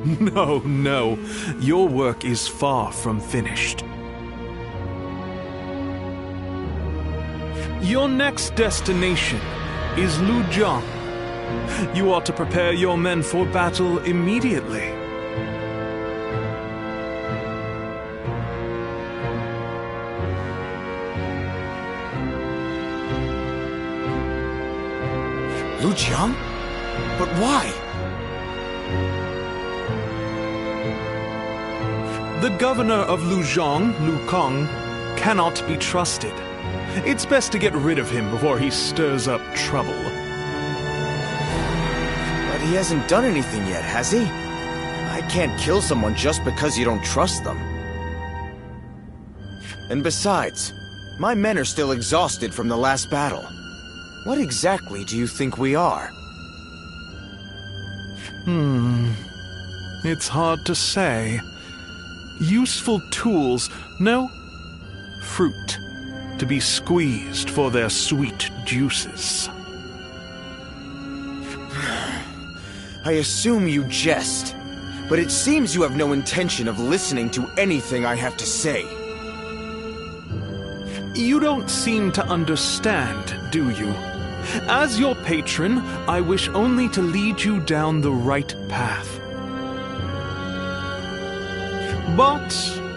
No. Your work is far from finished. Your next destination is Lujiang. You ought to prepare your men for battle immediately. Lujiang? But why? The governor of Lujiang, Lu Kang, cannot be trusted. It's best to get rid of him before he stirs up trouble. But he hasn't done anything yet, has he? I can't kill someone just because you don't trust them. And besides, my men are still exhausted from the last battle. What exactly do you think we are? It's hard to say. Useful tools, no, fruit, to be squeezed for their sweet juices. I assume you jest, but it seems you have no intention of listening to anything I have to say. You don't seem to understand, do you? As your patron, I wish only to lead you down the right path. But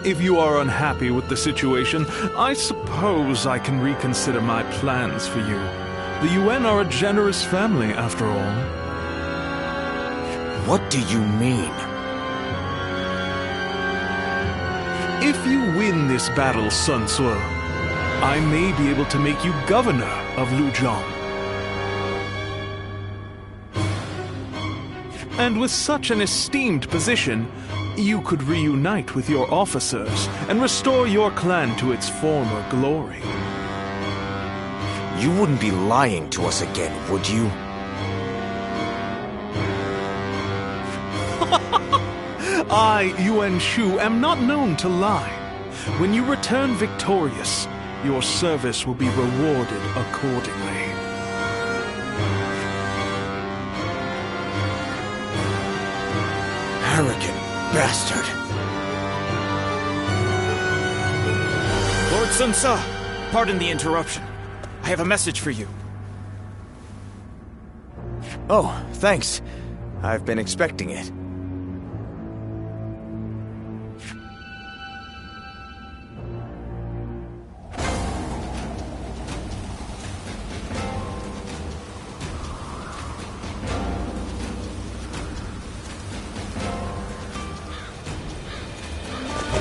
if you are unhappy with the situation, I suppose I can reconsider my plans for you. The Yuan are a generous family, after all. What do you mean? If you win this battle, Sun Tzu, I may be able to make you governor of Lujiang. And with such an esteemed position, you could reunite with your officers and restore your clan to its former glory. You wouldn't be lying to us again, would you? I, Yuan-Shu, am not known to lie. When you return victorious, your service will be rewarded accordingly. Arrogant bastard. Lord Sun Tzu, pardon the interruption. I have a message for you. Oh, thanks. I've been expecting it.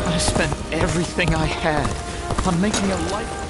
I spent everything I had on making a life.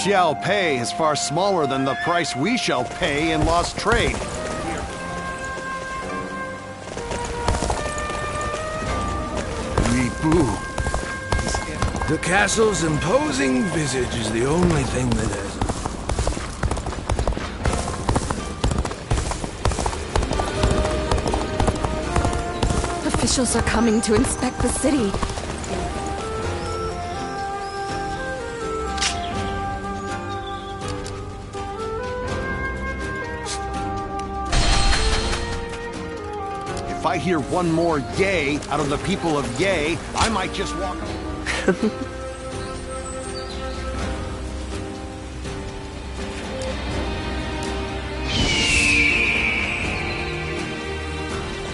Shall pay is far smaller than the price we shall pay in lost trade. The castle's imposing visage is the only thing that has. Officials are coming to inspect the city. If I hear one more yay out of the people of yay, I might just walk.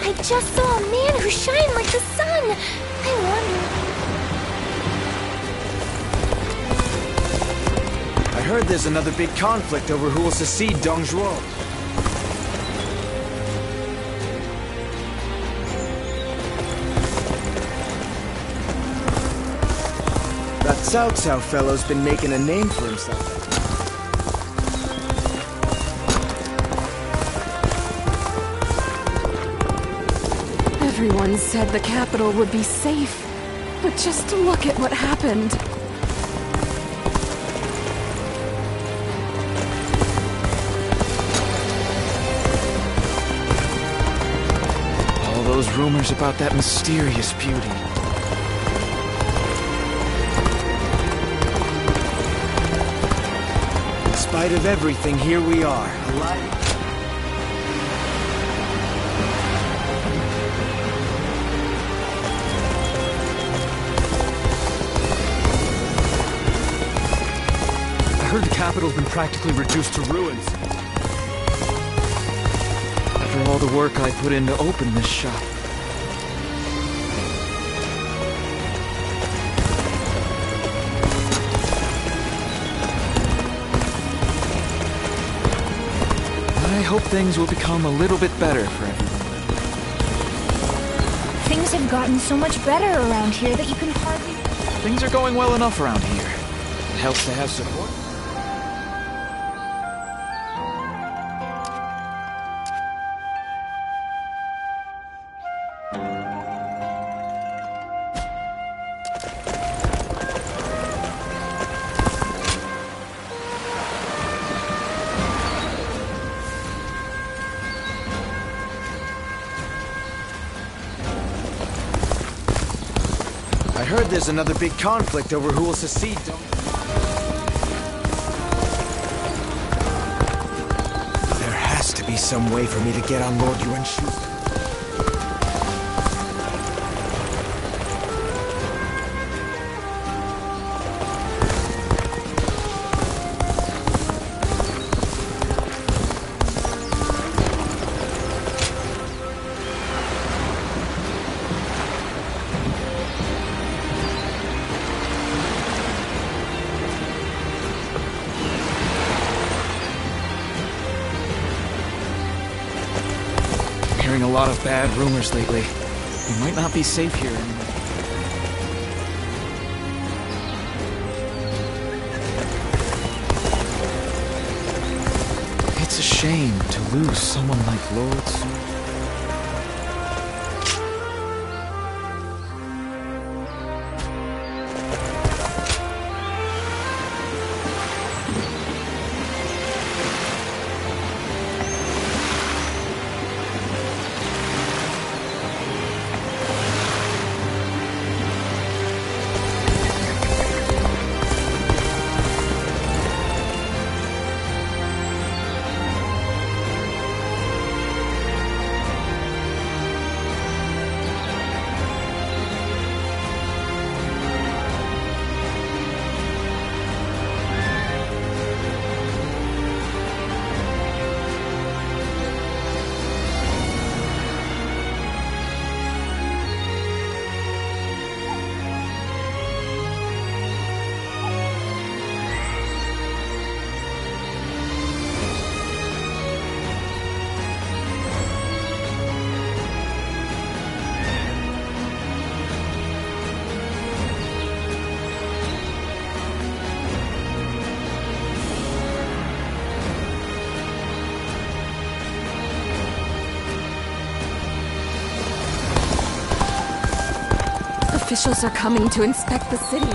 I just saw a man who shined like the sun. I wonder. I heard there's another big conflict over who will succeed Dongzhuo. That Cao Cao fellow's been making a name for himself. Everyone said the capital would be safe, but just look at what happened. All those rumors about that mysterious beauty. In spite of everything, here we are, alive. I heard the capital's been practically reduced to ruins. After all the work I put in to open this shop. I hope things will become a little bit better for everyone. Things have gotten so much better around here that you can hardly... Things are going well enough around here. It helps to have support. I heard there's another big conflict over who will secede. There has to be some way for me to get on Lord Yuan's shoes. Hearing a lot of bad rumors lately. We might not be safe here anymore. It's a shame to lose someone like Lord Sun. Officials are coming to inspect the city.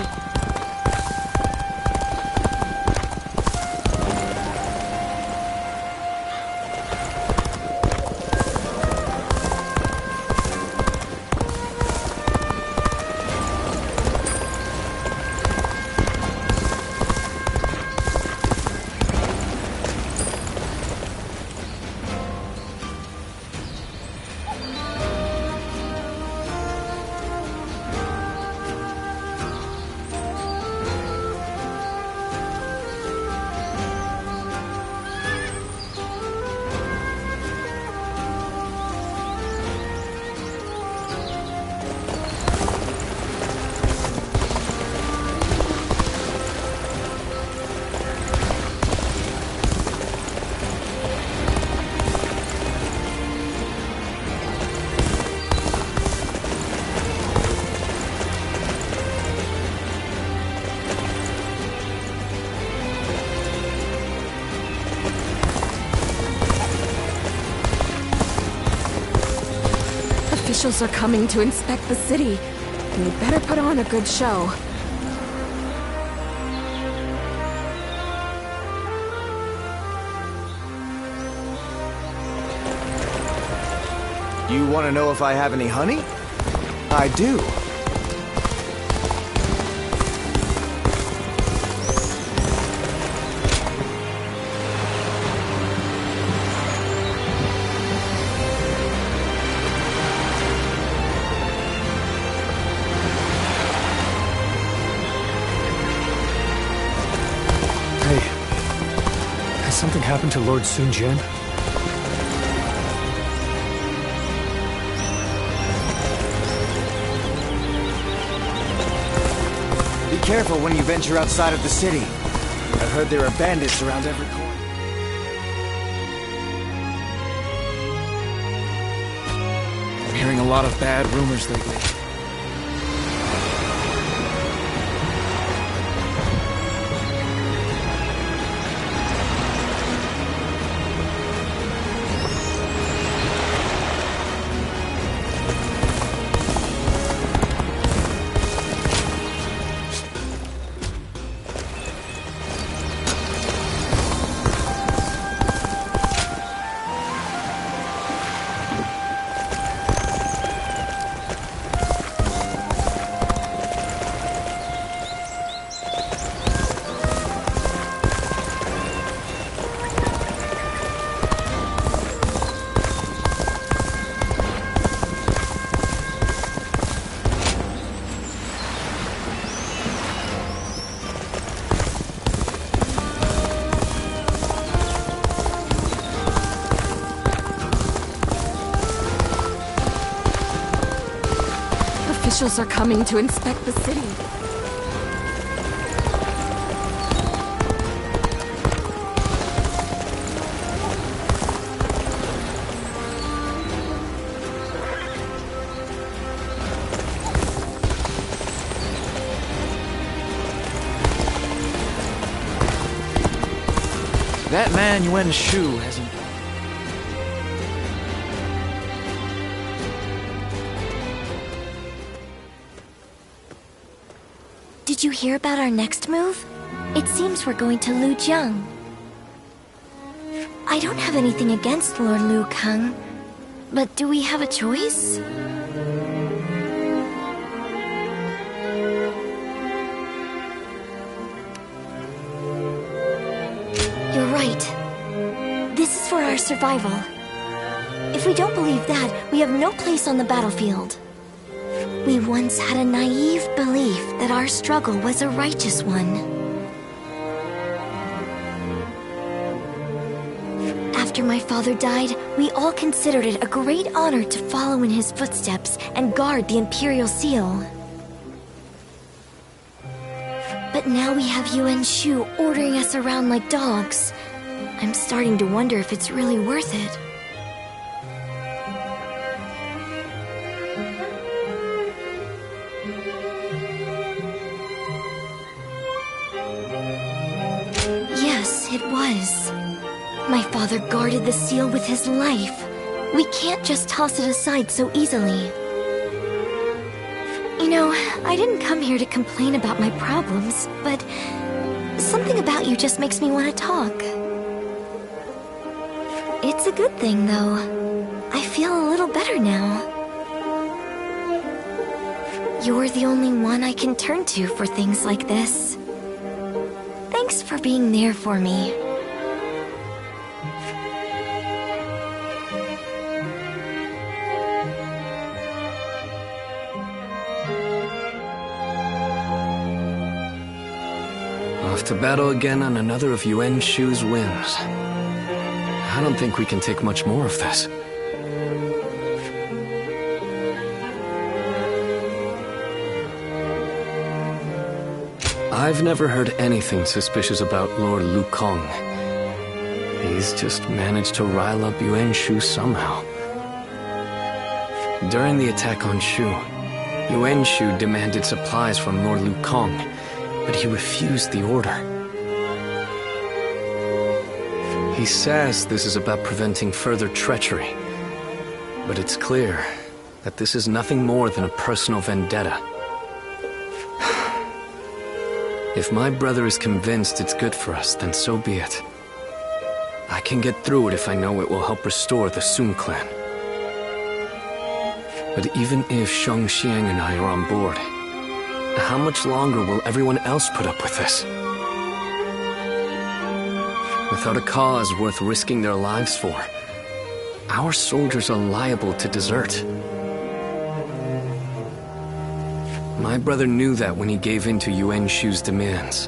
Officials are coming to inspect the city. And they better put on a good show. You want to know if I have any honey? I do. Something happened to Lord Sun Jian? Be careful when you venture outside of the city. I've heard there are bandits around every corner. I'm hearing hearing a lot of bad rumors lately. Officials are coming to inspect the city. That man Yuan Shu hasn't... Did you hear about our next move? It seems we're going to Lujiang. I don't have anything against Lord Liu Kang, but do we have a choice? You're right. This is for our survival. If we don't believe that, we have no place on the battlefield. We once had a naive belief that our struggle was a righteous one. After my father died, we all considered it a great honor to follow in his footsteps and guard the Imperial Seal. But now we have Yuan Shu ordering us around like dogs. I'm starting to wonder if it's really worth it. Yes, it was. My father guarded the seal with his life. We can't just toss it aside so easily. You know, I didn't come here to complain about my problems, but something about you just makes me want to talk. It's a good thing, though. I feel a little better now. You're the only one I can turn to for things like this. Thanks for being there for me. Off to battle again on another of Yuan Shu's whims. I don't think we can take much more of this. I've never heard anything suspicious about Lord Liu Kang. He's just managed to rile up Yuan Shu somehow. During the attack on Shu, Yuan Shu demanded supplies from Lord Liu Kang, but he refused the order. He says this is about preventing further treachery, but it's clear that this is nothing more than a personal vendetta. If my brother is convinced it's good for us, then so be it. I can get through it if I know it will help restore the Sun clan. But even if Shang Xiang and I are on board, how much longer will everyone else put up with this? Without a cause worth risking their lives for, our soldiers are liable to desert. My brother knew that when he gave in to Yuan Shu's demands.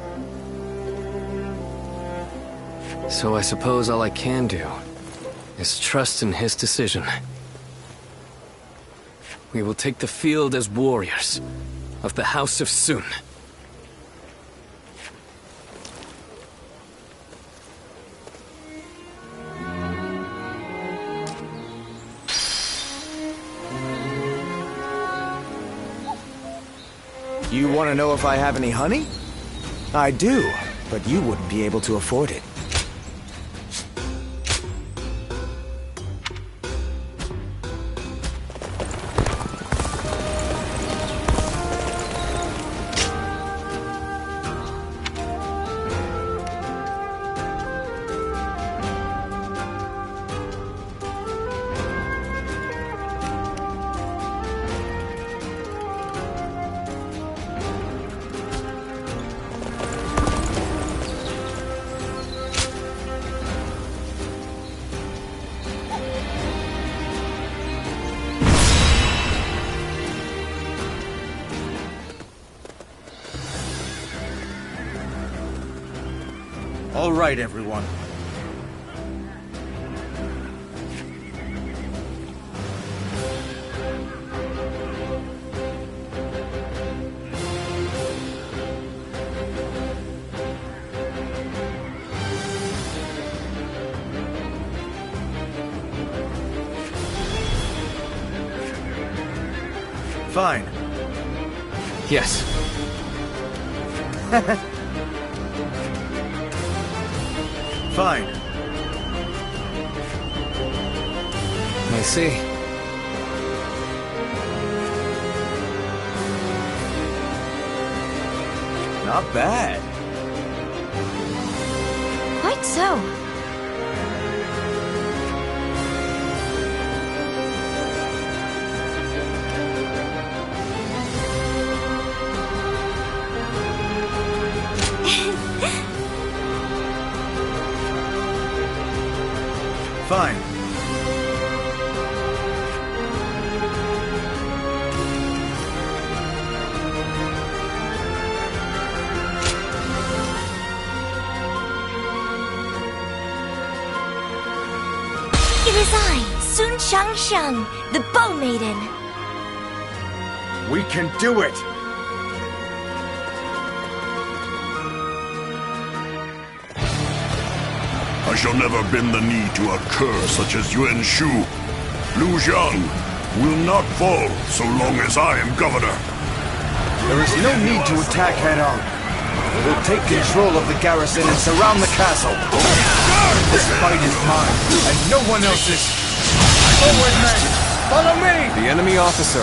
So I suppose all I can do is trust in his decision. We will take the field as warriors of the House of Sun. You want to know if I have any honey? I do, but you wouldn't be able to afford it. All right, everyone. Fine. Yes. Fine. I see. Not bad. Quite so. Fine. It is I, Sun Shang, the Bow Maiden. We can do it! I shall never bend the knee to a cur such as Yuan Shu. Liu Jiang will not fall so long as I am governor. There is no need to attack head-on. We'll take control of the garrison and surround the castle. This fight is mine, and no one else's. Forward, men! Follow me! The enemy officer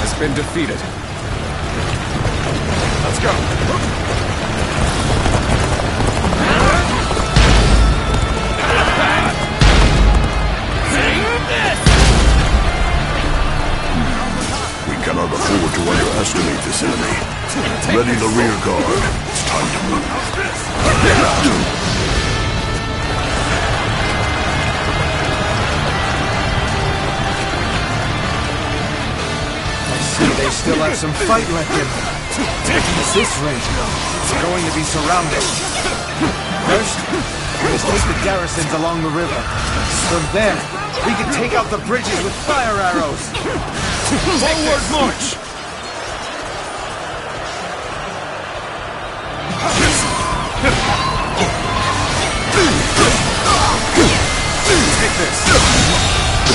has been defeated. Let's go! We cannot afford to underestimate this enemy. Ready the rear guard. It's time to move. I see they still have some fight left in them. At this rate, it's going to be surrounded. First, we must take the garrisons along the river. From there, we can take out the bridges with fire arrows. Forward march! Take this.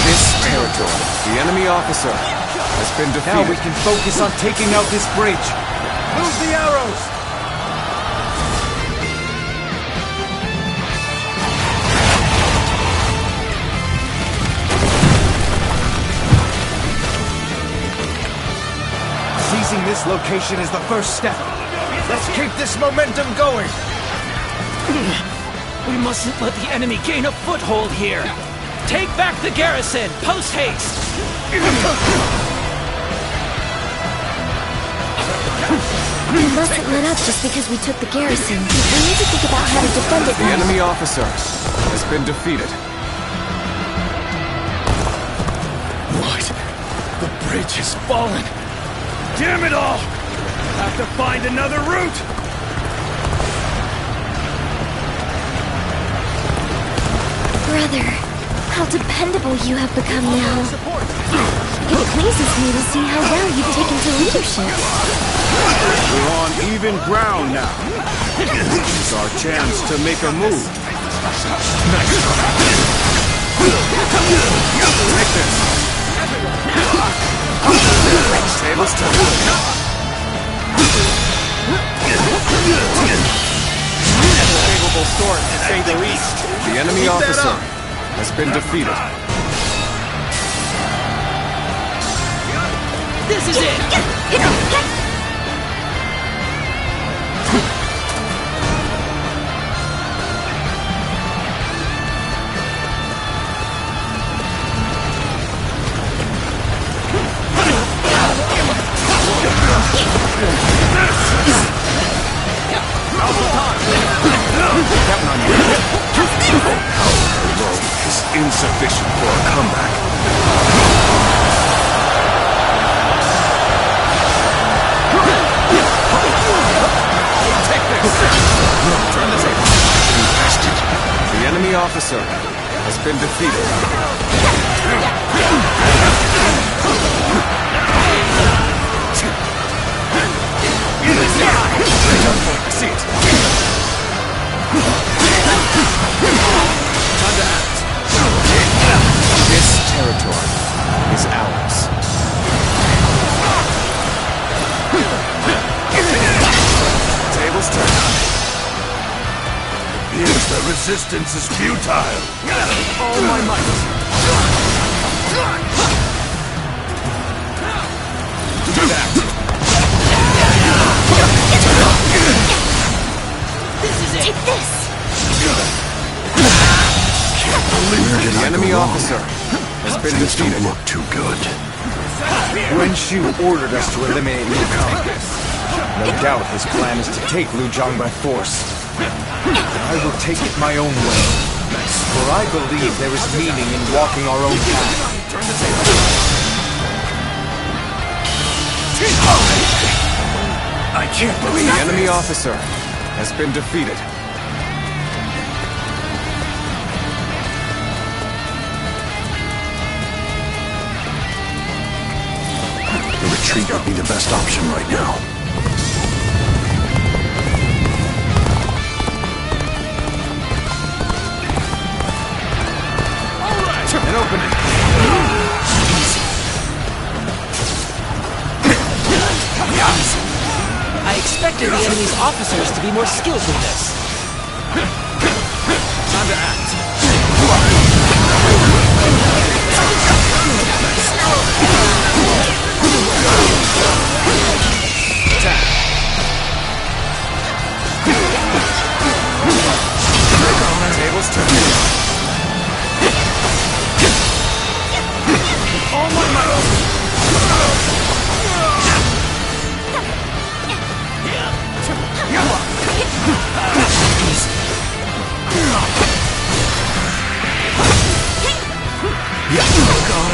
This territory. The enemy officer has been defeated. Now we can focus on taking out this bridge. Move the arrows! Seizing this location is the first step. Let's keep this momentum going. We mustn't let the enemy gain a foothold here. Take back the garrison, post haste! We mustn't let up just because we took the garrison. We need to think about how to defend it The now. enemy officer has been defeated. What? The bridge has fallen. Damn it all! Have to find another route! Brother, how dependable you have become now. It pleases me to see how well you've taken to leadership. We're on even ground now. It's our chance to make a move. Take this. Tables turn. say the least. The enemy officer has been defeated. This is it! Insufficient for a comeback. Take this! Turn the table. Bastard. The enemy officer has been defeated. See it. Time to act. This territory is ours. Tables turn. Appears the resistance is futile. All my might. Time to act. This is it! Take this! The enemy officer has been defeated. Don't look too good. Yuan Shu ordered us to eliminate Liu Kang. No doubt his plan is to take Liu Zhang by force. I will take it my own way. For I believe there is meaning in walking our own path. Turn the table. I can't believe the enemy officer has been defeated. The retreat would be the best option right now. An opening. I expected the enemy's officers to be more skilled than this. Time to act. Attack. Tables turn. All my might.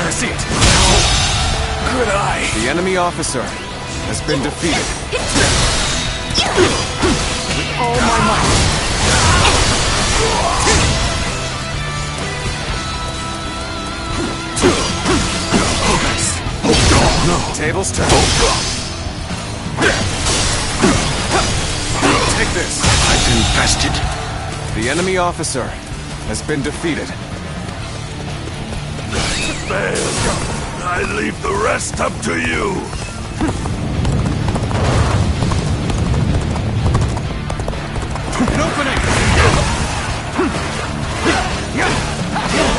I see it. Good eye. The enemy officer has been defeated. With all my might. No. Tables turn. Take this. I've been bested. The enemy officer has been defeated. Failed. I leave the rest up to you. An opening.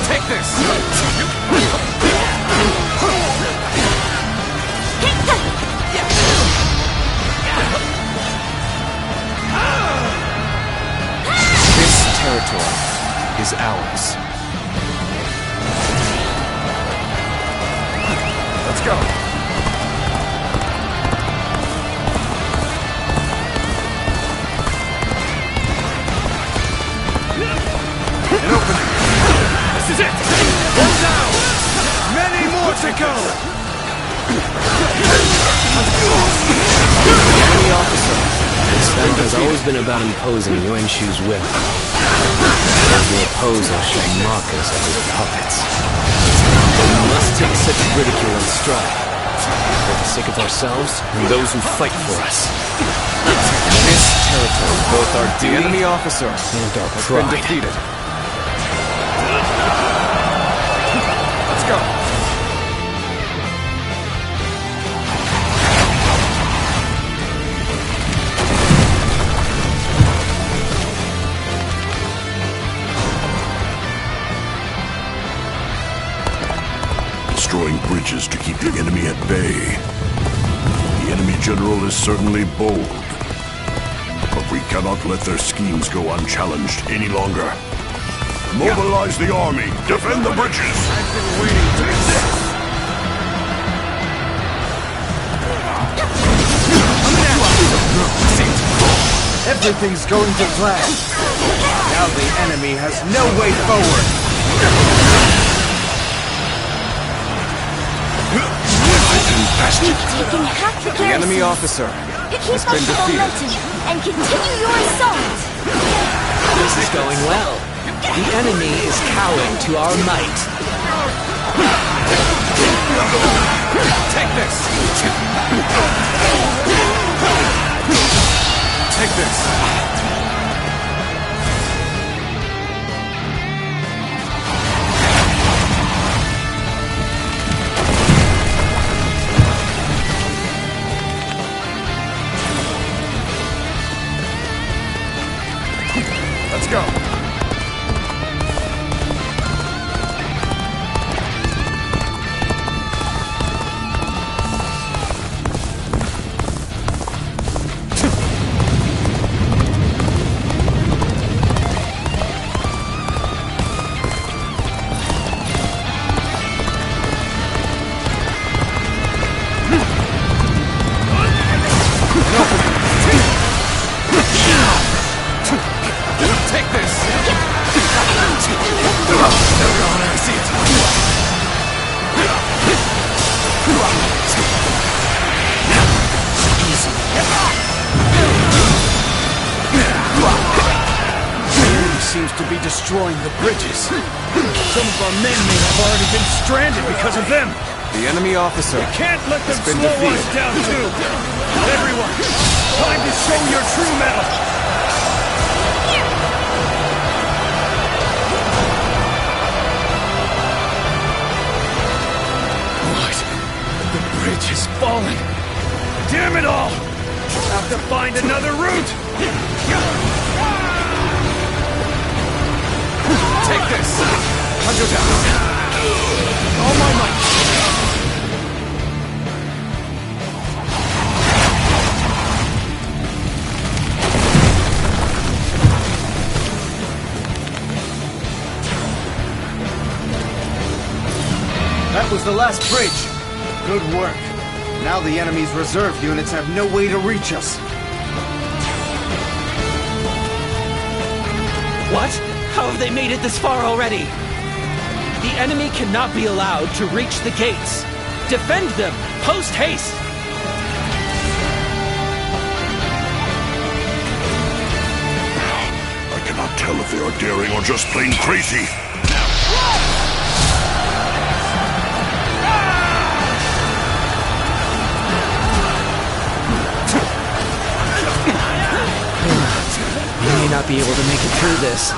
Take this. This territory is ours. Let's go. An opening. This is it. One down. Many more to go. Enemy officer. This battle has always been about imposing Yuan Shu's will. Those who oppose us shall mock us as his puppets. But we must take such ridicule in stride, for the sake of ourselves and those who fight for us. This territory, both our duty, the enemy officer, and our has pride. been defeated. Let's go. destroying bridges to keep the enemy at bay. The enemy general is certainly bold, but we cannot let their schemes go unchallenged any longer. Mobilize the army! Defend the bridges! I've been waiting for this. Everything's going to plan. Now the enemy has no way forward. Bastion. Taking half the The enemy officer Keep has up been the defeated. momentum and continue your assault. This is going well. The enemy is cowing to our might. Take this! Take this! Let's go. Seems to be destroying the bridges. Some of our men may have already been stranded because of them. The enemy officer Can't let them has been slow defeated. us down too. Everyone, time to show your true mettle. What? The bridge is falling. Damn it all! Have to find another route. Take this! Hunter down! All my might! That was the last bridge. Good work. Now the enemy's reserve units have no way to reach us. What? How have they made it this far already? The enemy cannot be allowed to reach the gates. Defend them! Post haste! I cannot tell if they are daring or just plain crazy. We may not be able to make it through this.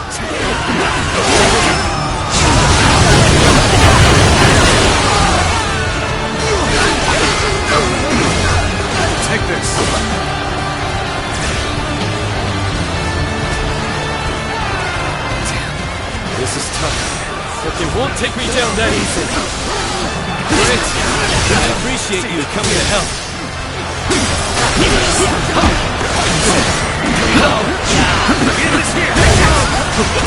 Take this! This is tough, but they won't take me down that easy. Prince, I appreciate you coming to help. Get this here.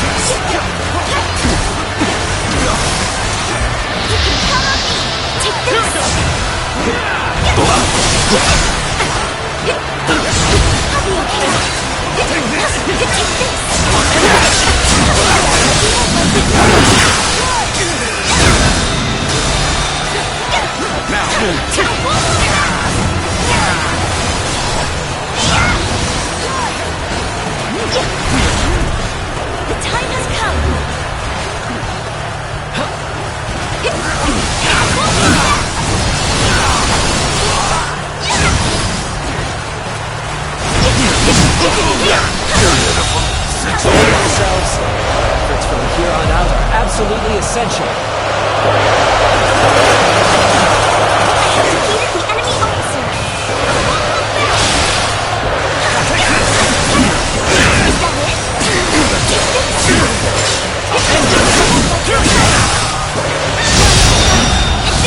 The time has come. Control ourselves. Efforts from here on out are absolutely essential. Defeated the enemy officer. Is that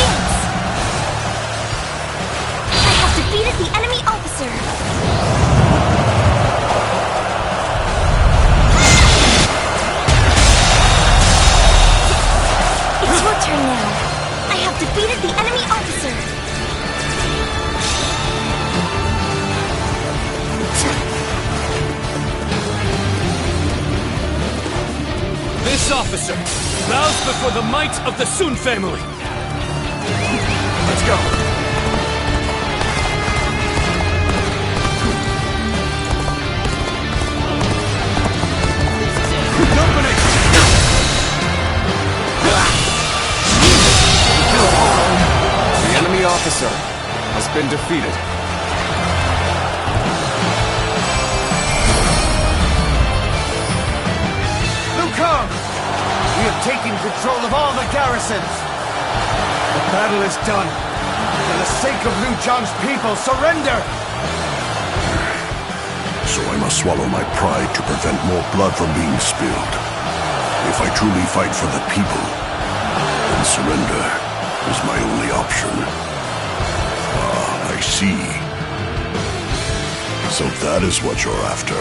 it? turn now. I have defeated the enemy officer. This officer bows before the might of the Sun family. Let's go. The enemy officer has been defeated. Liu Kang! We have taken control of all the garrisons! The battle is done. For the sake of Liu Zhang's people, surrender! So I must swallow my pride to prevent more blood from being spilled. If I truly fight for the people, then surrender is my only option. Ah, I see. So that is what you're after.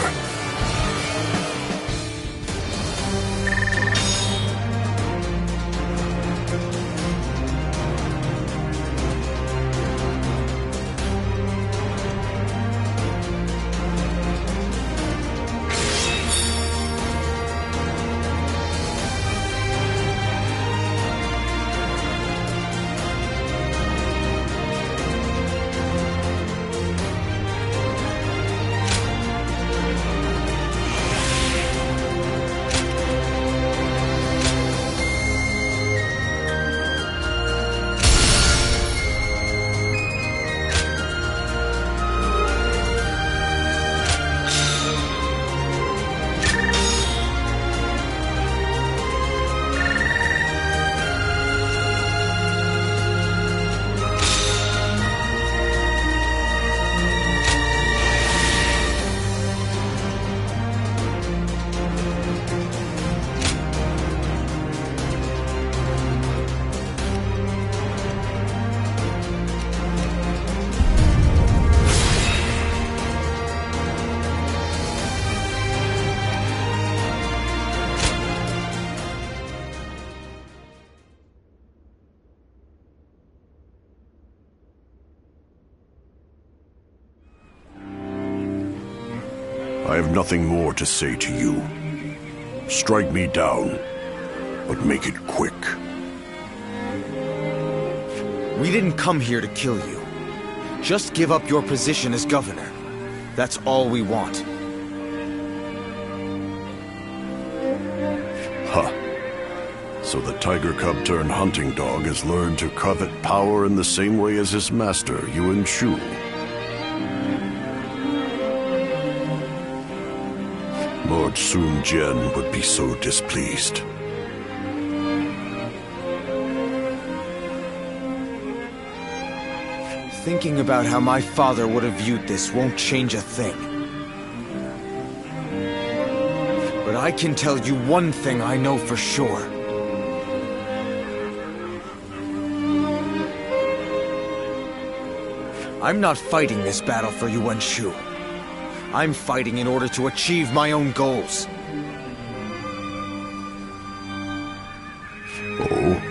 I have nothing more to say to you. Strike me down, but make it quick. We didn't come here to kill you. Just give up your position as governor. That's all we want. Huh. So the tiger cub turned hunting dog has learned to covet power in the same way as his master, Yuan Shu. Lord Sun Jian would be so displeased. Thinking about how my father would have viewed this won't change a thing. But I can tell you one thing I know for sure. I'm not fighting this battle for Yuan Shu. I'm fighting in order to achieve my own goals. Oh?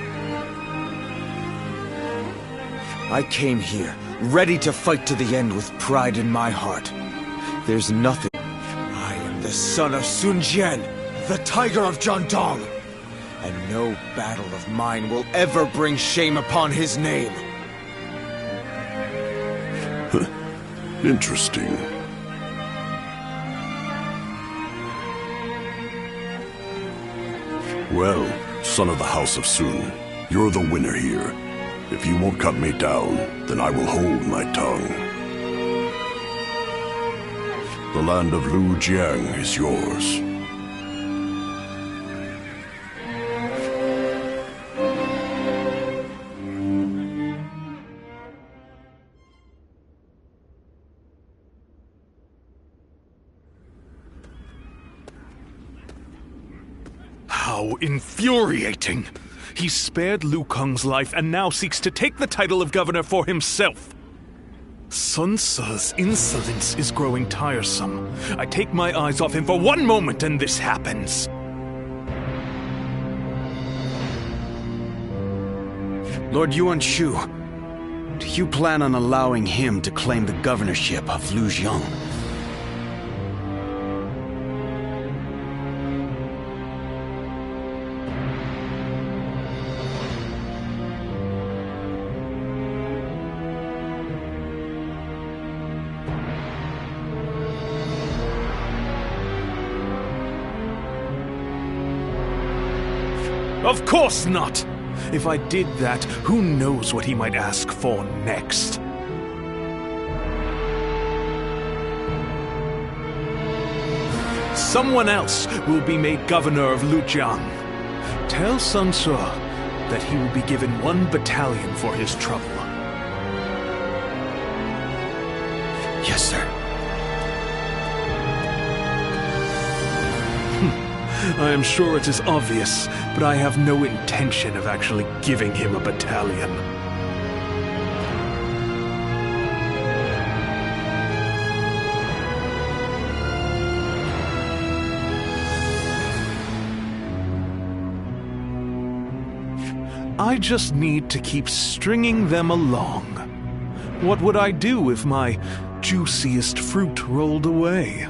I came here, ready to fight to the end with pride in my heart. There's nothing... I am the son of Sun Jian, the Tiger of Jiandong. And no battle of mine will ever bring shame upon his name. Interesting. Well, son of the House of Sun, you're the winner here. If you won't cut me down, then I will hold my tongue. The land of Lu Jiang is yours. How infuriating! He spared Liu Kang's life and now seeks to take the title of governor for himself. Sun Ce's insolence is growing tiresome. I take my eyes off him for one moment and this happens. Lord Yuan Shu, do you plan on allowing him to claim the governorship of Lujiang? Of course not! If I did that, who knows what he might ask for next? Someone else will be made governor of Lujiang. Tell Sun Ce that he will be given 1 battalion for his trouble. Yes, sir. I am sure it is obvious, but I have no intention of actually giving him a battalion. I just need to keep stringing them along. What would I do if my juiciest fruit rolled away?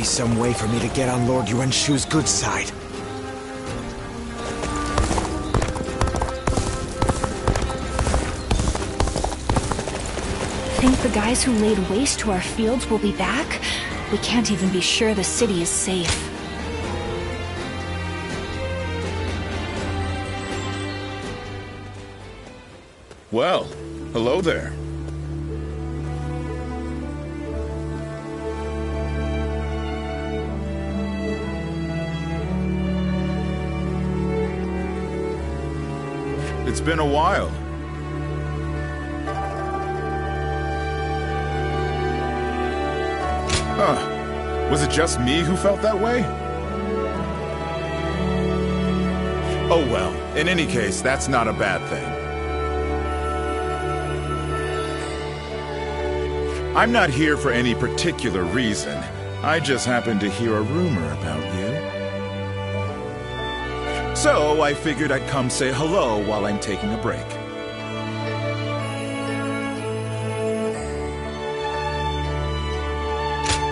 Some way for me to get on Lord Yuan Shu's good side. Think the guys who laid waste to our fields will be back? We can't even be sure the city is safe. Well, hello there. It's been a while. Huh. Was it just me who felt that way? Oh well, in any case, that's not a bad thing. I'm not here for any particular reason. I just happened to hear a rumor about you. So I figured I'd come say hello while I'm taking a break.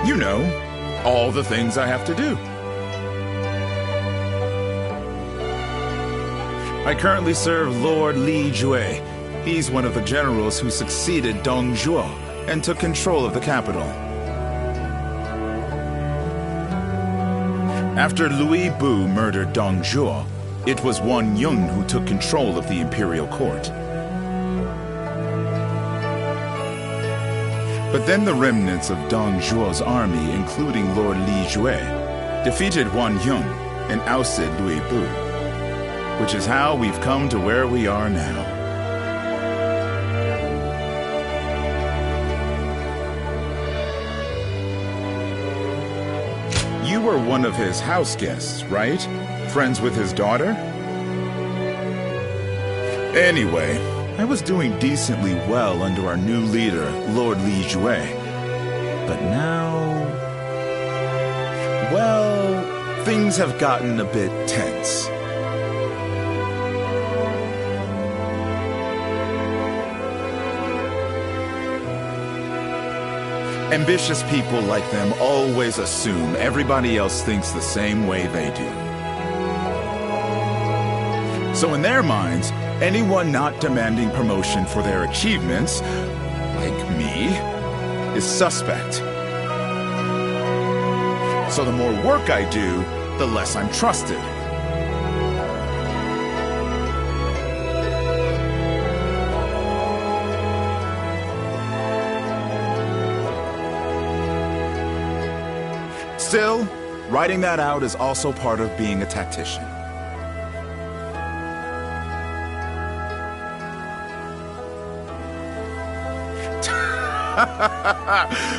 You know, all the things I have to do. I currently serve Lord Li Jue. He's one of the generals who succeeded Dong Zhuo and took control of the capital. After Louis Bu murdered Dong Zhuo, it was Wan Yun who took control of the imperial court. But then the remnants of Dong Zhuo's army, including Lord Li Jue, defeated Wan Yun and ousted Louis Bu, which is how we've come to where we are now. You were one of his house guests, right? Friends with his daughter? Anyway, I was doing decently well under our new leader, Lord Li Jue. But now... well, things have gotten a bit tense. Ambitious people like them always assume everybody else thinks the same way they do. So in their minds, anyone not demanding promotion for their achievements, like me, is suspect. So the more work I do, the less I'm trusted. Still, writing that out is also part of being a tactician.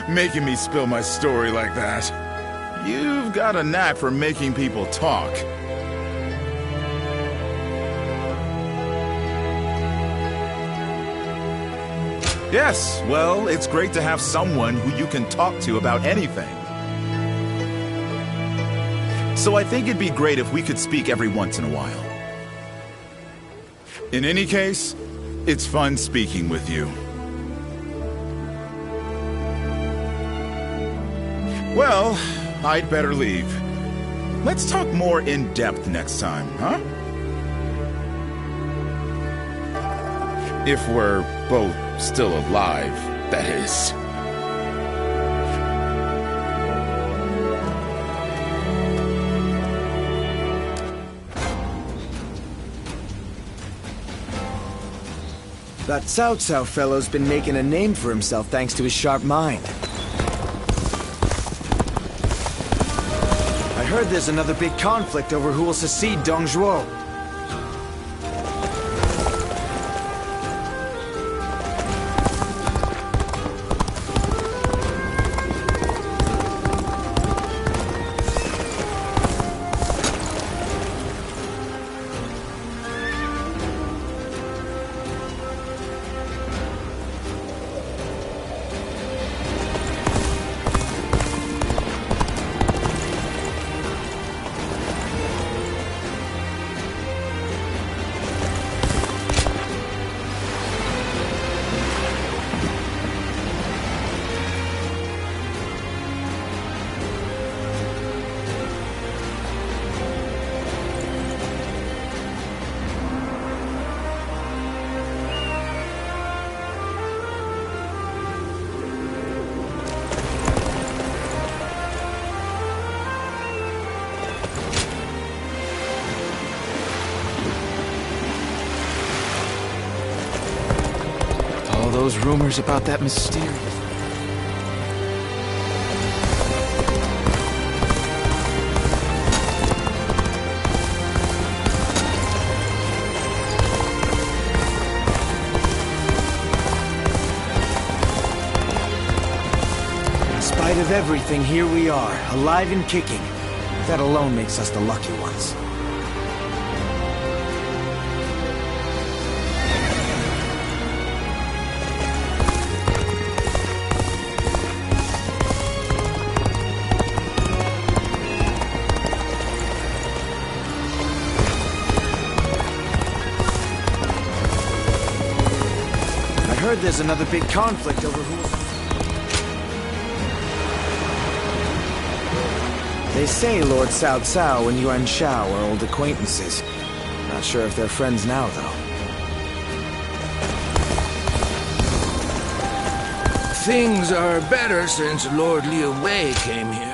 Making me spill my story like that. You've got a knack for making people talk. Yes, well, it's great to have someone who you can talk to about anything. So I think it'd be great if we could speak every once in a while. In any case, it's fun speaking with you. Well, I'd better leave. Let's talk more in depth next time, huh? If we're both still alive, that is. That Cao Cao fellow's been making a name for himself thanks to his sharp mind. I heard there's another big conflict over who will succeed Dong Zhuo. Those rumors about that mysterious... In spite of everything, here we are, alive and kicking. That alone makes us the lucky ones. I heard there's another big conflict over who... They say Lord Cao Cao and Yuan Shao are old acquaintances. Not sure if they're friends now, though. Things are better since Lord Liu Wei came here.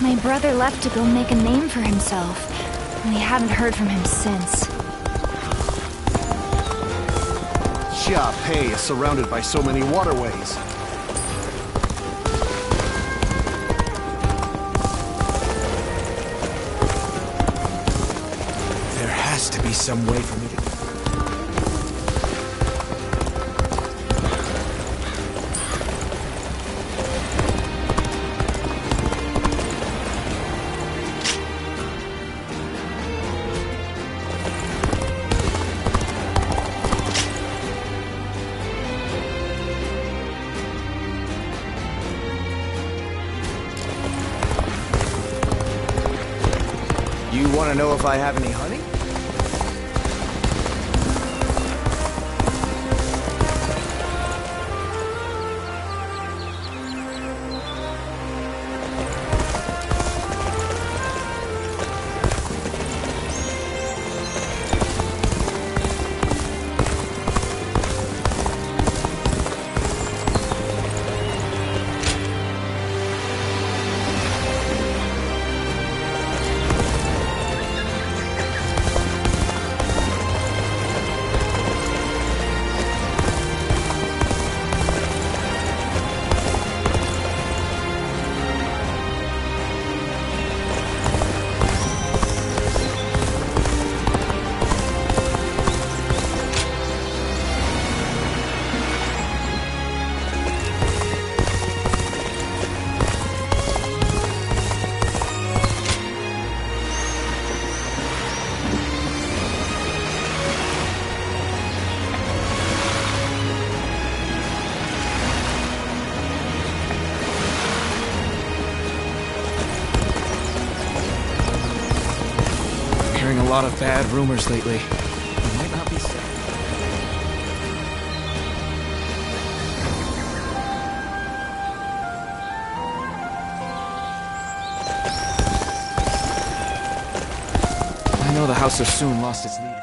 My brother left to go make a name for himself. We haven't heard from him since. Xia Pei is surrounded by so many waterways. There has to be some way for me to... You want to know if I have any honey? A lot of bad rumors lately. It might not be safe. I know the House of Soon lost its leader.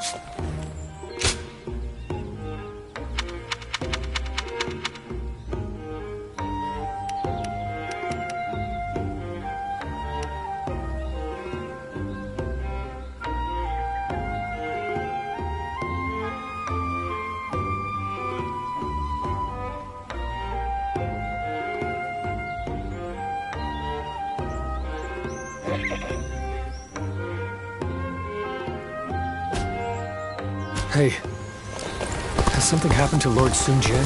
Hey, has something happened to Lord Sun Jian?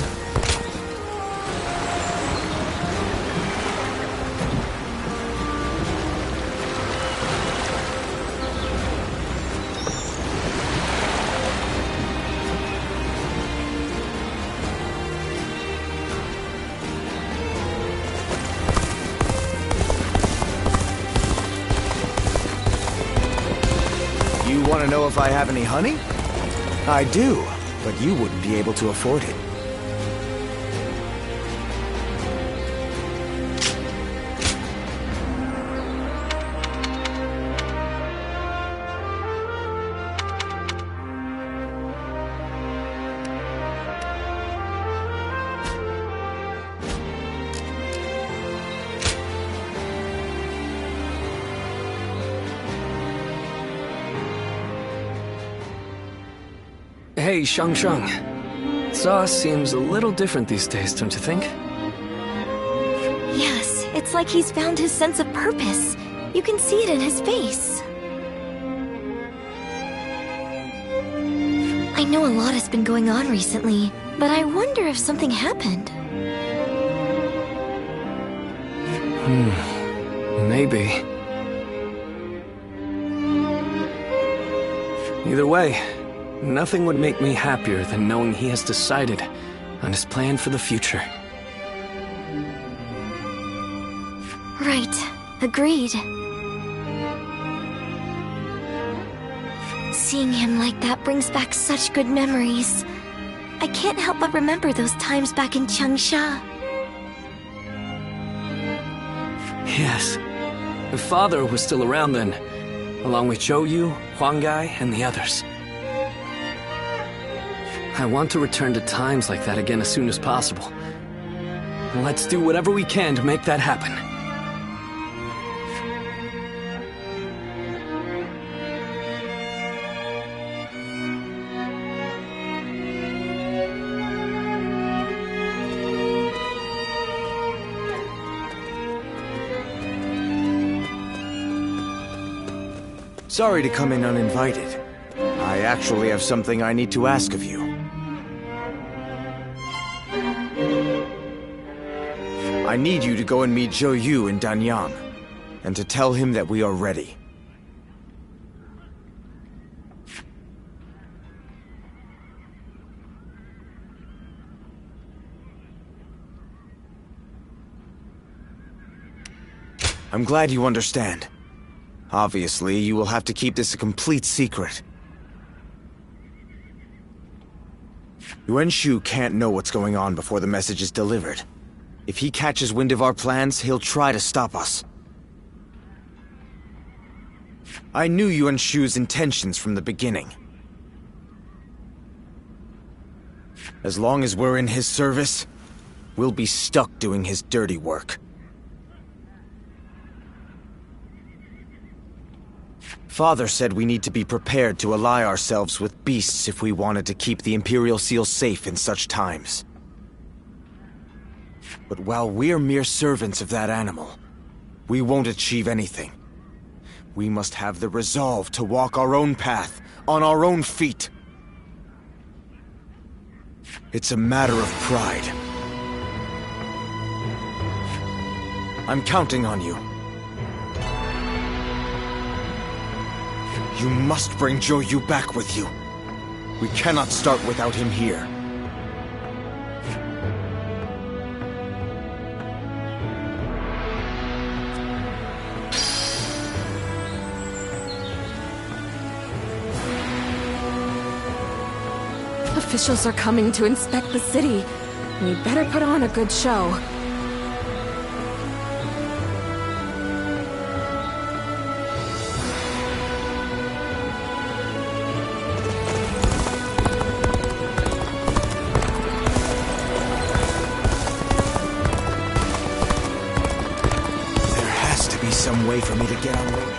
You want to know if I have any honey? I do, but you wouldn't be able to afford it. Hey, Shang. Saw seems a little different these days, don't you think? Yes, it's like he's found his sense of purpose. You can see it in his face. I know a lot has been going on recently, but I wonder if something happened. Maybe. Either way, nothing would make me happier than knowing he has decided on his plan for the future. Right. Agreed. Seeing him like that brings back such good memories. I can't help but remember those times back in Changsha. Yes. The father was still around then, along with Zhou Yu, Huang Gai, and the others. I want to return to times like that again as soon as possible. Let's do whatever we can to make that happen. Sorry to come in uninvited. I actually have something I need to ask of you. I need you to go and meet Zhou Yu in Danyang, and to tell him that we are ready. I'm glad you understand. Obviously, you will have to keep this a complete secret. Yuan Shu can't know what's going on before the message is delivered. If he catches wind of our plans, he'll try to stop us. I knew Yuan Shu's intentions from the beginning. As long as we're in his service, we'll be stuck doing his dirty work. Father said we need to be prepared to ally ourselves with beasts if we wanted to keep the Imperial Seal safe in such times. But while we're mere servants of that animal, we won't achieve anything. We must have the resolve to walk our own path, on our own feet. It's a matter of pride. I'm counting on you. You must bring Zhou Yu back with you. We cannot start without him here. Officials are coming to inspect the city. We'd better put on a good show. There has to be some way for me to get on board.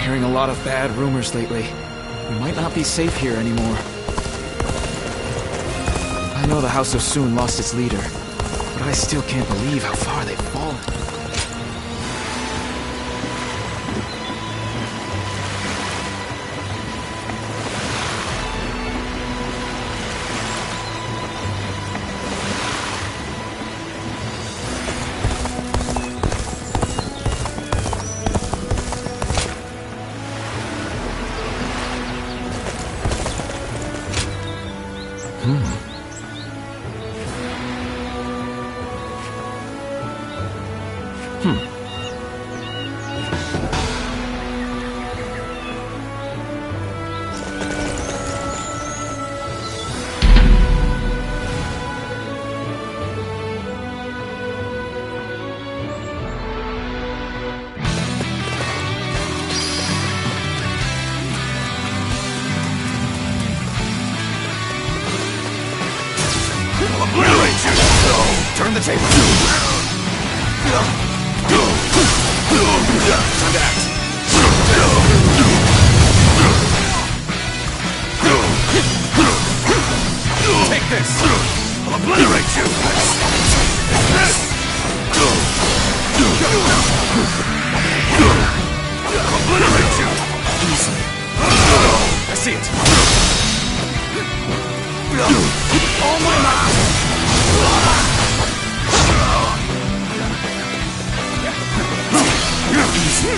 Hearing a lot of bad rumors lately. We might not be safe here anymore. I know the House of Sun lost its leader, but I still can't believe how far they've fallen. Turn the table. Time to act. Take this! I'll obliterate you! I'll obliterate you! Easily. I see it. All my might! Easy.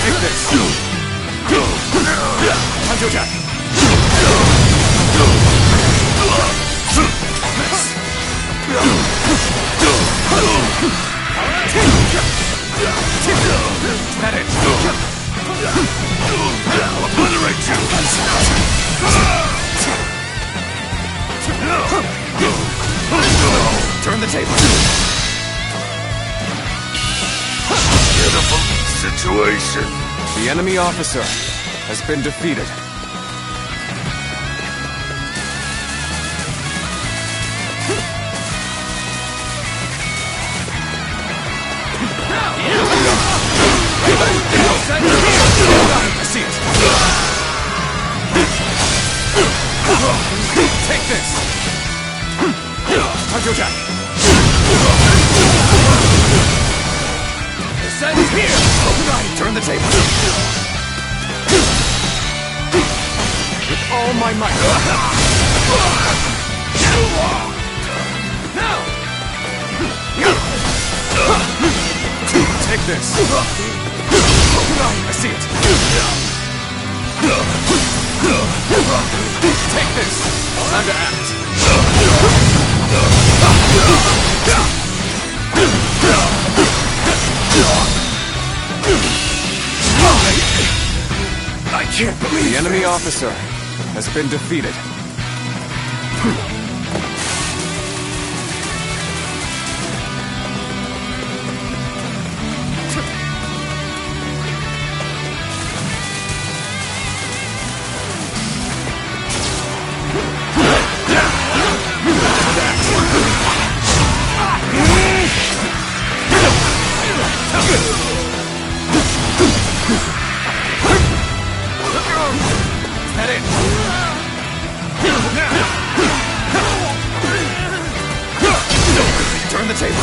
Take this! Time to attack! That it! I'll obliterate you! Turn the table! Pitiful situation. The enemy officer has been defeated. I see it. Take this. Time to attack. The set is here. Turn the table. With all my might. Now. Take this. I see it. Take this. Time to act. I can't believe the enemy officer has been defeated. Turn the table.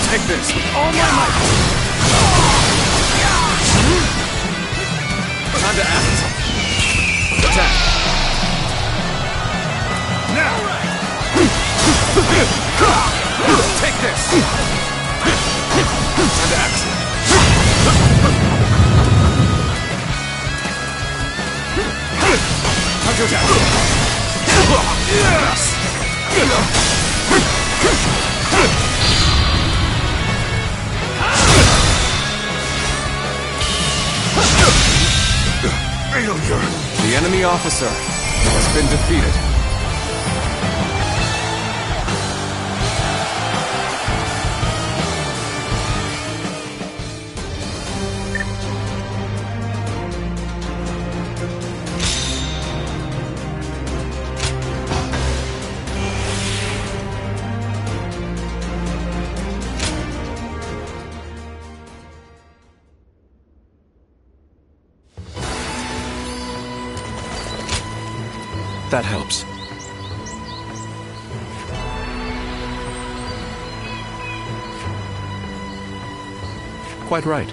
Take this with all my might. Time to act. Attack. Now. Take this. Time to act. Time to attack. Yes! Failure! The enemy officer has been defeated. That helps. Quite right.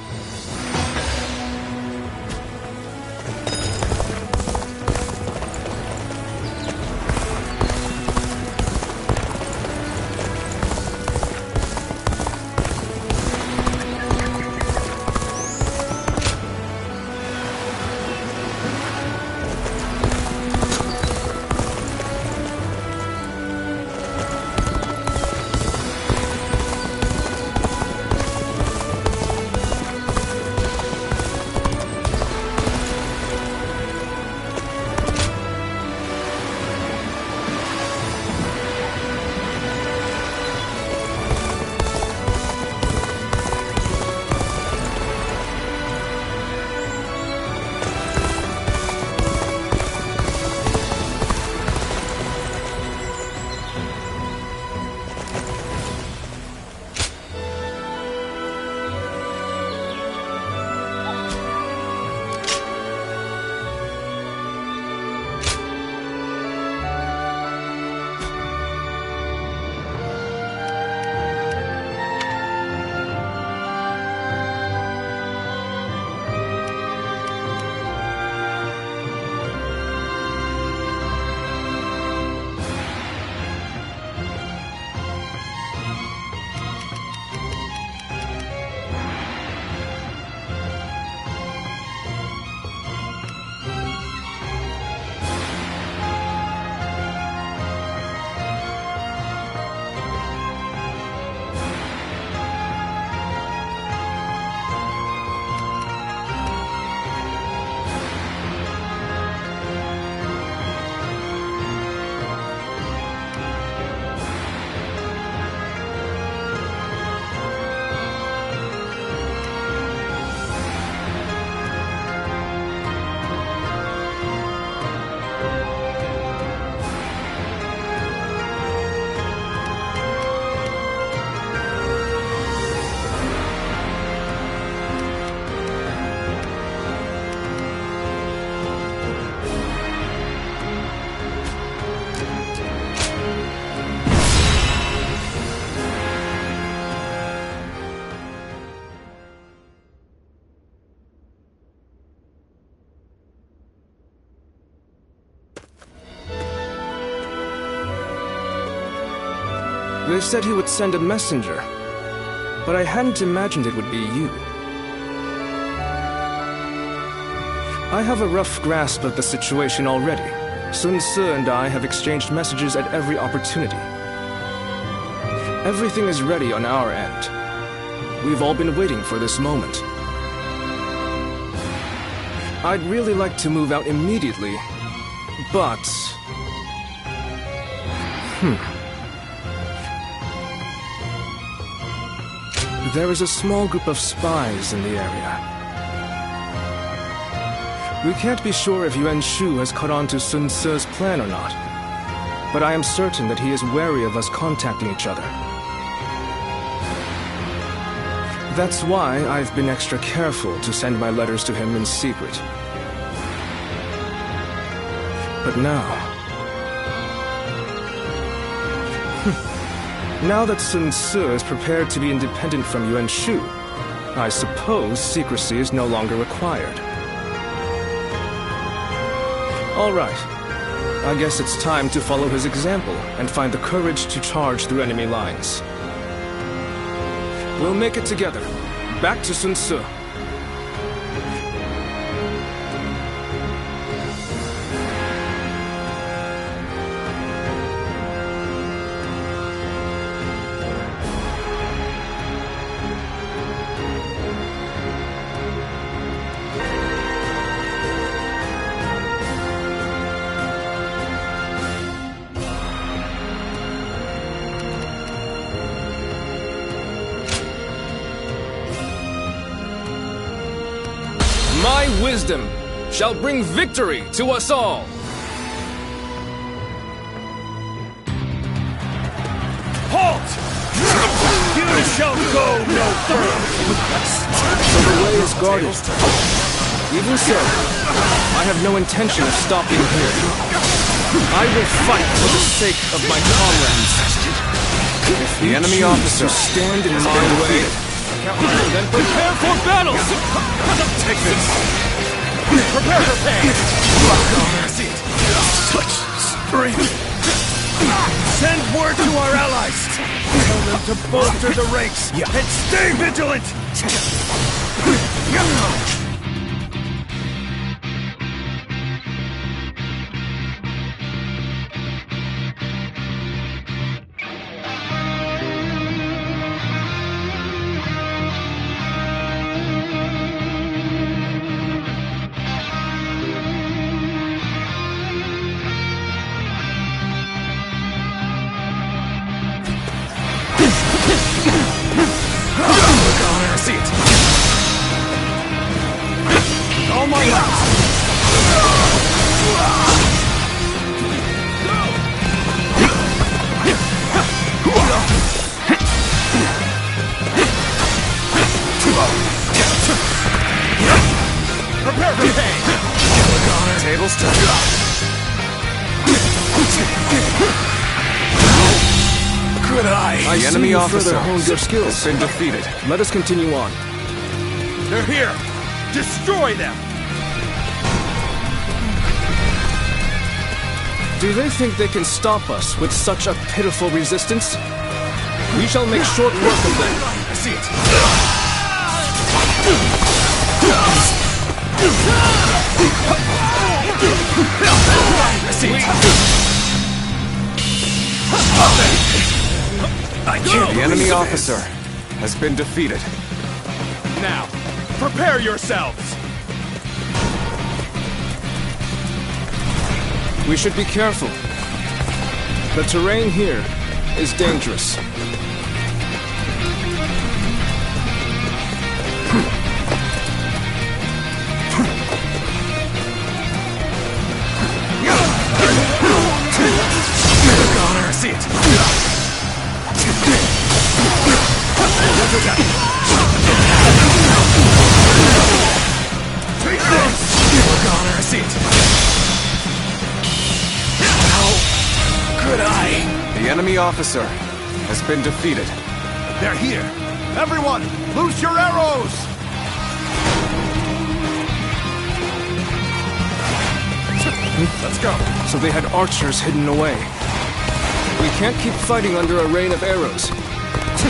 They said he would send a messenger, but I hadn't imagined it would be you. I have a rough grasp of the situation already. Sun Ce and I have exchanged messages at every opportunity. Everything is ready on our end. We've all been waiting for this moment. I'd really like to move out immediately, but... There is a small group of spies in the area. We can't be sure if Yuan Shu has caught on to Sun Ce's plan or not, but I am certain that he is wary of us contacting each other. That's why I've been extra careful to send my letters to him in secret. But now... now that Sun Ce is prepared to be independent from Yuan Shu, I suppose secrecy is no longer required. All right. I guess it's time to follow his example and find the courage to charge through enemy lines. We'll make it together. Back to Sun Ce. My wisdom shall bring victory to us all! Halt! You shall go no further! So the way is guarded. Even so, I have no intention of stopping here. I will fight for the sake of my comrades. If the enemy officer stand in my way, then prepare for battle! Take this! Prepare for pain! Such strength! Send word to our allies! Tell them to bolster the ranks and stay vigilant! All my life! Prepare for pain! Tables turned. Good eye! The enemy officer honed your skills. Has been defeated. Let us continue on. They're here! Destroy them! Do they think they can stop us with such a pitiful resistance? We shall make short work of them. I see it! I see it! The enemy officer has been defeated. Now, prepare yourselves! We should be careful. The terrain here is dangerous. I see it! Take this! I see it! Good eye! The enemy officer has been defeated. They're here! Everyone, loose your arrows! Let's go! So they had archers hidden away. We can't keep fighting under a rain of arrows.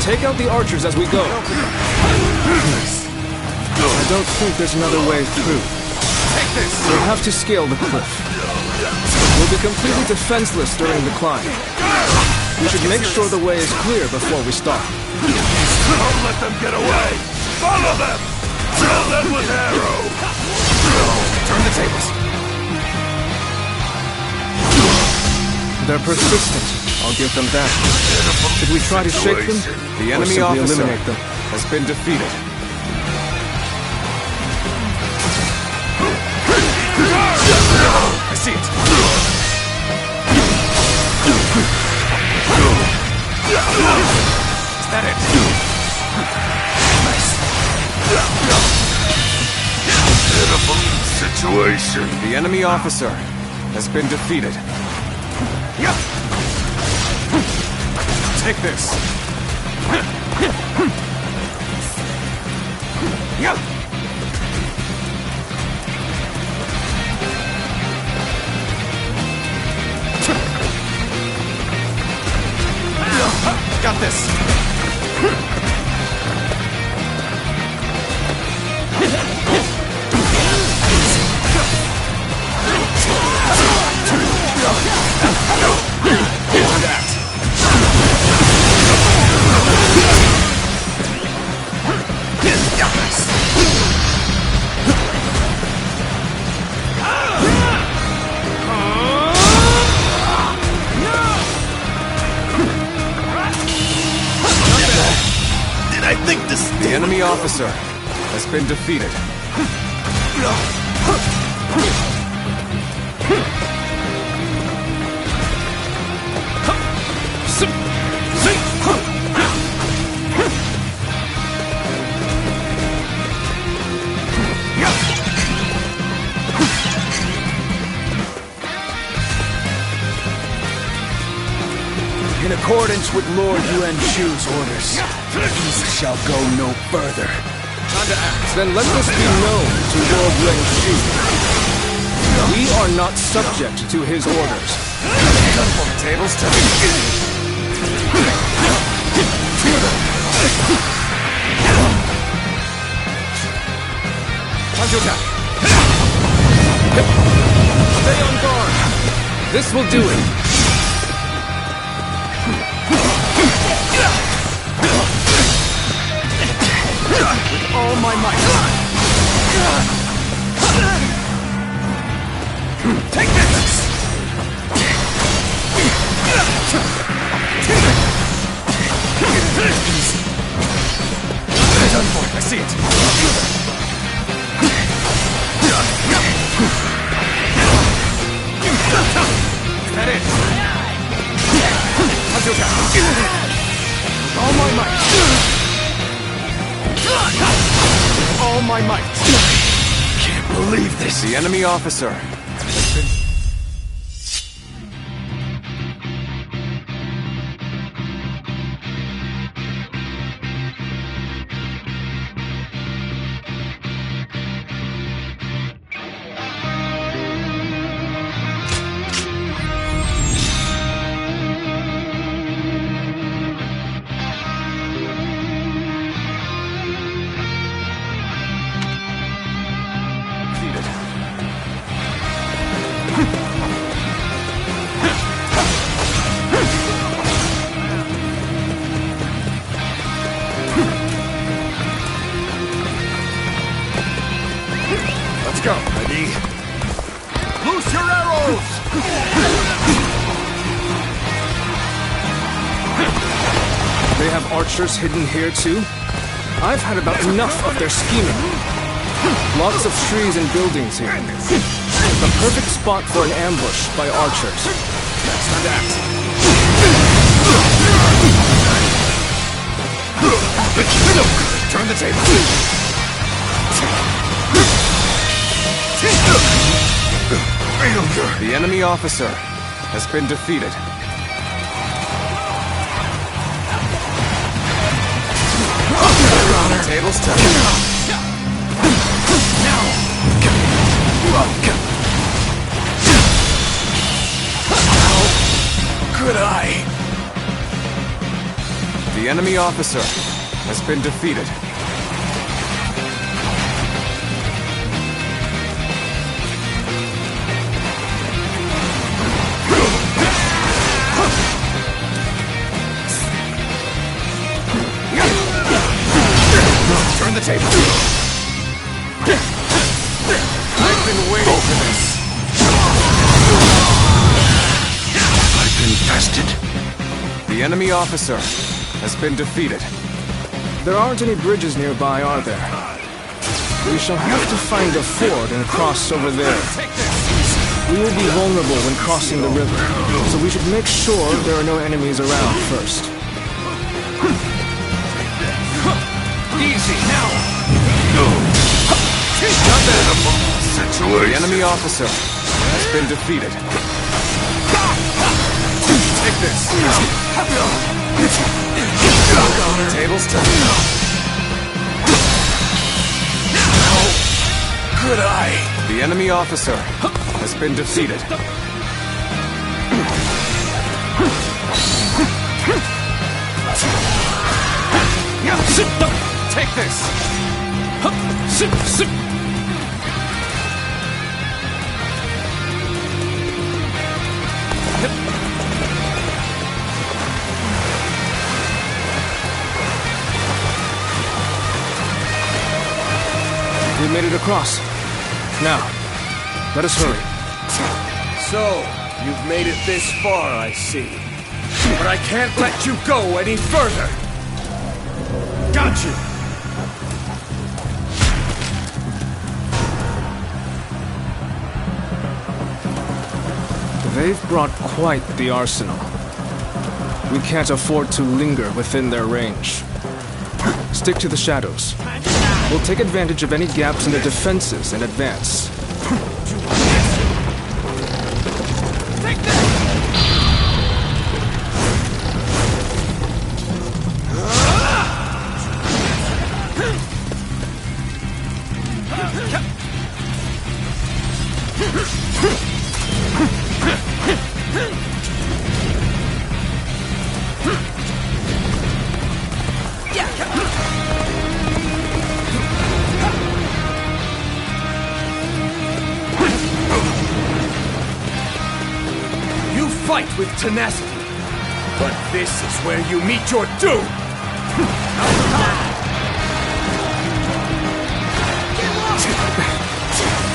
Take out the archers as we go. I don't think there's another way through. We'll have to scale the cliff. We'll be completely defenseless during the climb. We should make sure the way is clear before we start. Don't let them get away! Follow them! Kill them with arrows! Turn the tables. They're persistent. I'll give them that. Should we try to shake them? The enemy officer eliminate them? has been defeated. I see it. Is that it? Pitiful situation. The enemy officer has been defeated. Take this. Got this. The enemy officer has been defeated. In accordance with Lord Yuan Shu's orders, peace shall go no further. Then let this be known to Lord Yuan Shu. We are not subject to his orders. Tables turn. Time to attack. Stay on guard. This will do it. With all my might. Take this! Done for. I see it. Is that it? Time to attack. With all my might. All my might. Can't believe this. The enemy officer has been... Go. Ready? Loose your arrows! They have archers hidden here too? I've had about enough of their scheming. Lots of trees and buildings here. The perfect spot for an ambush by archers. That's time to act. Turn the table. The enemy officer has been defeated. Tables turn. How could I? The enemy officer has been defeated. Turn the table. I've been waiting for this. I've been bested. The enemy officer has been defeated. There aren't any bridges nearby, are there? We shall have to find a ford and cross over there. We will be vulnerable when crossing the river, so we should make sure there are no enemies around first. Easy now. The enemy officer has been defeated. Take this. Tables turned. How could I? The enemy officer has been defeated. Take this. We made it across. Now, let us hurry. So, you've made it this far, I see. But I can't let you go any further! Got you! They've brought quite the arsenal. We can't afford to linger within their range. Stick to the shadows. We'll take advantage of any gaps in the defenses and advance. Fight with tenacity, but this is where you meet your doom!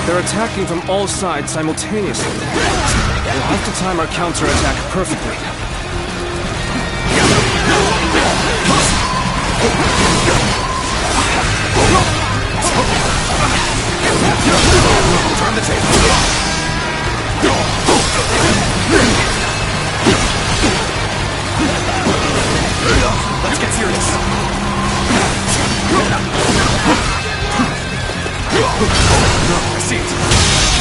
They're attacking from all sides simultaneously. We'll have to time our counterattack perfectly. Turn the table. Let's get serious. I see it.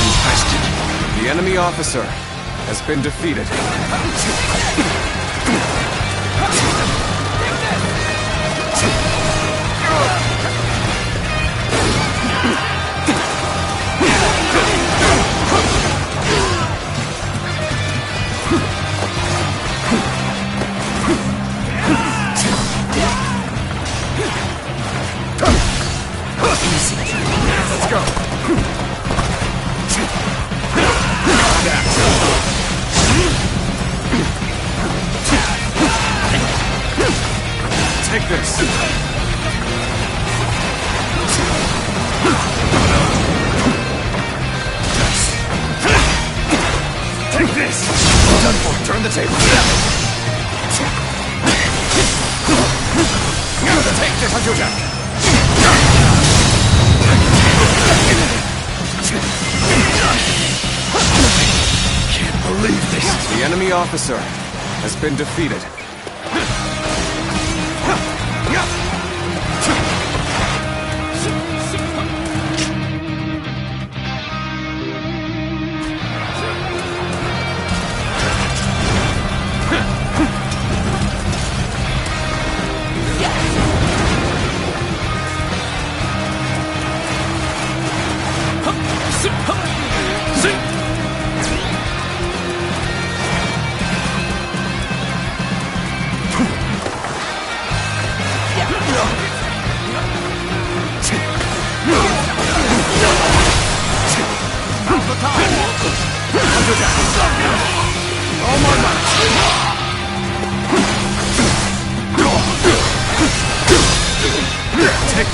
Infested. The enemy officer has been defeated. Let's go. Take this. Take this. Done for. Turn the table. Take this, Hajuja. Can't believe this. The enemy officer has been defeated.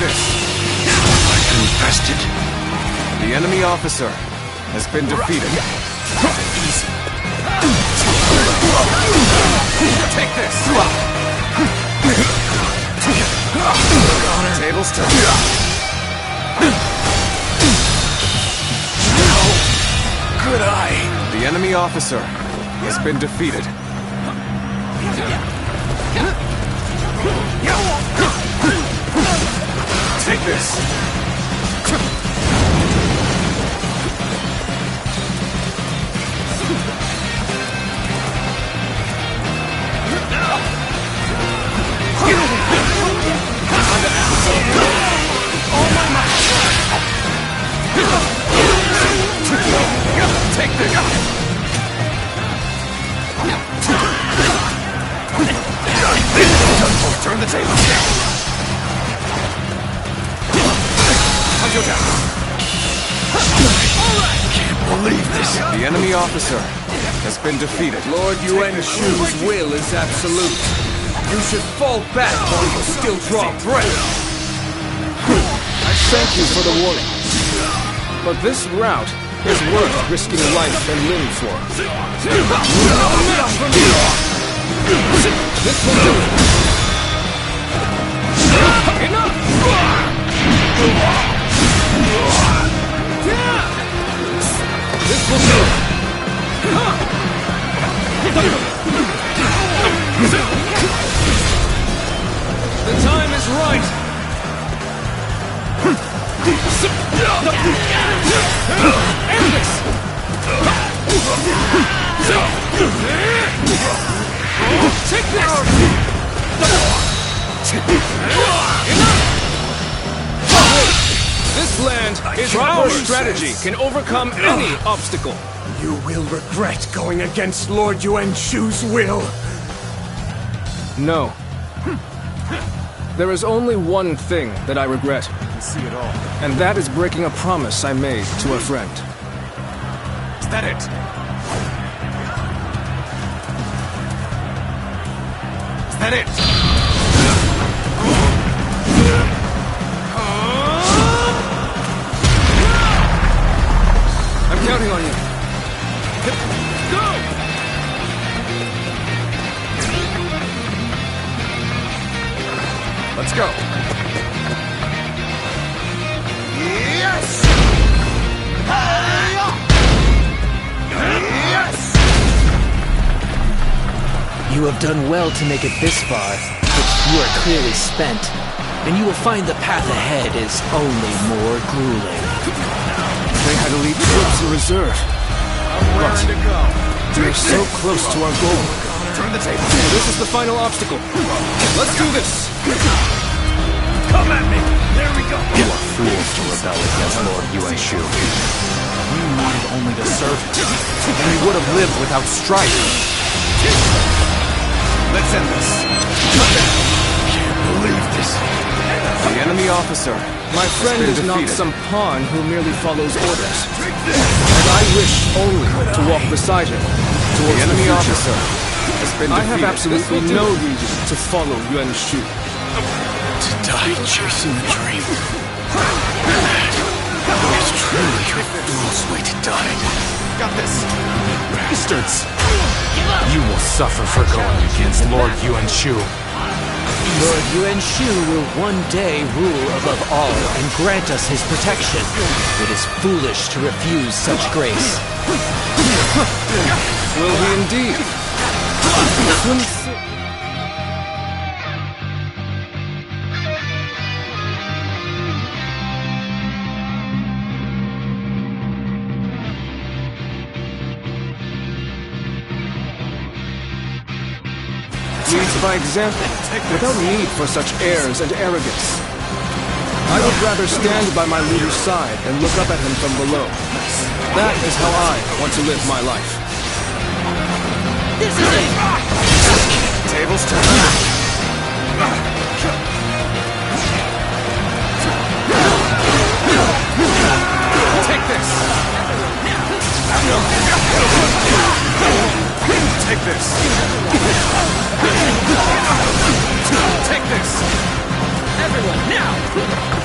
this. I confessed it. The enemy officer has been defeated. Easy. Take this! Tables turn. Good eye. The enemy officer has been defeated. Take this! Take this! Turn the table. Huncho down. Can't believe this. The enemy officer has been defeated. Lord Yuan Shu's will is absolute. You should fall back while you still draw breath. I thank you for the warning. But this route is worth risking life and limb for. This will do it. Enough! This will do it. The time is right. End this! Take this! This land is our strategy can overcome any obstacle. You will regret going against Lord Yuan Shu's will. No. There is only one thing that I regret. I can see it all. And that is breaking a promise I made to a friend. Is that it? Is that it? I'm counting on you. Go! Let's go. Yes! Yes! You have done well to make it this far, but you are clearly spent, and you will find the path ahead is only more grueling. They had to leave troops in reserve. But we are so close to our goal. Turn the table. This is the final obstacle. Let's do this. Come at me! There we go! You are fools to rebel against Lord Yuan Shu. We wanted only to serve him, and we would have lived without strife. Let's end this. Can't believe this. The enemy officer. My friend is not some pawn who merely follows orders. And I wish only to walk beside him towards The enemy future. officer has been I defeated. have absolutely no reason to follow Yuan Shu. To die chasing a dream. That is truly a fool's way to die. Got this. Bastards! You will suffer for going against Lord Yuan Shu. Lord Yuan Shu will one day rule above all and grant us his protection. It is foolish to refuse such grace. Will he indeed? Leads by example, without need for such airs and arrogance. I would rather stand by my leader's side and look up at him from below. That is how I want to live my life. This is it! Tables turn. Take this! Take this! Take this! Everyone, now!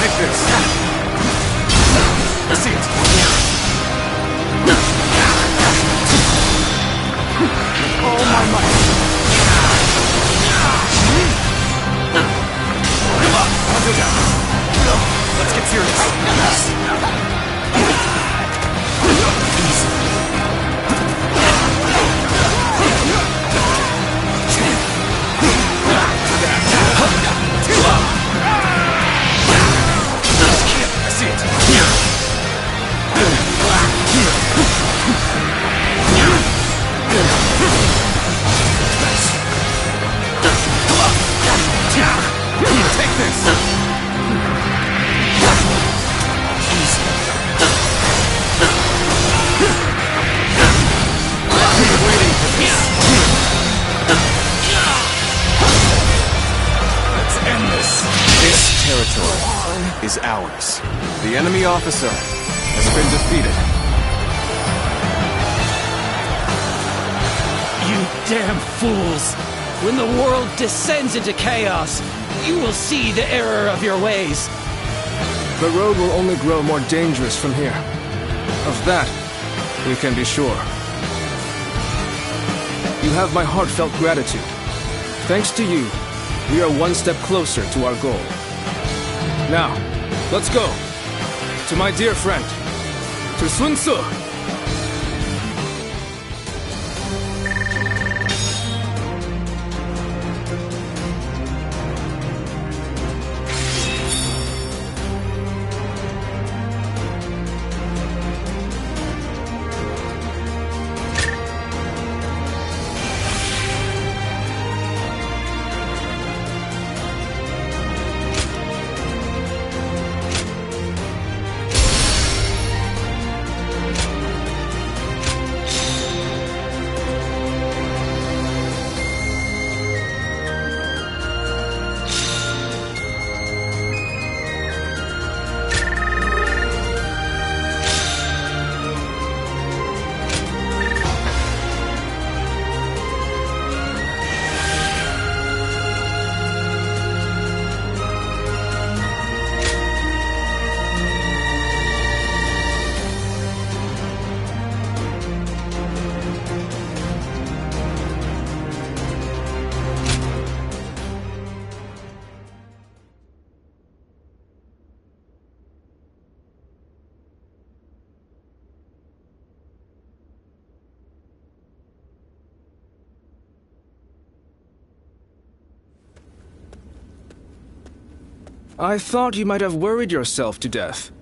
Take this. I see it. All my might. Hunter down. Let's get serious. I see it. Take this! Waiting for this. Let's end this. This territory is ours. The enemy officer has been defeated. You damn fools! When the world descends into chaos, you will see the error of your ways. The road will only grow more dangerous from here. Of that, we can be sure. You have my heartfelt gratitude. Thanks to you, we are one step closer to our goal. Now, let's go. To my dear friend, to Sun Tzu. I thought you might have worried yourself to death.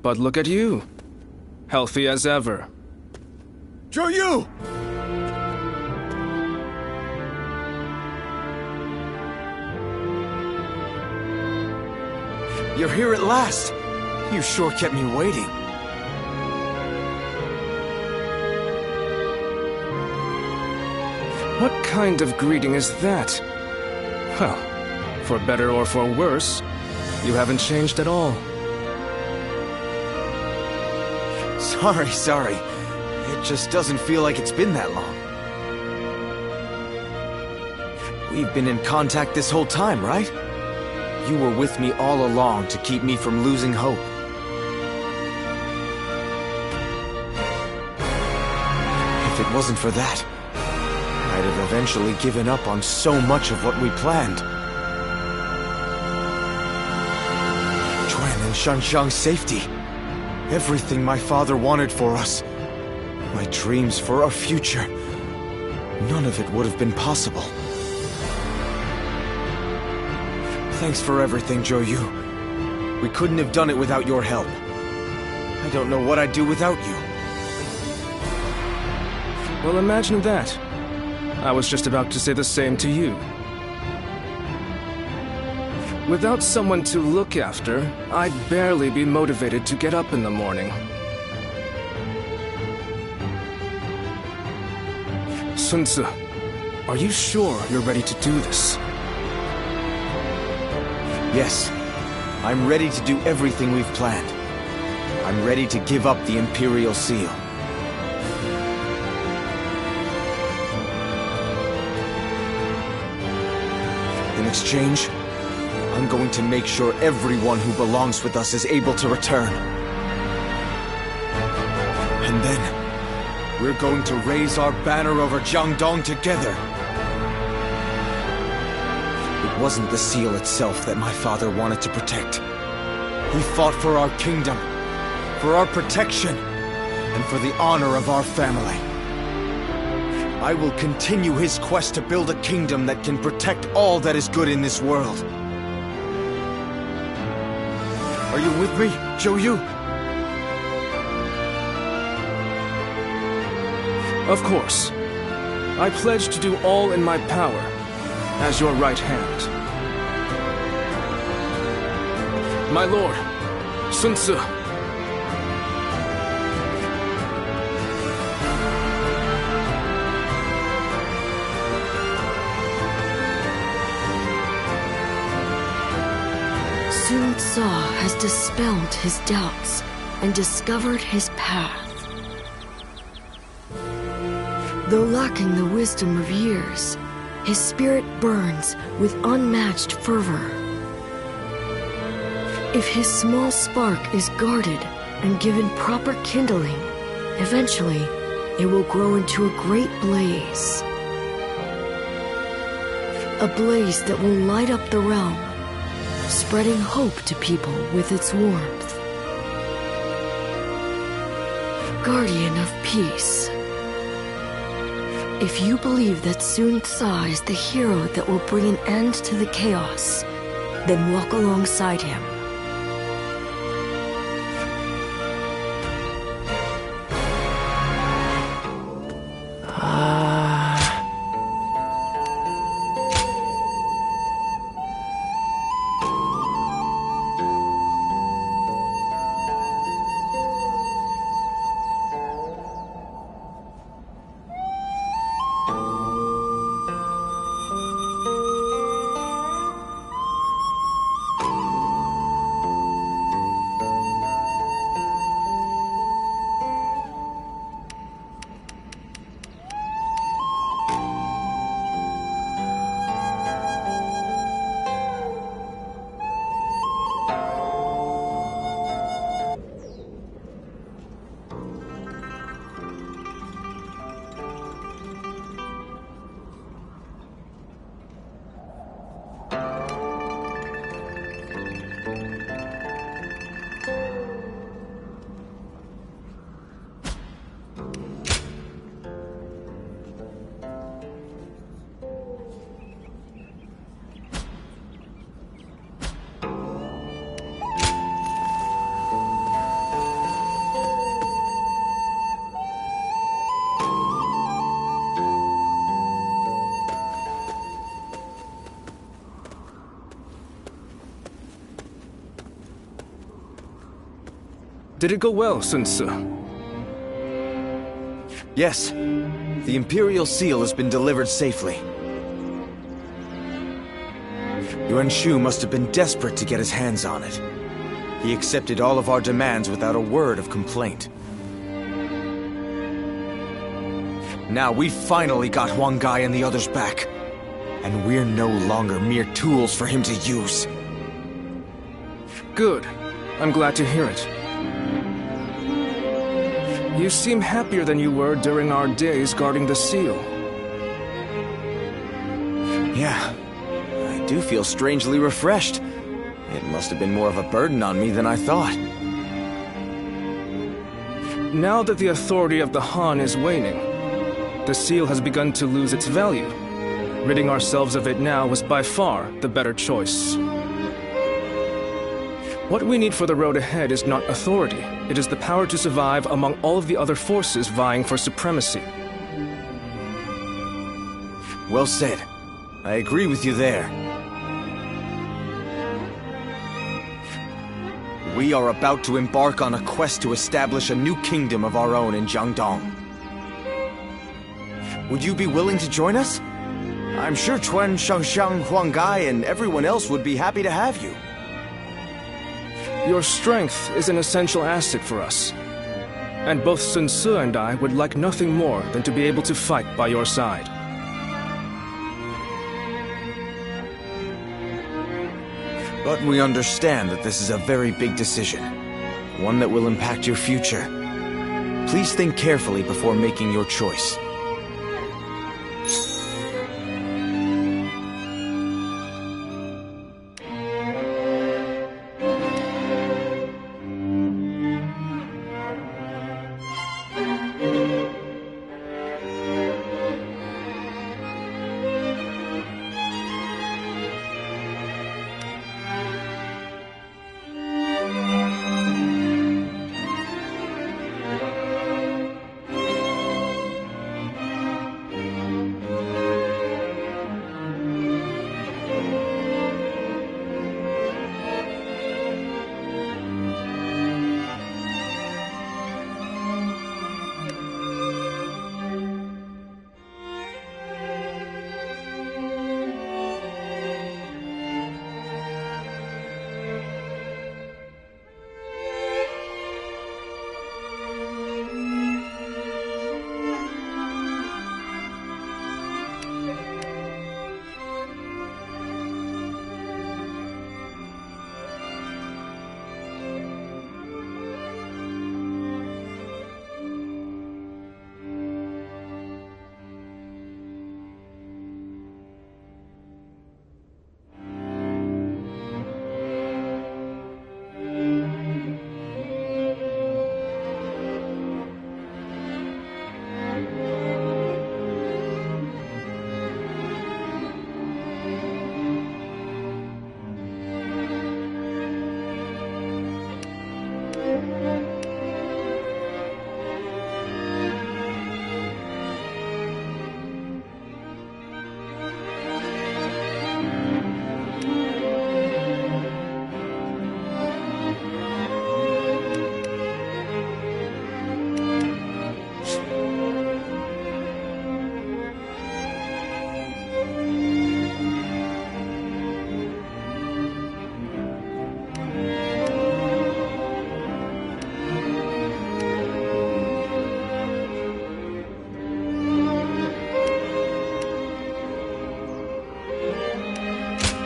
But look at you. Healthy as ever. Joyu! You're here at last. You sure kept me waiting. What kind of greeting is that? Well, for better or for worse, you haven't changed at all. Sorry. It just doesn't feel like it's been that long. We've been in contact this whole time, right? You were with me all along to keep me from losing hope. If it wasn't for that, I'd have eventually given up on so much of what we planned. Quan and Shanxiang's safety. Everything my father wanted for us. My dreams for our future. None of it would have been possible. Thanks for everything, Joyu. We couldn't have done it without your help. I don't know what I'd do without you. Well, imagine that. I was just about to say the same to you. Without someone to look after, I'd barely be motivated to get up in the morning. Sun Tzu, are you sure you're ready to do this? Yes. I'm ready to do everything we've planned. I'm ready to give up the Imperial Seal. In exchange, I'm going to make sure everyone who belongs with us is able to return. And then, we're going to raise our banner over Jiangdong together. It wasn't the seal itself that my father wanted to protect. He fought for our kingdom, for our protection, and for the honor of our family. I will continue his quest to build a kingdom that can protect all that is good in this world. Are you with me, Zhou? Of course. I pledge to do all in my power, as your right hand. My lord, Sun Ce. Sun Ce has dispelled his doubts and discovered his path. Though lacking the wisdom of years, his spirit burns with unmatched fervor. If his small spark is guarded and given proper kindling, eventually it will grow into a great blaze. A blaze that will light up the realm, spreading hope to people with its warmth. Guardian of peace. If you believe that Sun Ce is the hero that will bring an end to the chaos, then walk alongside him. Did it go well, Sun Ce? Yes. The Imperial Seal has been delivered safely. Yuan Shu must have been desperate to get his hands on it. He accepted all of our demands without a word of complaint. Now we've finally got Huang Gai and the others back. And we're no longer mere tools for him to use. Good. I'm glad to hear it. You seem happier than you were during our days guarding the seal. Yeah, I do feel strangely refreshed. It must have been more of a burden on me than I thought. Now that the authority of the Han is waning, the seal has begun to lose its value. Ridding ourselves of it now was by far the better choice. What we need for the road ahead is not authority. It is the power to survive among all of the other forces vying for supremacy. Well said. I agree with you there. We are about to embark on a quest to establish a new kingdom of our own in Jiangdong. Would you be willing to join us? I'm sure Chuan, Shangxiang, Huang Gai, and everyone else would be happy to have you. Your strength is an essential asset for us. And both Sun Ce and I would like nothing more than to be able to fight by your side. But we understand that this is a very big decision. One that will impact your future. Please think carefully before making your choice.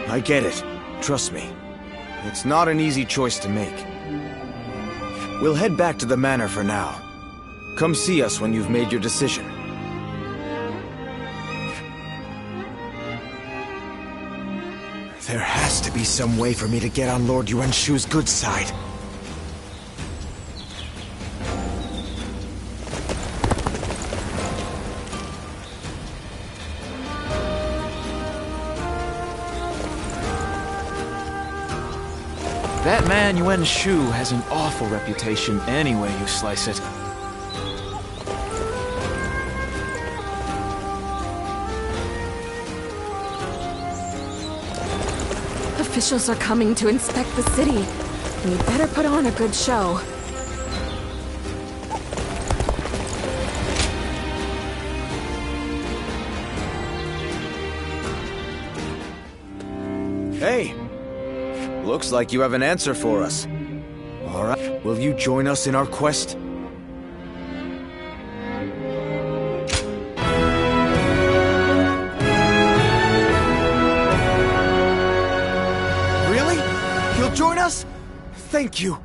I get it. Trust me. It's not an easy choice to make. We'll head back to the manor for now. Come see us when you've made your decision. There has to be some way for me to get on Lord Yuanshu's good side. That man Yuanshu has an awful reputation any way you slice it. Officials are coming to inspect the city. We better put on a good show. Hey! Looks like you have an answer for us. All right, will you join us in our quest? Really? You'll join us? Thank you.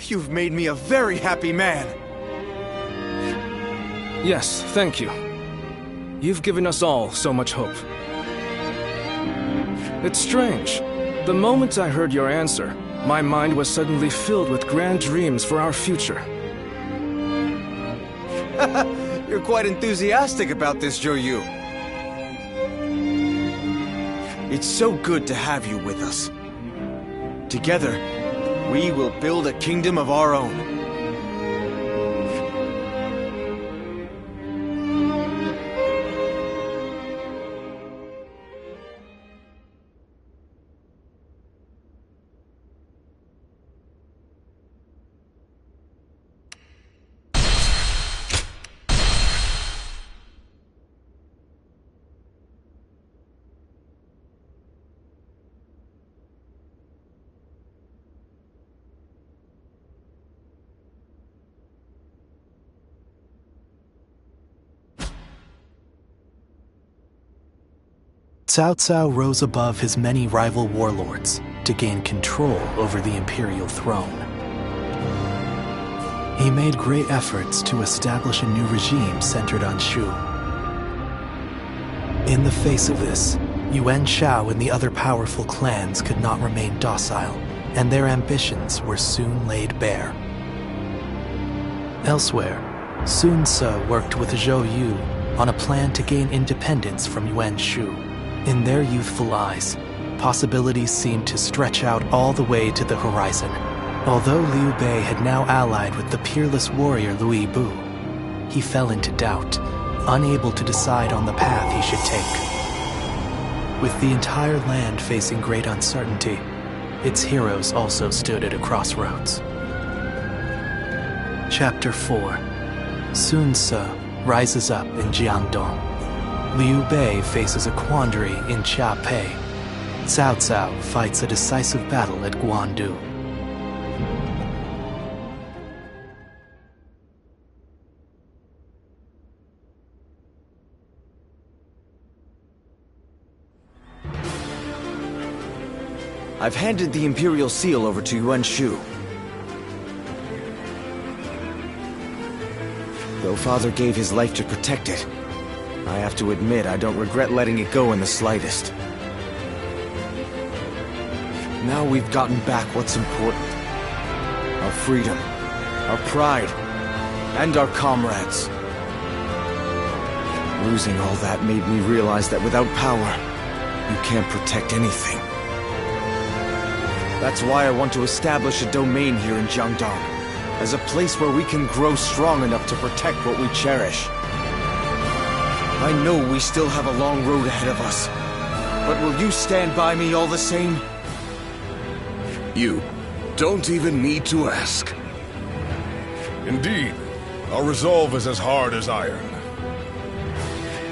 You've made me a very happy man. Yes, thank you. You've given us all so much hope. It's strange. The moment I heard your answer, my mind was suddenly filled with grand dreams for our future. You're quite enthusiastic about this, Joyu. It's so good to have you with us. Together, we will build a kingdom of our own. Cao Cao rose above his many rival warlords. to gain control over the imperial throne. He made great efforts to establish a new regime centered on Shu. In the face of this, Yuan Shao and the other powerful clans could not remain docile, and their ambitions were soon laid bare. Elsewhere, Sun Ce worked with Zhou Yu on a plan to gain independence from Yuan Shu. In their youthful eyes, possibilities seemed to stretch out all the way to the horizon. Although Liu Bei had now allied with the peerless warrior Louis Bu, he fell into doubt, unable to decide on the path he should take. With the entire land facing great uncertainty, its heroes also stood at a crossroads. Chapter 4. Sun Ce rises up in Jiangdong. Liu Bei faces a quandary in Chiapei. Cao Cao fights a decisive battle at Guandu. I've handed the Imperial Seal over to Yuan Shu. Though Father gave his life to protect it, I have to admit I don't regret letting it go in the slightest. Now we've gotten back what's important. Our freedom, our pride, and our comrades. Losing all that made me realize that without power, you can't protect anything. That's why I want to establish a domain here in Jiangdong, as a place where we can grow strong enough to protect what we cherish. I know we still have a long road ahead of us, but will you stand by me all the same? You don't even need to ask. Indeed, our resolve is as hard as iron.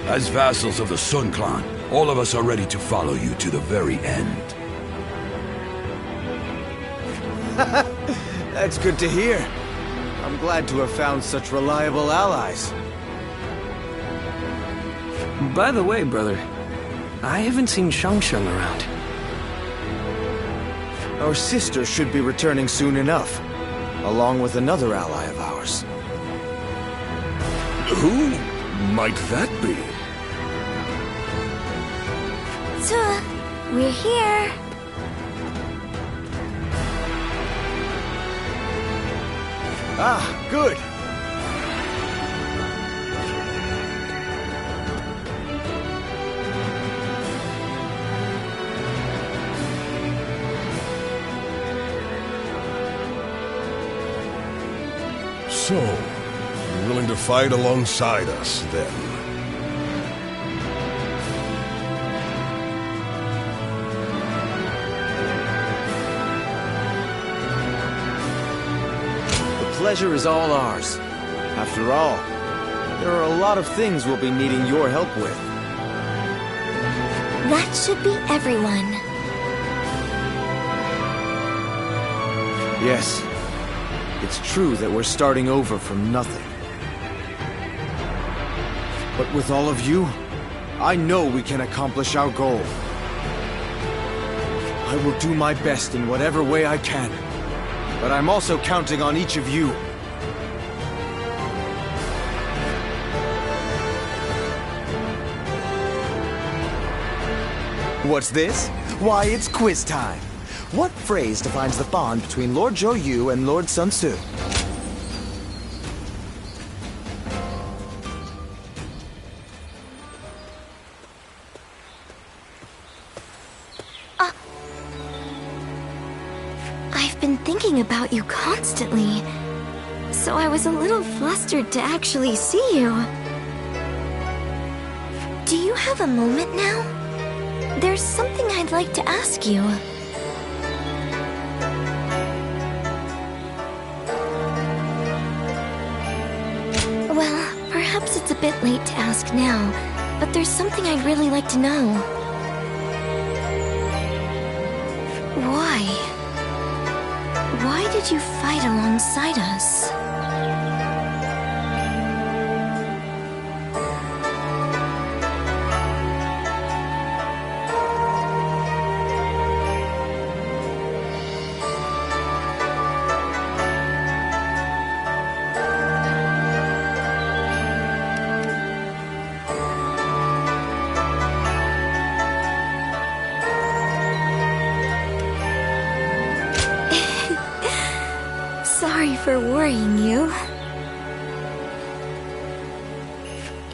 As vassals of the Sun Clan, all of us are ready to follow you to the very end. That's good to hear. I'm glad to have found such reliable allies. By the way, brother, I haven't seen Shangsheng around. Our sister should be returning soon enough, along with another ally of ours. Who might that be? We're here. Ah, good. So, you're willing to fight alongside us, then? The pleasure is all ours. After all, there are a lot of things we'll be needing your help with. That should be everyone. Yes. It's true that we're starting over from nothing. But with all of you, I know we can accomplish our goal. I will do my best in whatever way I can. But I'm also counting on each of you. What's this? Why, it's quiz time. What phrase defines the bond between Lord Zhou Yu and Lord Sun Ce? I've been thinking about you constantly, so I was a little flustered to actually see you. Do you have a moment now? There's something I'd like to ask you. Well, perhaps it's a bit late to ask now, but there's something I'd really like to know. Why? Why did you fight alongside us? for worrying you.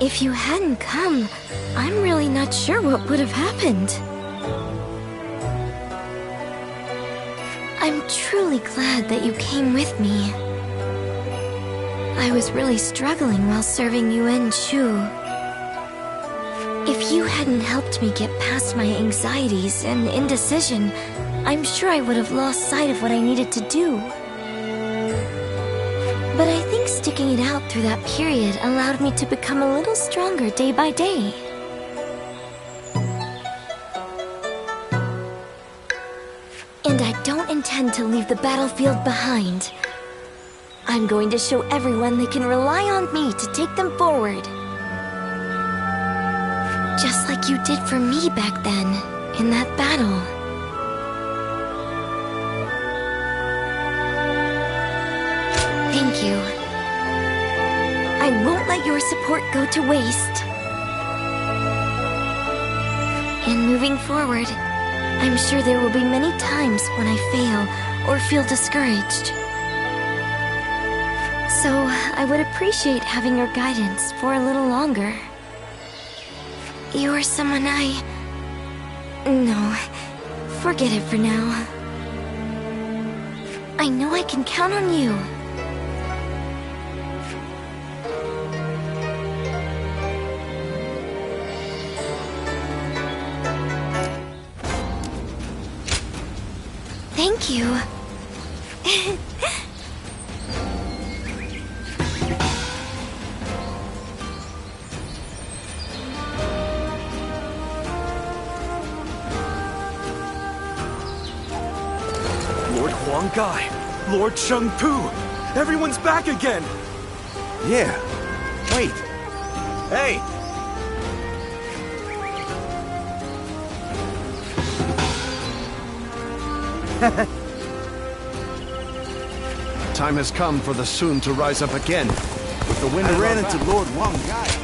If you hadn't come, I'm really not sure what would have happened. I'm truly glad that you came with me. I was really struggling while serving Yuan Shu. If you hadn't helped me get past my anxieties and indecision, I'm sure I would have lost sight of what I needed to do. But I think sticking it out through that period allowed me to become a little stronger day by day. And I don't intend to leave the battlefield behind. I'm going to show everyone they can rely on me to take them forward. Just like you did for me back then, in that battle. Thank you. I won't let your support go to waste. And moving forward, I'm sure there will be many times when I fail or feel discouraged. So, I would appreciate having your guidance for a little longer. You're someone No, forget it for now. I know I can count on you. Thank you. Lord Huanggai, Lord Chengpu, everyone's back again! Yeah. Wait. Hey! Time has come for the Sun to rise up again. With the wind, I ran into Lord Huanggai.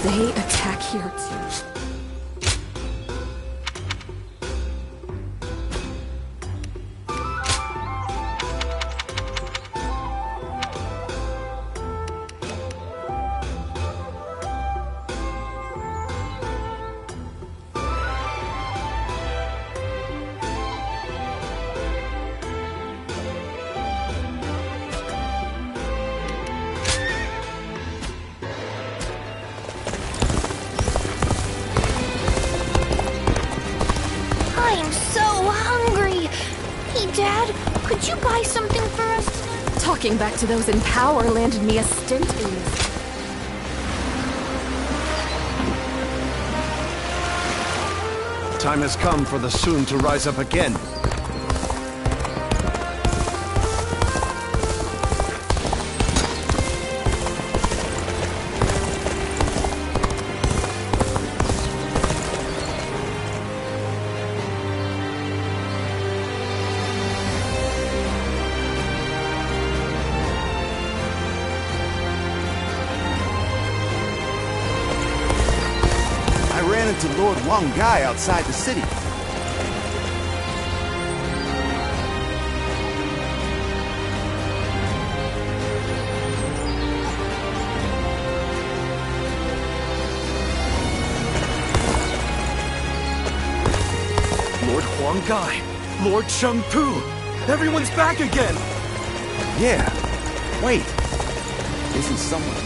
They attack here. Dad, could you buy something for us? Talking back to those in power landed me a stint in this. Time has come for the Sun to rise up again. I ran into Lord Wang Gai outside the city. Lord Huang Gai, Lord Cheng Pu, everyone's back again! Yeah. Wait. Isn't someone...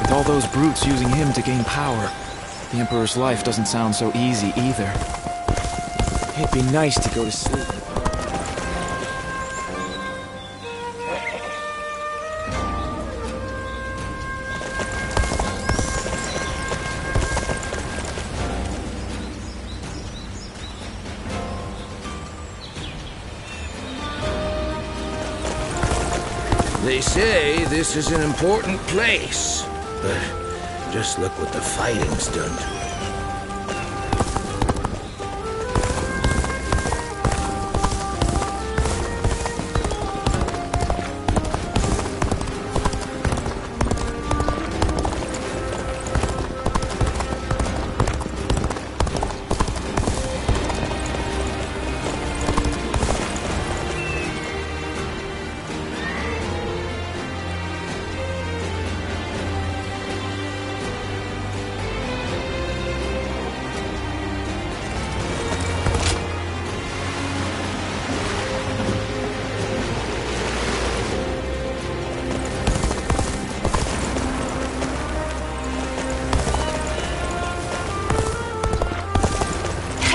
With all those brutes using him to gain power, the Emperor's life doesn't sound so easy either. It'd be nice to go to sleep. They say this is an important place, but just look what the fighting's done to it.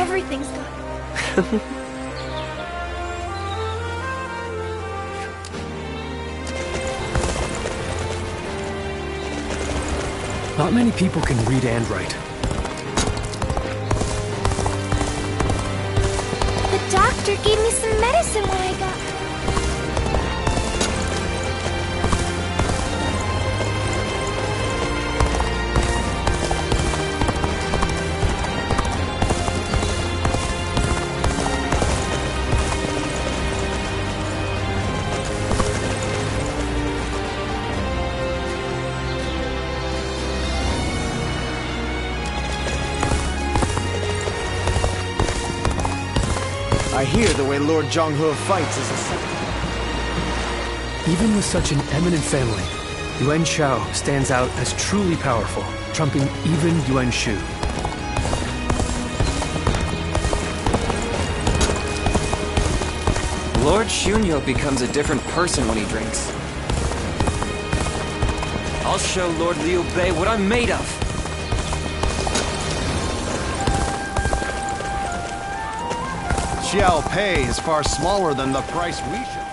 Everything's gone. Not many people can read and write. The doctor gave me some medicine when I got... I hear the way Lord Zhonghe fights is a... Even with such an eminent family, Yuan Shao stands out as truly powerful, trumping even Yuan Shu. Lord Shunyo becomes a different person when he drinks. I'll show Lord Liu Bei what I'm made of! Xiao Pei is far smaller than the price we should.